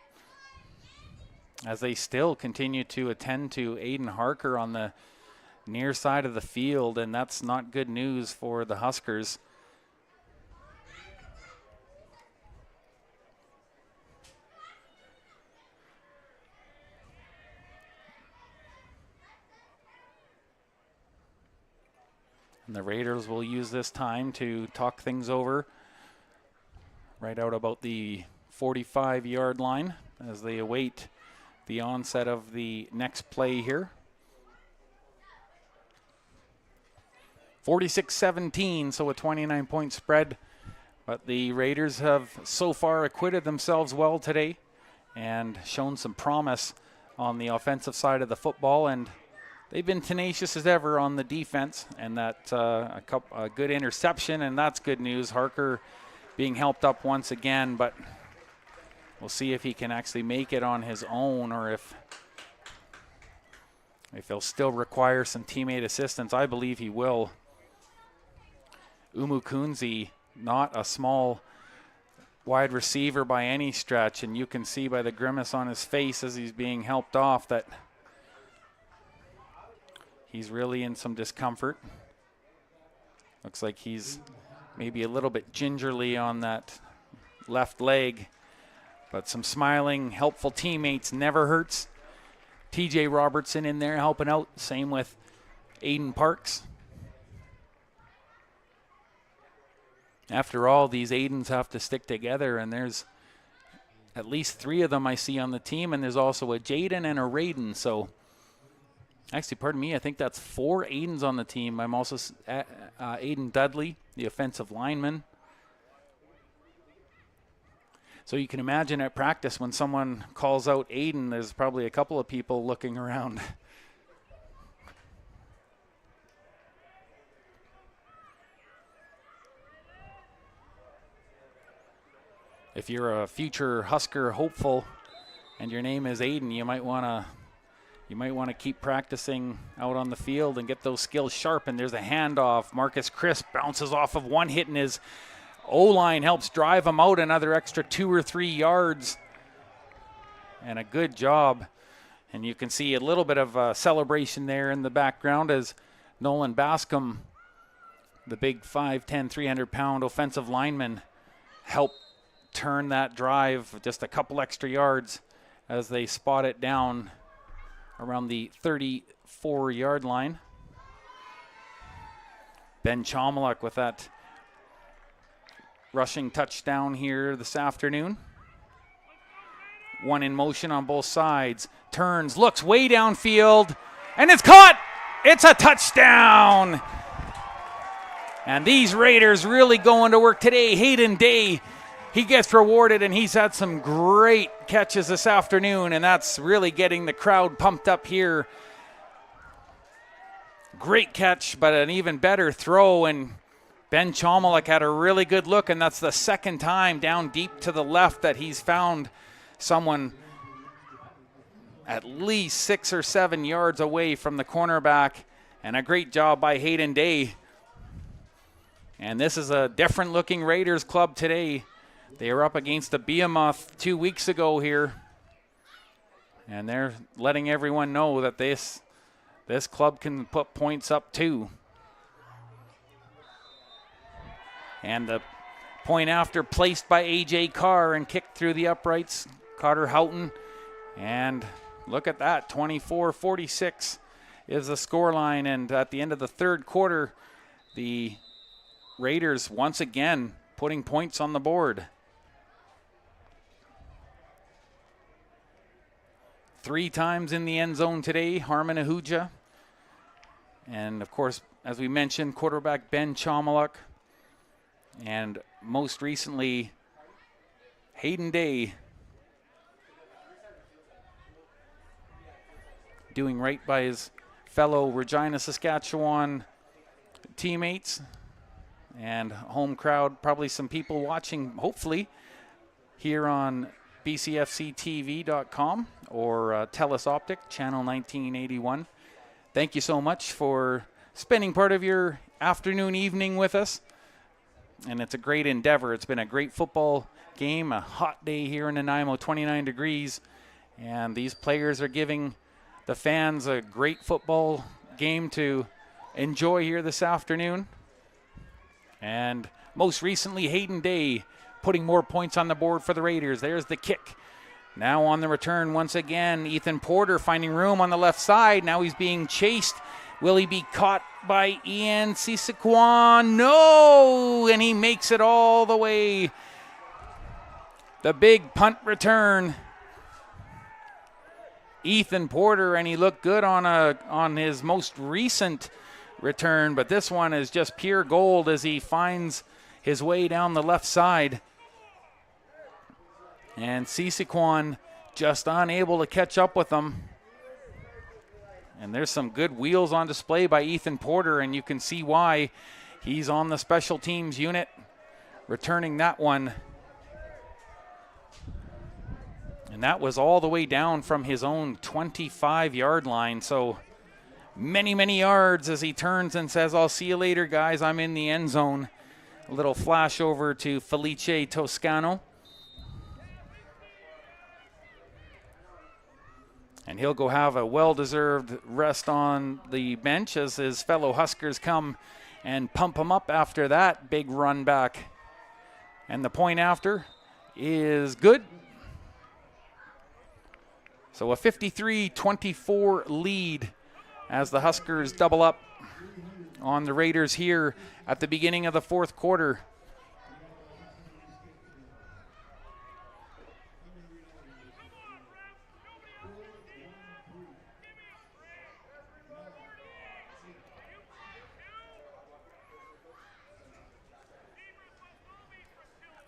as they still continue to attend to Aiden Harker on the near side of the field, and that's not good news for the Huskers. And the Raiders will use this time to talk things over right out about the 45-yard line as they await the onset of the next play here. 46-17, so a 29-point spread. But the Raiders have so far acquitted themselves well today and shown some promise on the offensive side of the football, and they've been tenacious as ever on the defense, and that a good interception, and that's good news. Harker being helped up once again, but we'll see if he can actually make it on his own or if he'll still require some teammate assistance. I believe he will. Umukunzi, not a small wide receiver by any stretch, and you can see by the grimace on his face as he's being helped off that he's really in some discomfort. Looks like he's maybe a little bit gingerly on that left leg, but some smiling, helpful teammates never hurts. TJ Robertson in there helping out, same with Aiden Parks. After all, these Aidens have to stick together, and there's at least 3 of them I see on the team, and there's also a Jaden and a Raiden. So, actually, pardon me, I think that's 4 Aidens on the team. I'm also Aiden Dudley, the offensive lineman. So you can imagine at practice when someone calls out Aiden, there's probably a couple of people looking around. If you're a future Husker hopeful and your name is Aiden, you might want to keep practicing out on the field and get those skills sharpened. There's a handoff. Marcus Crisp bounces off of one hit, and his O-line helps drive him out another extra 2 or 3 yards. And a good job. And you can see a little bit of a celebration there in the background as Nolan Bascom, the big 5'10", 300-pound offensive lineman, helped turn that drive just a couple extra yards as they spot it down around the 34-yard line. Ben Chomiluk with that rushing touchdown here this afternoon. One in motion on both sides. Turns, looks way downfield, and it's caught! It's a touchdown! And these Raiders really going to work today. Hayden Day, he gets rewarded, and he's had some great catches this afternoon, and that's really getting the crowd pumped up here. Great catch, but an even better throw, and Ben Chomiluk had a really good look, and that's the second time down deep to the left that he's found someone at least 6 or 7 yards away from the cornerback, and a great job by Hayden Day. And this is a different-looking Raiders club today. They were up against the Behemoth 2 weeks ago here, and they're letting everyone know that this club can put points up too. And the point after placed by A.J. Carr and kicked through the uprights. Carter Houghton, and look at that, 24-46 is the scoreline, and at the end of the third quarter, the Raiders once again putting points on the board. 3 times in the end zone today, Harmon Ahuja. And of course, as we mentioned, quarterback Ben Chomiluk. And most recently, Hayden Day. doing right by his fellow Regina, Saskatchewan teammates and home crowd. Probably some people watching, hopefully, here on bcfctv.com or TELUS Optic, channel 1981. Thank you so much for spending part of your afternoon, evening with us. And it's a great endeavor. It's been a great football game, a hot day here in Nanaimo, 29 degrees. And these players are giving the fans a great football game to enjoy here this afternoon. And most recently, Hayden Day putting more points on the board for the Raiders. There's the kick. Now on the return once again, Ethan Porter finding room on the left side. Now he's being chased. Will he be caught by Ian Sisaquan? No! And he makes it all the way. The big punt return. Ethan Porter, and he looked good on his most recent return, but this one is just pure gold as he finds his way down the left side. And Sisaquan just unable to catch up with him. And there's some good wheels on display by Ethan Porter, and you can see why. He's on the special teams unit, returning that one. And that was all the way down from his own 25-yard line. So many, many yards as he turns and says, I'll see you later, guys. I'm in the end zone. A little flash over to Felice Toscano. And he'll go have a well-deserved rest on the bench as his fellow Huskers come and pump him up after that big run back. And the point after is good. So a 53-24 lead as the Huskers double up on the Raiders here at the beginning of the fourth quarter.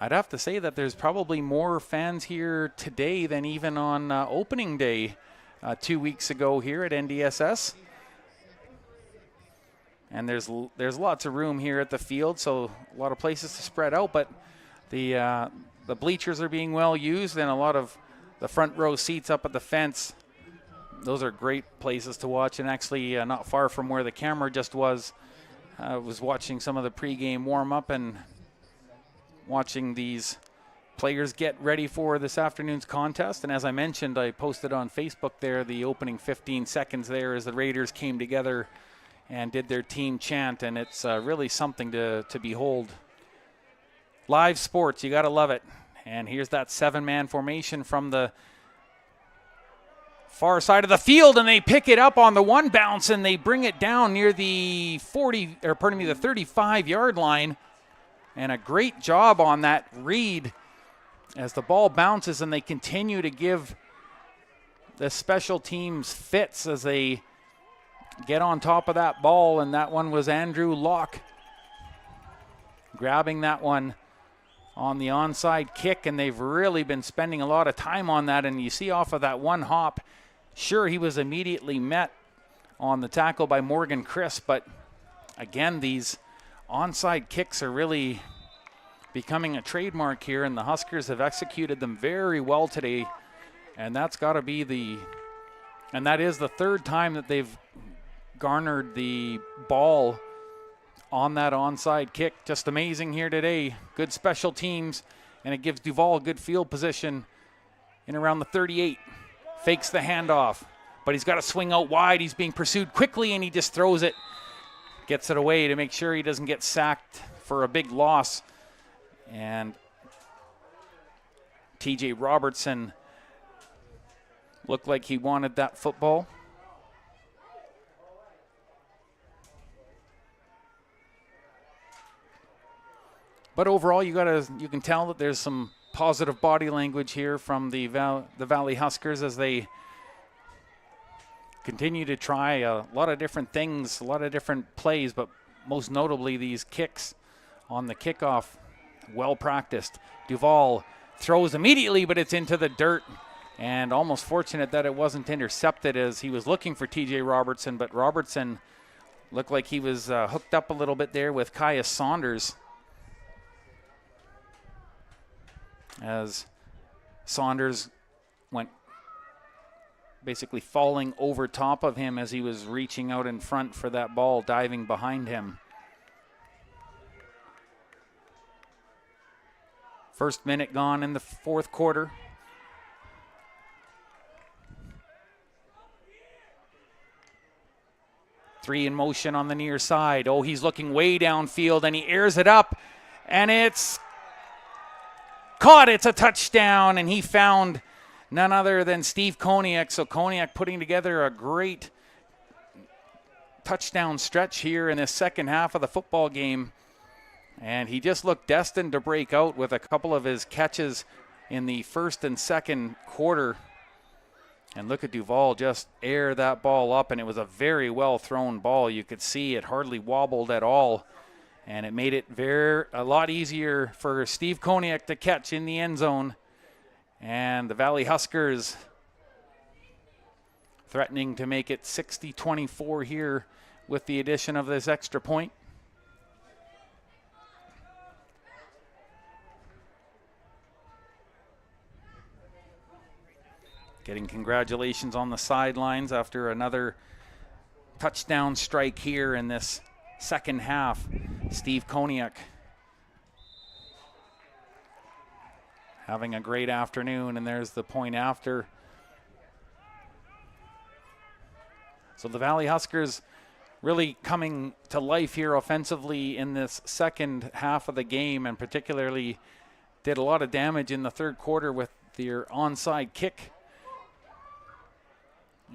I'd have to say that there's probably more fans here today than even on opening day 2 weeks ago here at NDSS. And there's lots of room here at the field, so a lot of places to spread out. But the bleachers are being well used, and a lot of the front row seats up at the fence. Those are great places to watch, and actually not far from where the camera just was. I was watching some of the pregame warm-up and watching these players get ready for this afternoon's contest. And as I mentioned, I posted on Facebook there the opening 15 seconds there as the Raiders came together and did their team chant, and it's really something to behold. Live sports, you got to love it. And here's that 7-man formation from the far side of the field, and they pick it up on the one bounce, and they bring it down near the 35-yard line. And a great job on that read as the ball bounces, and they continue to give the special teams fits as they get on top of that ball. And that one was Andrew Locke grabbing that one on the onside kick, and they've really been spending a lot of time on that. And you see off of that one hop, sure, he was immediately met on the tackle by Morgan Crisp, but again, these onside kicks are really becoming a trademark here, and the Huskers have executed them very well today. And that's got to be and that is the third time that they've garnered the ball on that onside kick. Just amazing here today. Good special teams, and it gives Duval good field position in around the 38. Fakes the handoff, but he's got to swing out wide. He's being pursued quickly, and he just throws it. Gets it away to make sure he doesn't get sacked for a big loss. And TJ Robertson looked like he wanted that football. But overall, you can tell that there's some positive body language here from the Valley Huskers as they continue to try a lot of different things, a lot of different plays, but most notably these kicks on the kickoff, well practiced. Duval throws immediately, but it's into the dirt. and almost fortunate that it wasn't intercepted as he was looking for TJ Robertson, but Robertson looked like he was hooked up a little bit there with Caius Saunders, as Saunders went basically falling over top of him as he was reaching out in front for that ball, diving behind him. First minute gone in the fourth quarter. Three in motion on the near side. Oh, he's looking way downfield and he airs it up and it's caught. It's a touchdown, and he found none other than Steve Koniak. So Koniak putting together a great touchdown stretch here in the second half of the football game. And he just looked destined to break out with a couple of his catches in the first and second quarter. And look at Duval just air that ball up, and it was a very well thrown ball. You could see it hardly wobbled at all, and it made it a lot easier for Steve Koniak to catch in the end zone. And the Valley Huskers threatening to make it 60-24 here with the addition of this extra point. Getting congratulations on the sidelines after another touchdown strike here in this second half. Steve Koniak having a great afternoon, and there's the point after. So the Valley Huskers really coming to life here offensively in this second half of the game, and particularly did a lot of damage in the third quarter with their onside kick.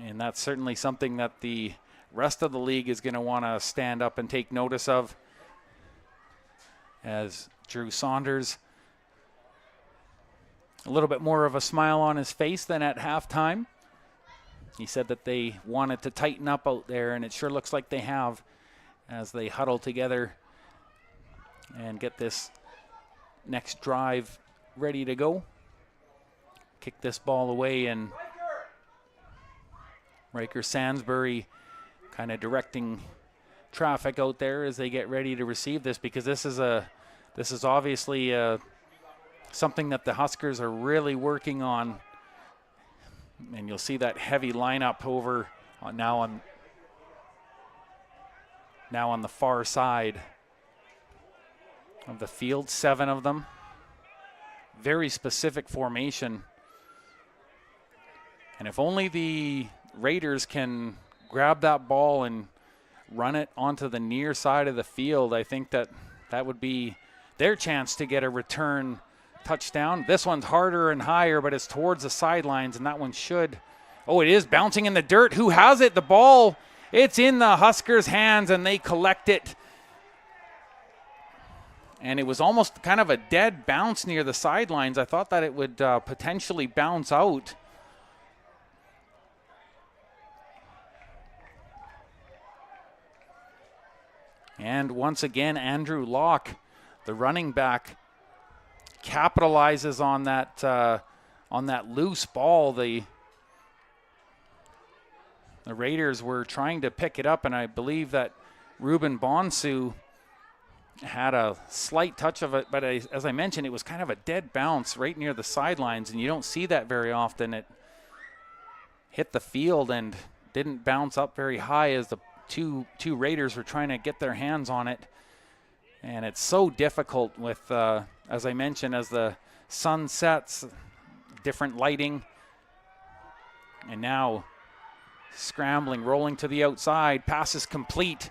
And that's certainly something that the rest of the league is going to want to stand up and take notice of, as Drew Saunders, a little bit more of a smile on his face than at halftime. He said that they wanted to tighten up out there, and it sure looks like they have as they huddle together and get this next drive ready to go. Kick this ball away, and Riker Sansbury kind of directing traffic out there as they get ready to receive this, because this is obviously something that the Huskers are really working on. And you'll see that heavy lineup over now on the far side of the field, 7 of them. Very specific formation. And if only the Raiders can grab that ball and run it onto the near side of the field, I think that would be their chance to get a return touchdown. This one's harder and higher, but it's towards the sidelines, and that one should. Oh, it is bouncing in the dirt. Who has it? The ball. It's in the Huskers' hands, and they collect it. And it was almost kind of a dead bounce near the sidelines. I thought that it would potentially bounce out. And once again, Andrew Locke, the running back, capitalizes on that loose ball. The Raiders were trying to pick it up, and I believe that Ruben Bonsu had a slight touch of it, but as I mentioned, it was kind of a dead bounce right near the sidelines, and you don't see that very often. It hit the field and didn't bounce up very high as the two Raiders were trying to get their hands on it. And it's so difficult with, as I mentioned, as the sun sets, different lighting. And now scrambling, rolling to the outside, pass is complete.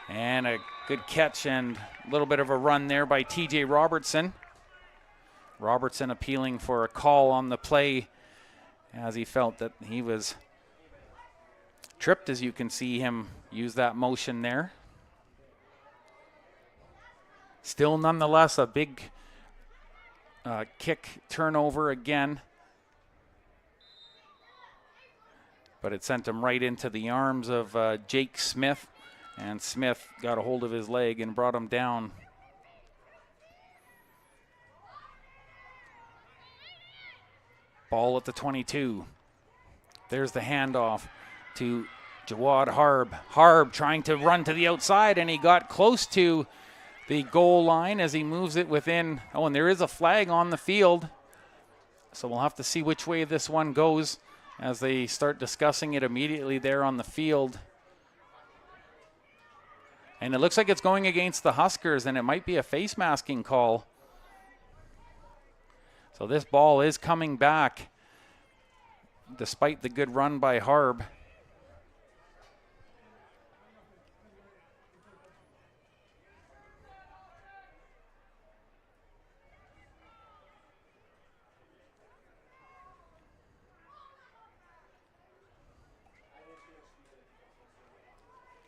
And a good catch and a little bit of a run there by TJ Robertson. Robertson appealing for a call on the play as he felt that he was tripped, as you can see him use that motion there. Still, nonetheless, a big kick turnover again. But it sent him right into the arms of Jake Smith. And Smith got a hold of his leg and brought him down. Ball at the 22. There's the handoff to Jawad Harb. Harb trying to run to the outside, and he got close to the goal line as he moves it within. Oh, and there is a flag on the field. So we'll have to see which way this one goes as they start discussing it immediately there on the field. And it looks like it's going against the Huskers, and it might be a face masking call. So this ball is coming back despite the good run by Harb.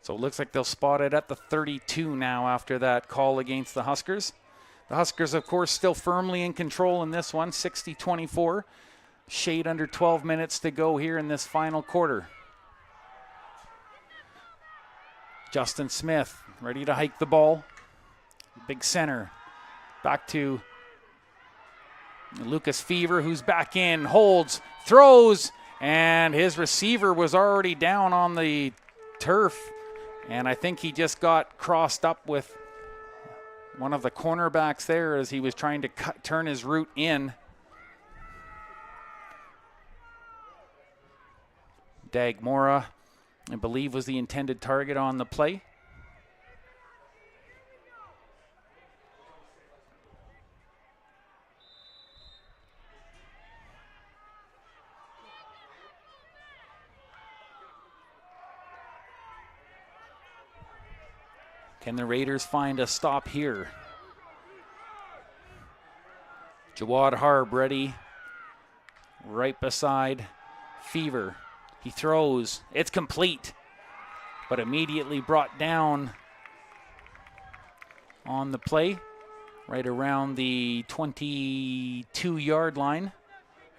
So it looks like they'll spot it at the 32 now after that call against the Huskers. The Huskers, of course, still firmly in control in this one, 60-24. Shade under 12 minutes to go here in this final quarter. Justin Smith ready to hike the ball. Big center. Back to Lucas Fever, who's back in, holds, throws, and his receiver was already down on the turf. And I think he just got crossed up with one of the cornerbacks there as he was trying to turn his route in. Dagmora, I believe, was the intended target on the play. Can the Raiders find a stop here? Jawad Harb ready, right beside Fever. He throws, it's complete, but immediately brought down on the play, right around the 22-yard line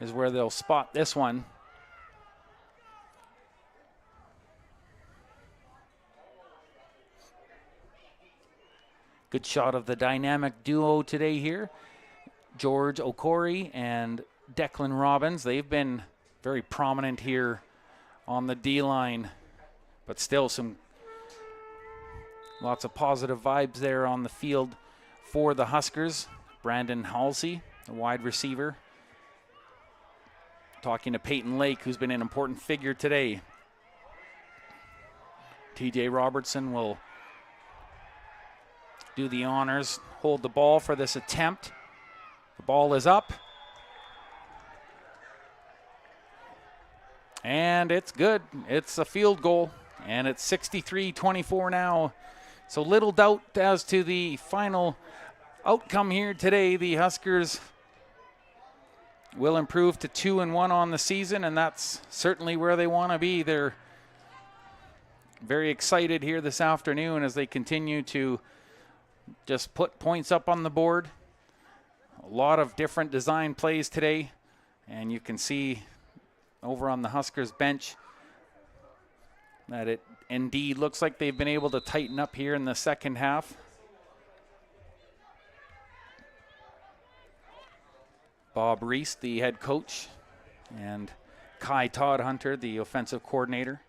is where they'll spot this one. Good shot of the dynamic duo today here. George Okori and Declan Robbins. They've been very prominent here on the D-line, but still lots of positive vibes there on the field for the Huskers. Brandon Halsey, a wide receiver, talking to Peyton Lake, who's been an important figure today. TJ Robertson will do the honors, hold the ball for this attempt. The ball is up. And it's good. It's a field goal. And it's 63-24 now. So little doubt as to the final outcome here today. The Huskers will improve to 2-1 on the season, and that's certainly where they want to be. They're very excited here this afternoon as they continue to just put points up on the board. A lot of different design plays today, and you can see over on the Huskers bench that it indeed looks like they've been able to tighten up here in the second half. Bob Reese, the head coach, and Kai Todd-Hunter, the offensive coordinator.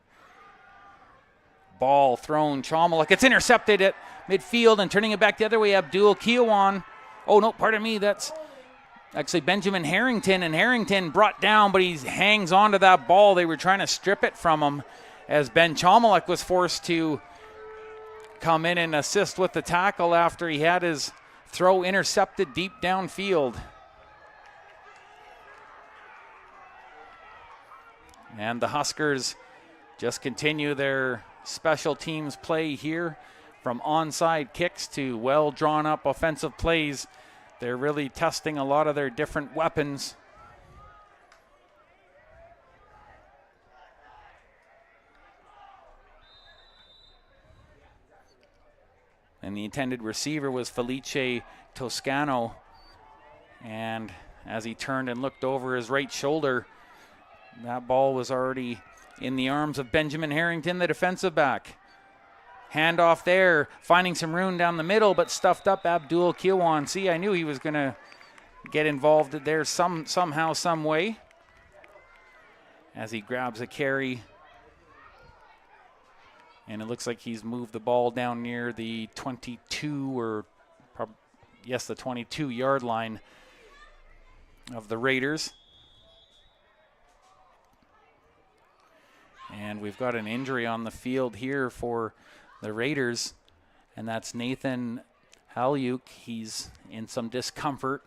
Ball thrown, Chomalik. It's intercepted at midfield and turning it back the other way, Abdul Kiawan. Oh, no, pardon me. That's actually Benjamin Harrington, and Harrington brought down, but he hangs on to that ball. They were trying to strip it from him as Ben Chomalik was forced to come in and assist with the tackle after he had his throw intercepted deep downfield. And the Huskers just continue their special teams play here, from onside kicks to well drawn up offensive plays. They're really testing a lot of their different weapons. And the intended receiver was Felice Toscano. And as he turned and looked over his right shoulder, that ball was already in the arms of Benjamin Harrington, the defensive back. Handoff there, finding some room down the middle, but stuffed up Abdul Kiawan. See, I knew he was going to get involved there somehow, some way. as he grabs a carry. And it looks like he's moved the ball down near the 22 or yes, the 22-yard line of the Raiders. And we've got an injury on the field here for the Raiders, and that's Nathan Halyuk. He's in some discomfort.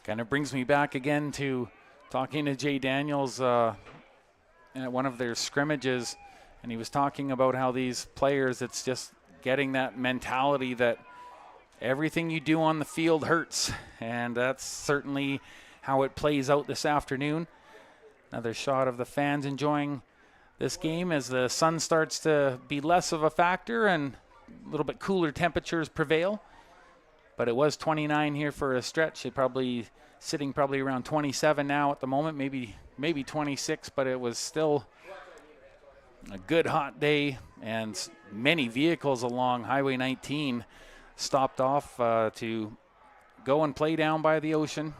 Kind of brings me back again to talking to Jay Daniels at one of their scrimmages, and he was talking about how these players, it's just getting that mentality that everything you do on the field hurts, and that's certainly how it plays out this afternoon. Another shot of the fans enjoying this game as the sun starts to be less of a factor and a little bit cooler temperatures prevail. But it was 29 here for a stretch. It probably sitting probably around 27 now at the moment, maybe 26, but it was still a good hot day, and many vehicles along Highway 19 stopped off to go and play down by the ocean.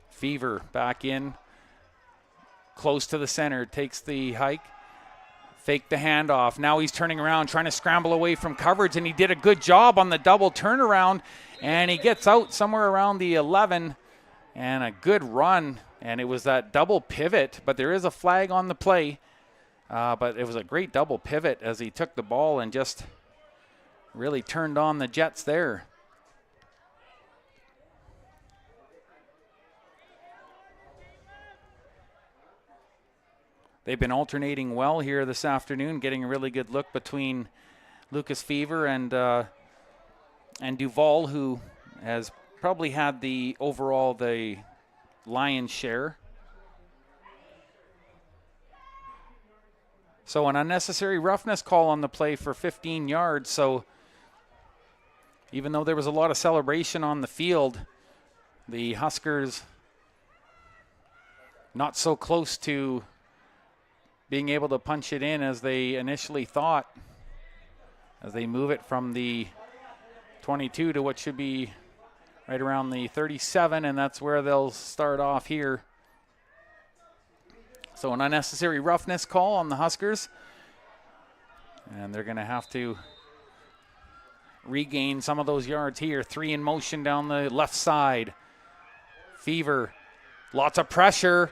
Fever back in, close to the center, takes the hike. Fake the handoff. Now he's turning around, trying to scramble away from coverage, and he did a good job on the double turnaround, and he gets out somewhere around the 11, and a good run, and it was that double pivot, but there is a flag on the play, but it was a great double pivot as he took the ball and just really turned on the Jets there. They've been alternating well here this afternoon, getting a really good look between Lucas Fever and Duval, who has probably had the lion's share. So an unnecessary roughness call on the play for 15 yards. So even though there was a lot of celebration on the field, the Huskers not so close to being able to punch it in as they initially thought, as they move it from the 22 to what should be right around the 37, and that's where they'll start off here. So an unnecessary roughness call on the Huskers, and they're going to have to regain some of those yards here. 3 in motion down the left side. Fever, lots of pressure.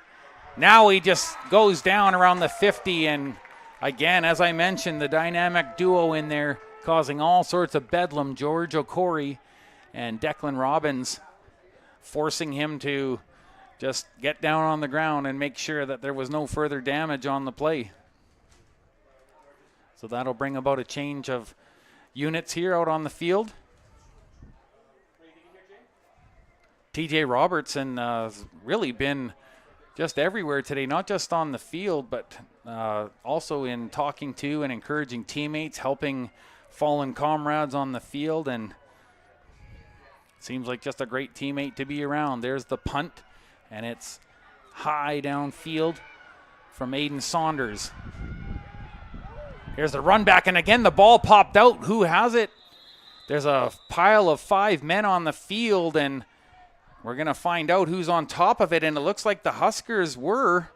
Now he just goes down around the 50, and again, as I mentioned, the dynamic duo in there causing all sorts of bedlam. George Okori and Declan Robbins forcing him to just get down on the ground and make sure that there was no further damage on the play. So that'll bring about a change of units here out on the field. TJ Robertson has really been just everywhere today, not just on the field, but also in talking to and encouraging teammates, helping fallen comrades on the field, and seems like just a great teammate to be around. There's the punt, and it's high downfield from Aiden Saunders. Here's the run back, and again the ball popped out. Who has it? There's a pile of 5 men on the field, and we're going to find out who's on top of it, and it looks like the Huskers were.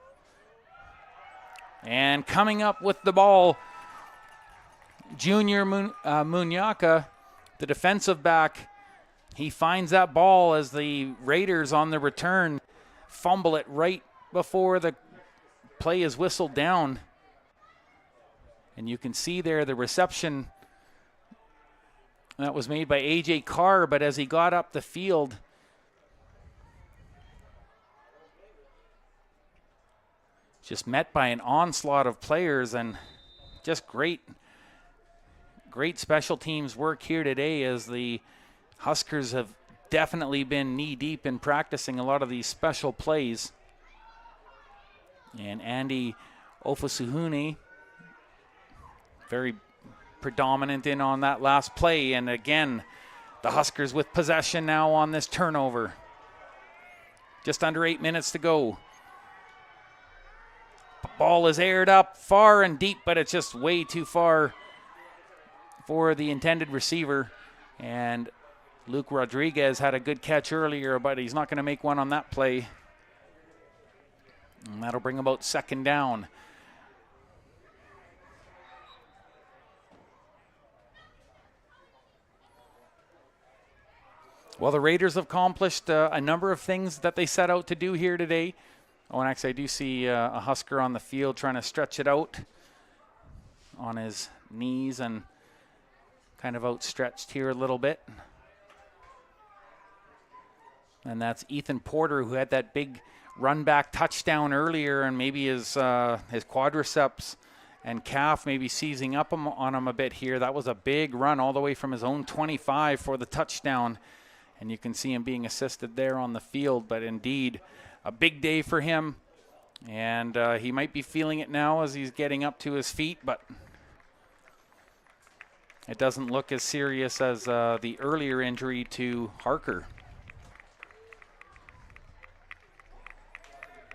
And coming up with the ball, Junior Munyaka, the defensive back, he finds that ball as the Raiders on the return fumble it right before the play is whistled down. And you can see there the reception that was made by A.J. Carr, but as he got up the field, just met by an onslaught of players, and just great special teams work here today, as the Huskers have definitely been knee-deep in practicing a lot of these special plays. And Andy Ofasuhune, very predominant in on that last play, and again, the Huskers with possession now on this turnover. Just under 8 minutes to go. Ball is aired up far and deep, but it's just way too far for the intended receiver. And Luke Rodriguez had a good catch earlier, but he's not going to make one on that play. And that'll bring about second down. Well, the Raiders have accomplished a number of things that they set out to do here today. Oh, and actually I do see a Husker on the field trying to stretch it out on his knees and kind of outstretched here a little bit. And that's Ethan Porter, who had that big run back touchdown earlier, and maybe his quadriceps and calf maybe seizing up on him a bit here. That was a big run all the way from his own 25 for the touchdown. And you can see him being assisted there on the field, but indeed a big day for him. And he might be feeling it now as he's getting up to his feet, but it doesn't look as serious as the earlier injury to Harker.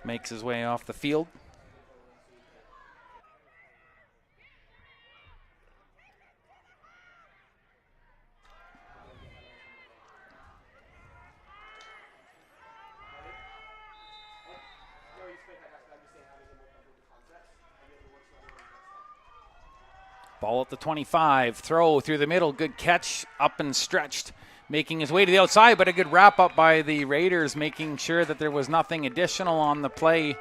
Makes his way off the field. Ball at the 25, throw through the middle, good catch, up and stretched, making his way to the outside, but a good wrap up by the Raiders, making sure that there was nothing additional on the play.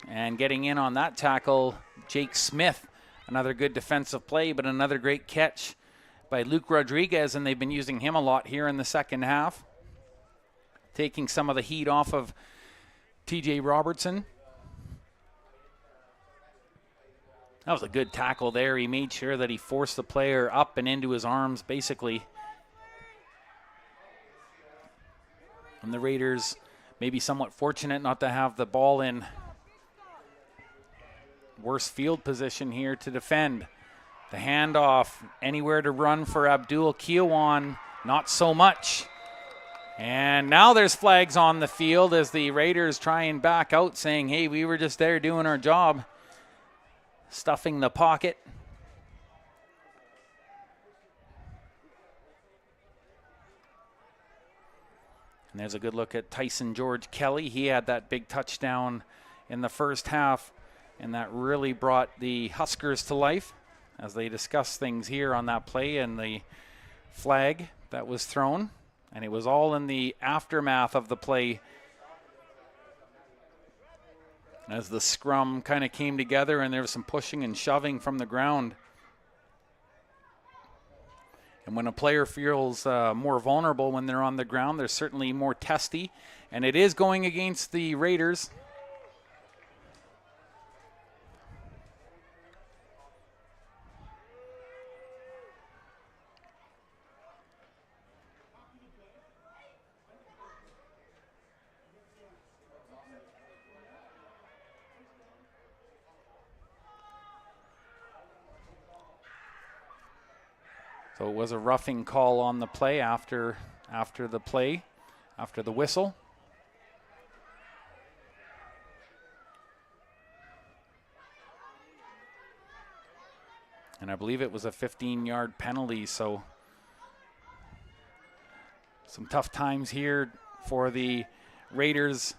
And getting in on that tackle, Jake Smith, another good defensive play, but another great catch by Luke Rodriguez, and they've been using him a lot here in the second half, taking some of the heat off of TJ Robertson. That was a good tackle there. He made sure that he forced the player up and into his arms, basically. And the Raiders maybe somewhat fortunate not to have the ball in worse field position here to defend. The handoff, anywhere to run for Abdul Kiawan, not so much. And now there's flags on the field as the Raiders try and back out, saying, hey, we were just there doing our job. Stuffing the pocket. And there's a good look at Tyson George Kelly. He had that big touchdown in the first half, and that really brought the Huskers to life as they discuss things here on that play and the flag that was thrown. And it was all in the aftermath of the play as the scrum kind of came together and there was some pushing and shoving from the ground. And when a player feels more vulnerable when they're on the ground, they're certainly more testy. And it is going against the Raiders. So it was a roughing call on the play after the whistle. And I believe it was a 15-yard penalty, so some tough times here for the Raiders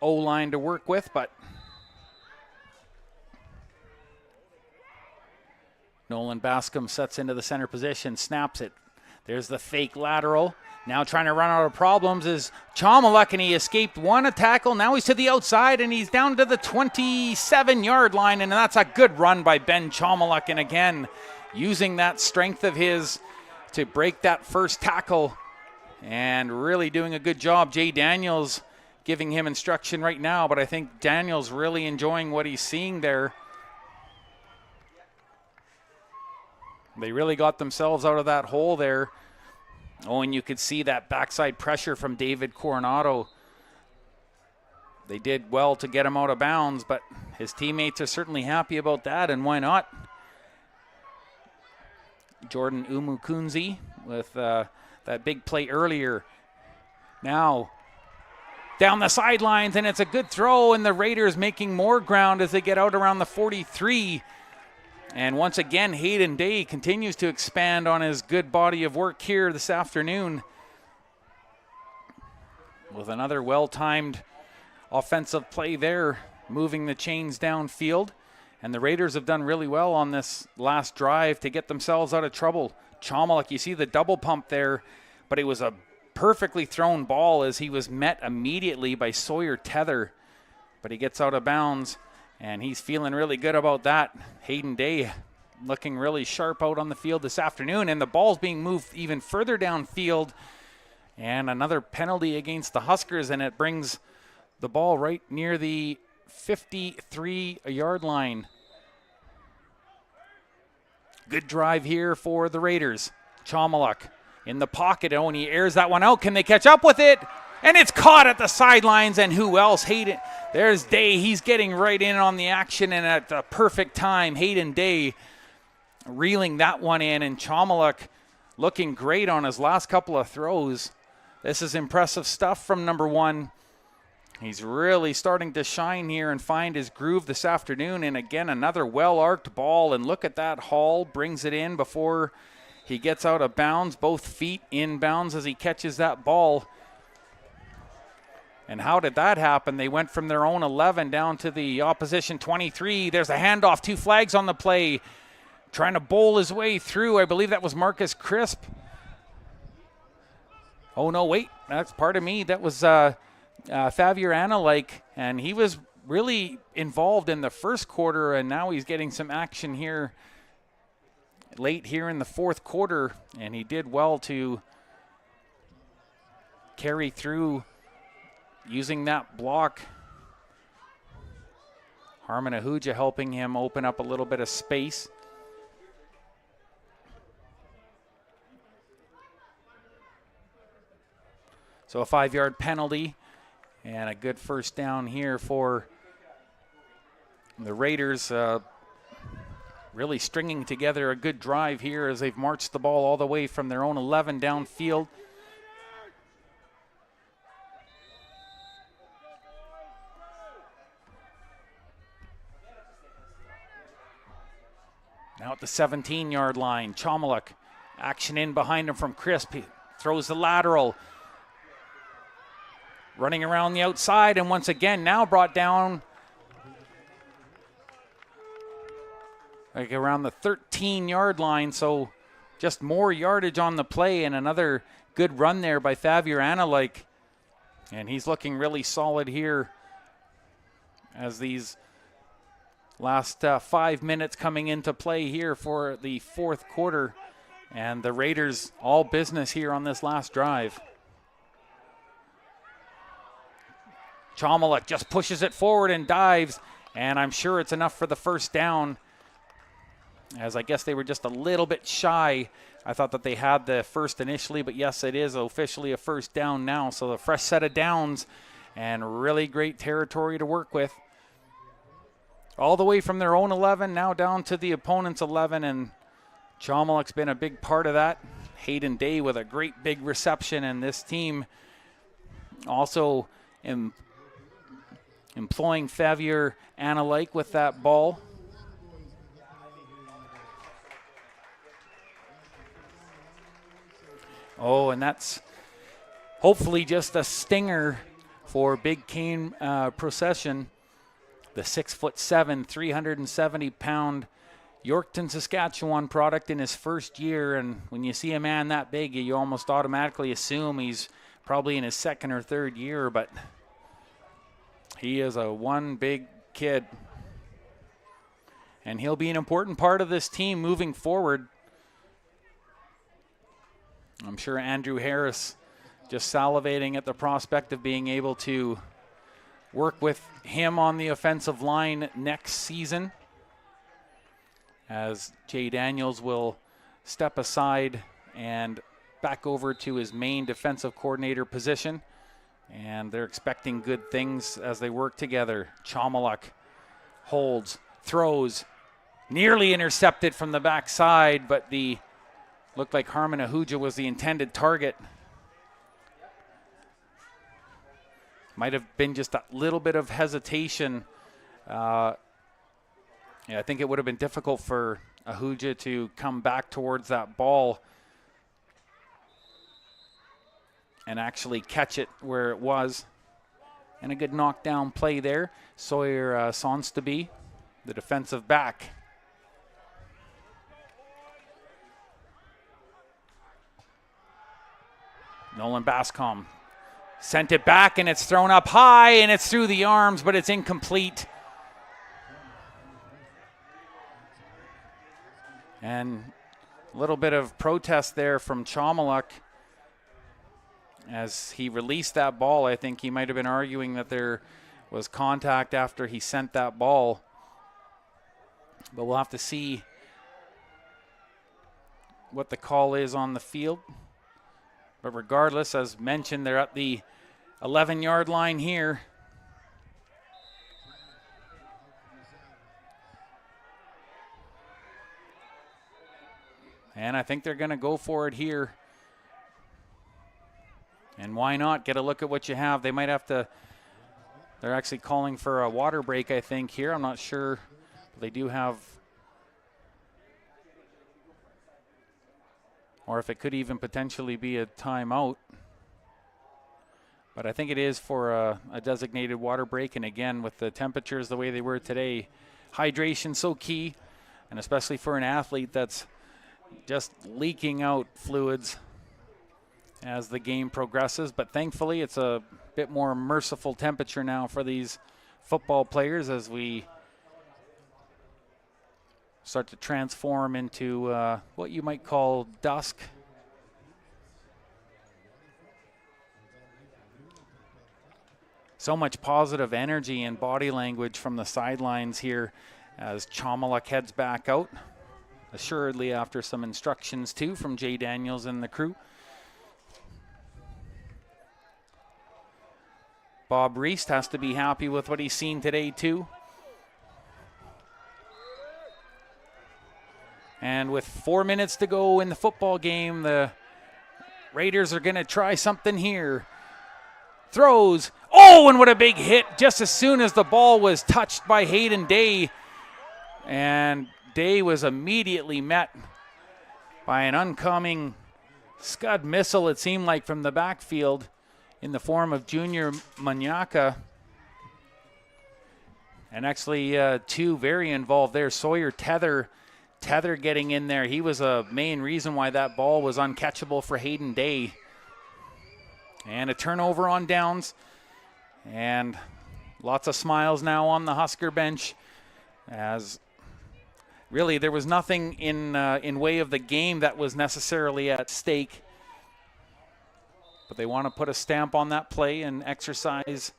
O-line to work with, but Nolan Bascom sets into the center position, snaps it. There's the fake lateral. Now trying to run out of problems is Chomaluk, and he escaped one tackle. Now he's to the outside, and he's down to the 27-yard line, and that's a good run by Ben Chomaluk. And again, using that strength of his to break that first tackle and really doing a good job. Jay Daniels giving him instruction right now, but I think Daniels really enjoying what he's seeing there. They really got themselves out of that hole there. Oh, and you could see that backside pressure from David Coronado. They did well to get him out of bounds, but his teammates are certainly happy about that, and why not? Jordan Umukunzi with that big play earlier. Now down the sidelines, and it's a good throw, and the Raiders making more ground as they get out around the 43. And once again, Hayden Day continues to expand on his good body of work here this afternoon with another well-timed offensive play there, moving the chains downfield. And the Raiders have done really well on this last drive to get themselves out of trouble. Chomalik, you see the double pump there, but it was a perfectly thrown ball as he was met immediately by Sawyer Tether. But he gets out of bounds, and he's feeling really good about that. Hayden Day looking really sharp out on the field this afternoon, and the ball's being moved even further downfield. And another penalty against the Huskers, and it brings the ball right near the 53-yard line. Good drive here for the Raiders. Chomalik in the pocket. Oh, and he airs that one out. Can they catch up with it? And it's caught at the sidelines, and who else? Hayden. There's Day. He's getting right in on the action, and at the perfect time, Hayden Day reeling that one in, and Chomalik looking great on his last couple of throws. This is impressive stuff from number one. He's really starting to shine here and find his groove this afternoon. And again, another well-arced ball. And look at that haul. Brings it in before he gets out of bounds. Both feet in bounds as he catches that ball. And how did that happen? They went from their own 11 down to the opposition 23. There's a handoff. 2 flags on the play. Trying to bowl his way through. I believe that was Marcus Crisp. Oh, no, wait. That's part of me. That was Favier Analike, and he was really involved in the first quarter, and now he's getting some action here late here in the fourth quarter, and he did well to carry through using that block. Harmon Ahuja helping him open up a little bit of space. So a 5-yard penalty and a good first down here for the Raiders. Really stringing together a good drive here as they've marched the ball all the way from their own 11 downfield. Now at the 17-yard line, Chomalik, action in behind him from Crisp. He throws the lateral. Running around the outside, and once again now brought down like around the 13-yard line, so just more yardage on the play, and another good run there by Favier Analike. And he's looking really solid here as these last 5 minutes coming into play here for the fourth quarter. And the Raiders all business here on this last drive. Chomalik just pushes it forward and dives, and I'm sure it's enough for the first down, as I guess they were just a little bit shy. I thought that they had the first initially, but yes, it is officially a first down now. So a fresh set of downs and really great territory to work with. All the way from their own 11, now down to the opponent's 11, and Chomalik's been a big part of that. Hayden Day with a great big reception, and this team also employing Favier Analike with that ball. Oh, and that's hopefully just a stinger for Big Cane Procession. The 6'7", 370-pound Yorkton, Saskatchewan product in his first year. And when you see a man that big, you almost automatically assume he's probably in his second or third year, but he is a one big kid. And he'll be an important part of this team moving forward. I'm sure Andrew Harris just salivating at the prospect of being able to work with him on the offensive line next season, as Jay Daniels will step aside and back over to his main defensive coordinator position. And they're expecting good things as they work together. Chomalik holds, throws, nearly intercepted from the backside, but looked like Harmon Ahuja was the intended target. Might have been just a little bit of hesitation. Yeah, I think it would have been difficult for Ahuja to come back towards that ball and actually catch it where it was. And a good knockdown play there. Sawyer Sonstaby, the defensive back. Nolan Bascom sent it back, and it's thrown up high, and it's through the arms, but it's incomplete. And a little bit of protest there from Chomiluk as he released that ball. I think he might have been arguing that there was contact after he sent that ball. But we'll have to see what the call is on the field. But regardless, as mentioned, they're at the 11-yard line here. And I think they're going to go for it here. And why not? Get a look at what you have. They might have to, they're actually calling for a water break, I think, here. I'm not sure. They do have, or if it could even potentially be a timeout. But I think it is for a designated water break. And again, with the temperatures the way they were today, hydration so key, and especially for an athlete that's just leaking out fluids as the game progresses. But thankfully, it's a bit more merciful temperature now for these football players as we start to transform into what you might call dusk. So much positive energy and body language from the sidelines here as Chomiluk heads back out, assuredly after some instructions too from Jay Daniels and the crew. Bob Reist has to be happy with what he's seen today too. And with 4 minutes to go in the football game, the Raiders are going to try something here. Throws. Oh, and what a big hit just as soon as the ball was touched by Hayden Day. And Day was immediately met by an oncoming Scud missile, it seemed like, from the backfield in the form of Junior Manyaka. And actually two very involved there. Sawyer Tether getting in there. He was a main reason why that ball was uncatchable for Hayden Day. And a turnover on downs. And lots of smiles now on the Husker bench as really there was nothing in way of the game that was necessarily at stake. But they want to put a stamp on that play and exercise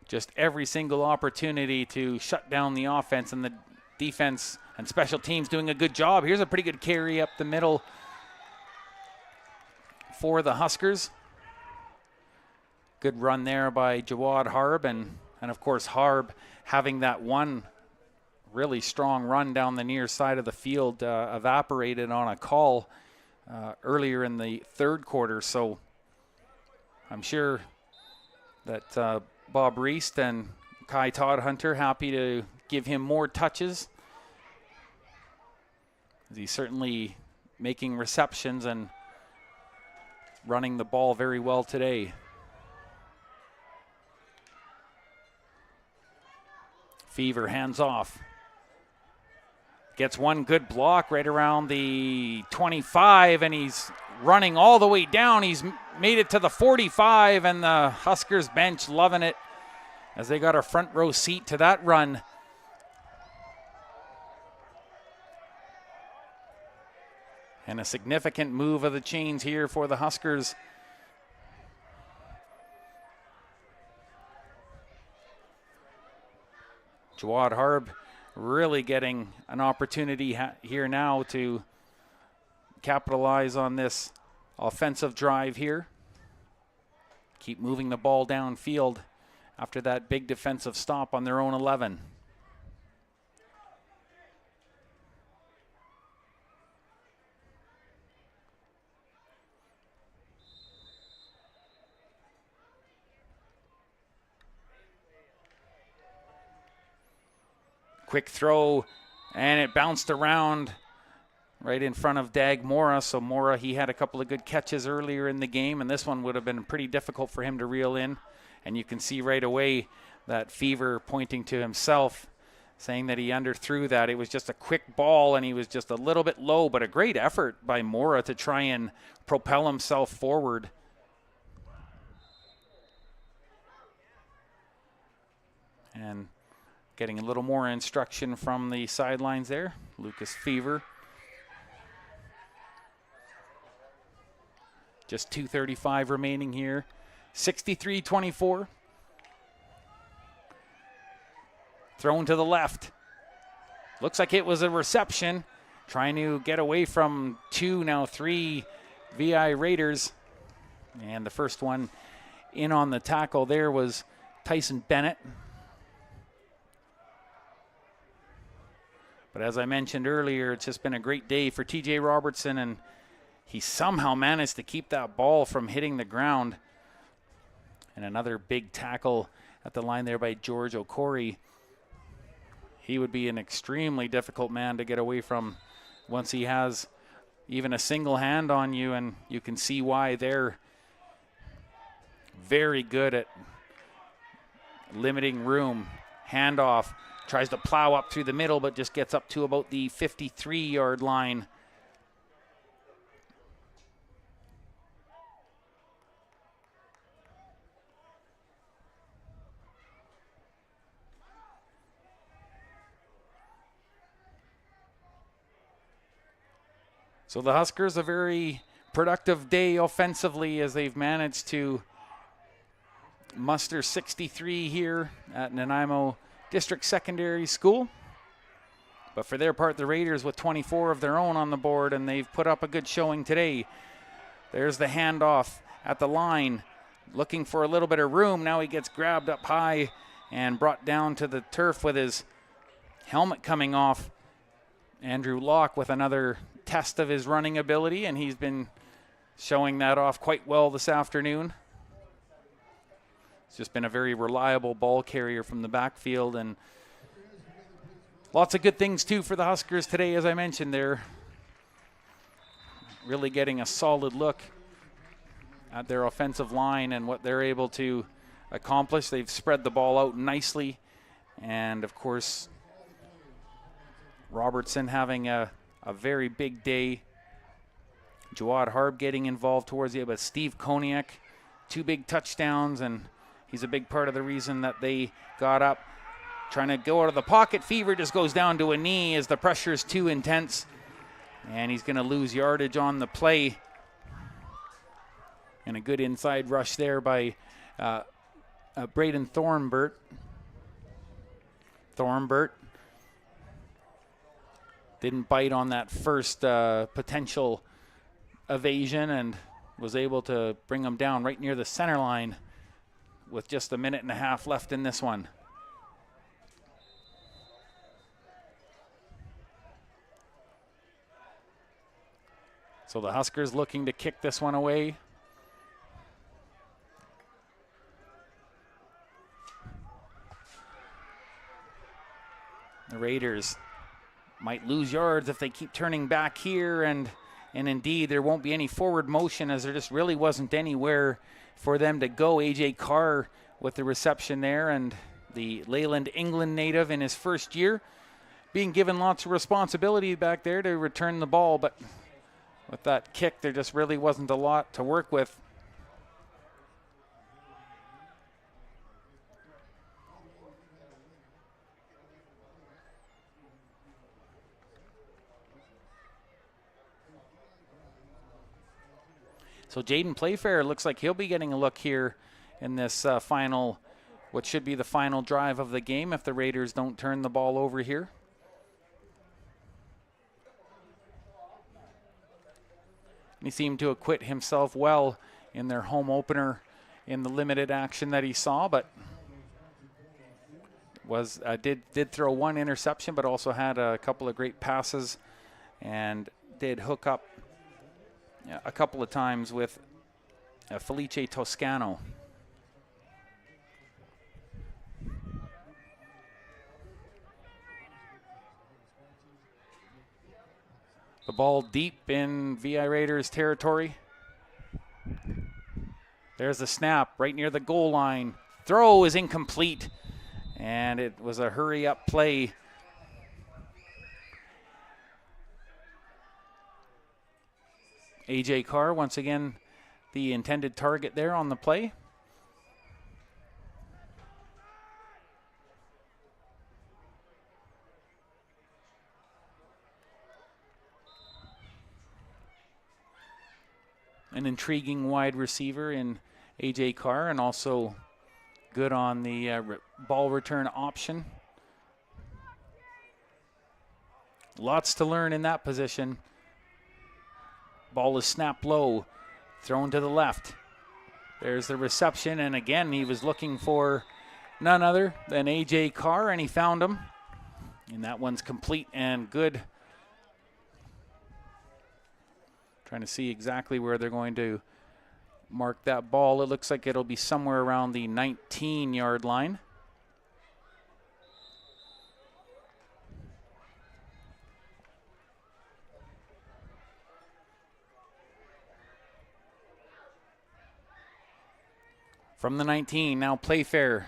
just every single opportunity to shut down the offense, and the defense and special teams doing a good job. Here's a pretty good carry up the middle for the Huskers. Good run there by Jawad Harb, and of course Harb having that one really strong run down the near side of the field evaporated on a call earlier in the third quarter. So I'm sure that Bob Reist and Kai Todd Hunter happy to give him more touches. He's certainly making receptions and running the ball very well today. Fever hands off. Gets one good block right around the 25, and he's running all the way down. He's made it to the 45, and the Huskers bench loving it as they got a front row seat to that run. And a significant move of the chains here for the Huskers. Jawad Harb really getting an opportunity here now to capitalize on this offensive drive here. Keep moving the ball downfield after that big defensive stop on their own 11. Quick throw, and it bounced around right in front of Dag Mora. So Mora, he had a couple of good catches earlier in the game, and this one would have been pretty difficult for him to reel in. And you can see right away that Fever pointing to himself, saying that he underthrew that. It was just a quick ball, and he was just a little bit low, but a great effort by Mora to try and propel himself forward. And getting a little more instruction from the sidelines there, Lucas Fever. Just 2:35 remaining here. 63-24. Thrown to the left. Looks like it was a reception. Trying to get away from 2, now 3 VI Raiders. And the first one in on the tackle there was Tyson Bennett. But as I mentioned earlier, it's just been a great day for TJ Robertson, and he somehow managed to keep that ball from hitting the ground. And another big tackle at the line there by George O'Corey. He would be an extremely difficult man to get away from once he has even a single hand on you, and you can see why. They're very good at limiting room. Handoff, tries to plow up through the middle, but just gets up to about the 53-yard line. So the Huskers, a very productive day offensively as they've managed to muster 63 here at Nanaimo District Secondary School. But for their part, the Raiders with 24 of their own on the board, and they've put up a good showing today. There's the handoff at the line, looking for a little bit of room. Now he gets grabbed up high and brought down to the turf with his helmet coming off. Andrew Locke with another test of his running ability, and he's been showing that off quite well this afternoon. It's just been a very reliable ball carrier from the backfield, and lots of good things too for the Huskers today. As I mentioned, they're really getting a solid look at their offensive line and what they're able to accomplish. They've spread the ball out nicely, and of course Robertson having a very big day. Jawad Harb getting involved towards the end, but Steve Koniak, 2 big touchdowns, and he's a big part of the reason that they got up. Trying to go out of the pocket. Fever just goes down to a knee as the pressure is too intense, and he's going to lose yardage on the play. And a good inside rush there by Braden Thornbert. Thornbert didn't bite on that first potential evasion and was able to bring him down right near the center line with just a minute and a half left in this one. So the Huskers looking to kick this one away. The Raiders might lose yards if they keep turning back here, and indeed there won't be any forward motion as there just really wasn't anywhere for them to go. AJ Carr with the reception there, and the Leyland, England native in his first year being given lots of responsibility back there to return the ball, but with that kick there just really wasn't a lot to work with. So Jaden Playfair looks like he'll be getting a look here in this final, what should be the final drive of the game if the Raiders don't turn the ball over here. And he seemed to acquit himself well in their home opener in the limited action that he saw, but was did throw one interception, but also had a couple of great passes and did hook up a couple of times with Felice Toscano. The ball deep in VI Raiders territory. There's the snap right near the goal line. Throw is incomplete, and it was a hurry-up play. AJ Carr, once again, the intended target there on the play. An intriguing wide receiver in AJ Carr, and also good on the ball return option. Lots to learn in that position. Ball is snapped low, thrown to the left. There's the reception, and again, he was looking for none other than AJ Carr, and he found him. And that one's complete and good. Trying to see exactly where they're going to mark that ball. It looks like it'll be somewhere around the 19-yard line. From the 19, now Playfair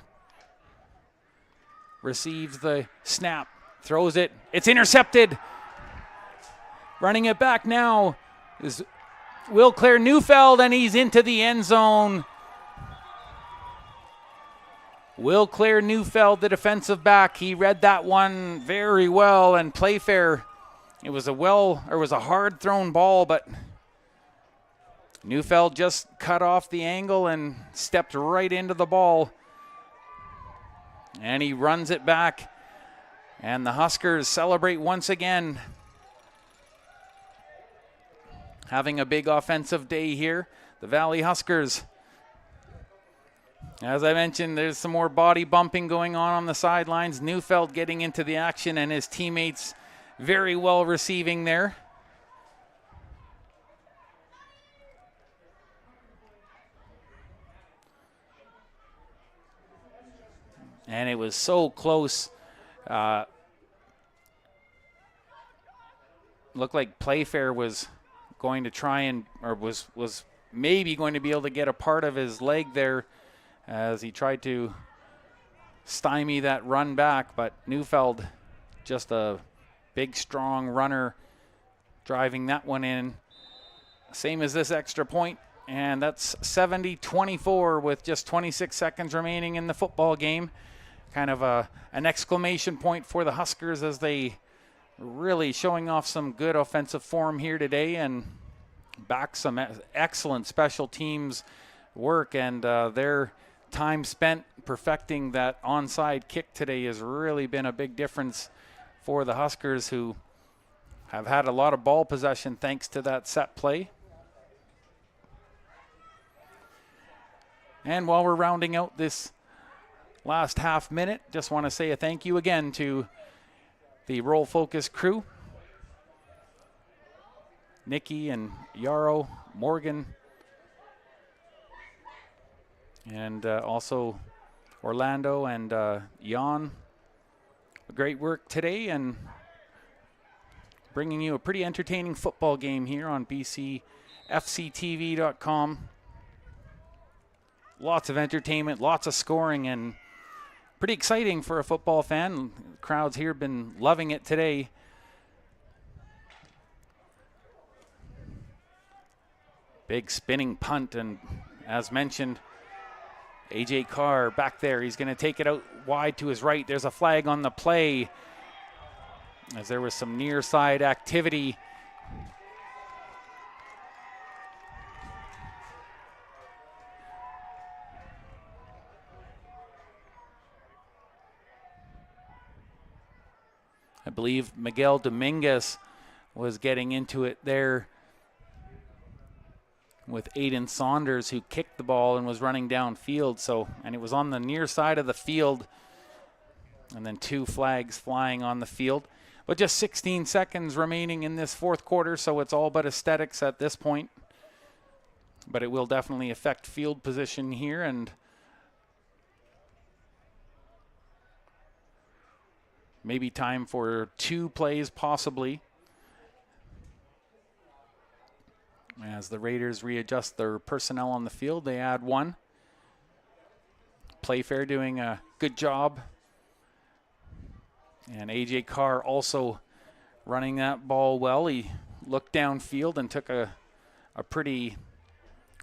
receives the snap, throws it. It's intercepted. Running it back now is Will Clare Neufeld, and he's into the end zone. Will Clare Neufeld, the defensive back, he read that one very well, and Playfair, it was a hard thrown ball, but Neufeld just cut off the angle and stepped right into the ball. And he runs it back, and the Huskers celebrate once again. Having a big offensive day here, the Valley Huskers. As I mentioned, there's some more body bumping going on the sidelines. Neufeld getting into the action, and his teammates very well receiving there. And it was so close. Looked like Playfair was going to try and, or was maybe going to be able to get a part of his leg there as he tried to stymie that run back, but Neufeld, just a big, strong runner, driving that one in. Same as this extra point, and that's 70-24 with just 26 seconds remaining in the football game. Kind of an exclamation point for the Huskers as they really showing off some good offensive form here today and back some excellent special teams work, and their time spent perfecting that onside kick today has really been a big difference for the Huskers, who have had a lot of ball possession thanks to that set play. And while we're rounding out this last half minute, just want to say a thank you again to the Roll Focus crew. Nikki and Yarrow, Morgan, and also Orlando and Jan. Great work today, and bringing you a pretty entertaining football game here on BCFCTV.com. Lots of entertainment, lots of scoring, and pretty exciting for a football fan. The crowds here have been loving it today. Big spinning punt, and as mentioned, AJ Carr back there. He's going to take it out wide to his right. There's a flag on the play as there was some near side activity. I believe Miguel Dominguez was getting into it there with Aiden Saunders, who kicked the ball and was running downfield. And it was on the near side of the field, and then two flags flying on the field. But just 16 seconds remaining in this fourth quarter, so it's all but aesthetics at this point. But it will definitely affect field position here, and maybe time for two plays possibly. As the Raiders readjust their personnel on the field, they add one. Playfair doing a good job. And A.J. Carr also running that ball well. He looked downfield and took a pretty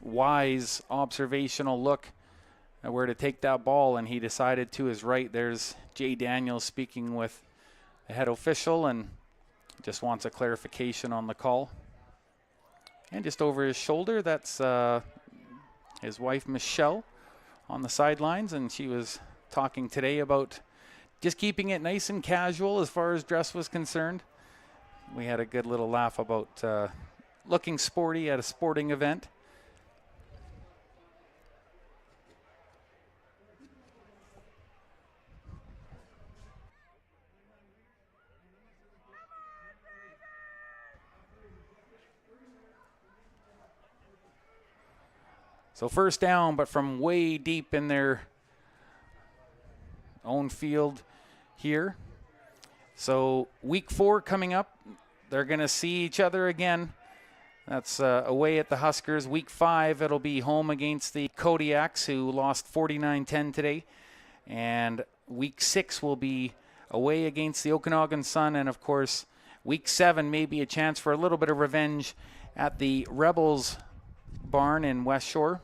wise observational look at where to take that ball, and he decided to his right. There's Jay Daniels speaking with the head official and just wants a clarification on the call. And just over his shoulder, that's his wife Michelle on the sidelines, and she was talking today about just keeping it nice and casual as far as dress was concerned. We had a good little laugh about looking sporty at a sporting event. So first down, but from way deep in their own field here. So week 4 coming up. They're going to see each other again. That's away at the Huskers. Week 5, it'll be home against the Kodiaks, who lost 49-10 today. And week 6 will be away against the Okanagan Sun. And, of course, week 7 may be a chance for a little bit of revenge at the Rebels barn in West Shore.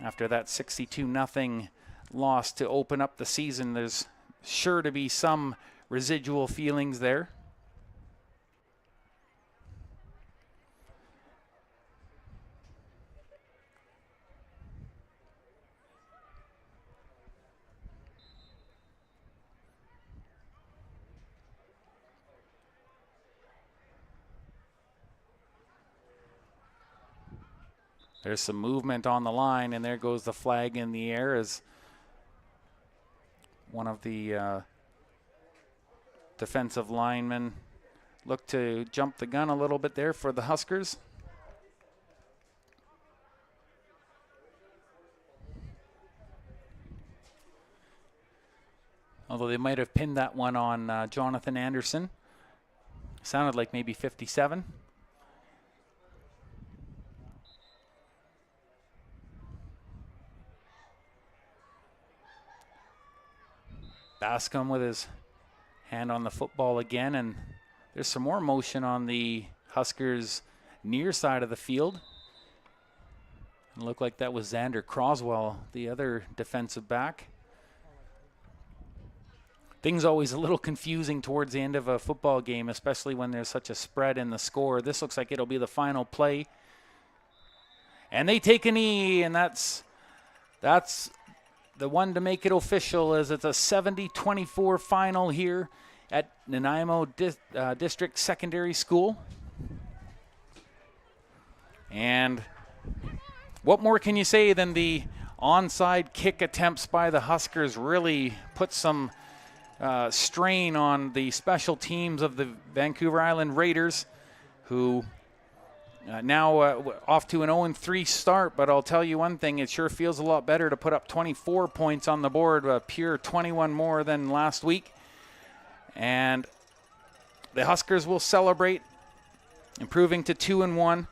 After that 62-0 loss to open up the season, there's sure to be some residual feelings there. There's some movement on the line, and there goes the flag in the air as one of the defensive linemen looked to jump the gun a little bit there for the Huskers. Although they might have pinned that one on Jonathan Anderson. Sounded like maybe 57. Bascom with his hand on the football again, and there's some more motion on the Huskers' near side of the field. It looked like that was Xander Croswell, the other defensive back. Things always a little confusing towards the end of a football game, especially when there's such a spread in the score. This looks like it'll be the final play. And they take a knee, and that's the one to make it official, as it's a 70-24 final here at Nanaimo District Secondary School. And what more can you say than the onside kick attempts by the Huskers really put some strain on the special teams of the Vancouver Island Raiders, who now off to an 0-3 start, but I'll tell you one thing, it sure feels a lot better to put up 24 points on the board, a pure 21 more than last week. And the Huskers will celebrate, improving to 2-1.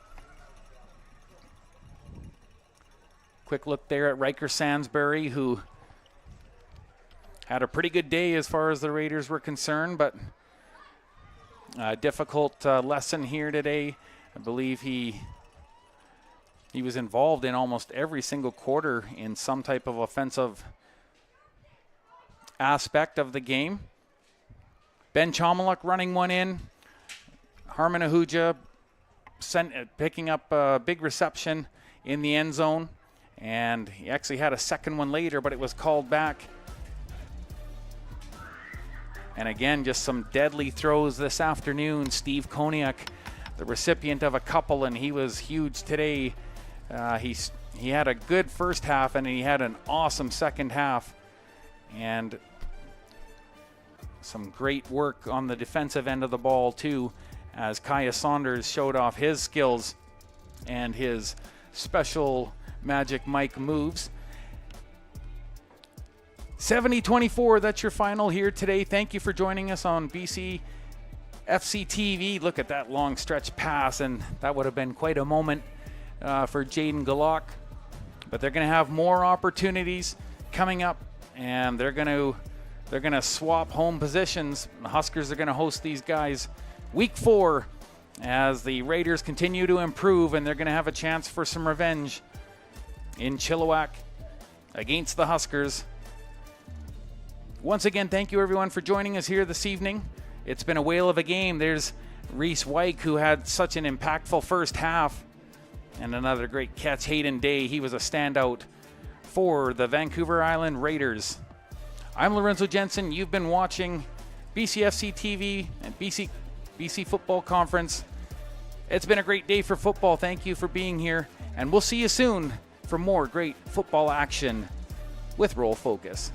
Quick look there at Riker Sansbury, who had a pretty good day as far as the Raiders were concerned, but a difficult lesson here today. I believe he was involved in almost every single quarter in some type of offensive aspect of the game. Ben Chomaluk running one in. Harmon Ahuja picking up a big reception in the end zone. And he actually had a second one later, but it was called back. And again, just some deadly throws this afternoon. Steve Koniak, the recipient of a couple, and he was huge today. He had a good first half, and he had an awesome second half. And some great work on the defensive end of the ball, too, as Kaya Saunders showed off his skills and his special Magic Mike moves. 70-24, that's your final here today. Thank you for joining us on BC FC TV. Look at that long stretch pass, and that would have been quite a moment for Jaden Galock. But they're going to have more opportunities coming up, and they're going to swap home positions. The Huskers are going to host these guys week 4 as the Raiders continue to improve, and they're going to have a chance for some revenge in Chilliwack against the Huskers. Once again, thank you everyone for joining us here this evening. It's been a whale of a game. There's Reese Wyke, who had such an impactful first half, and another great catch, Hayden Day. He was a standout for the Vancouver Island Raiders. I'm Lorenzo Jensen. You've been watching BCFC TV and BC Football Conference. It's been a great day for football. Thank you for being here, and we'll see you soon for more great football action with Roll Focus.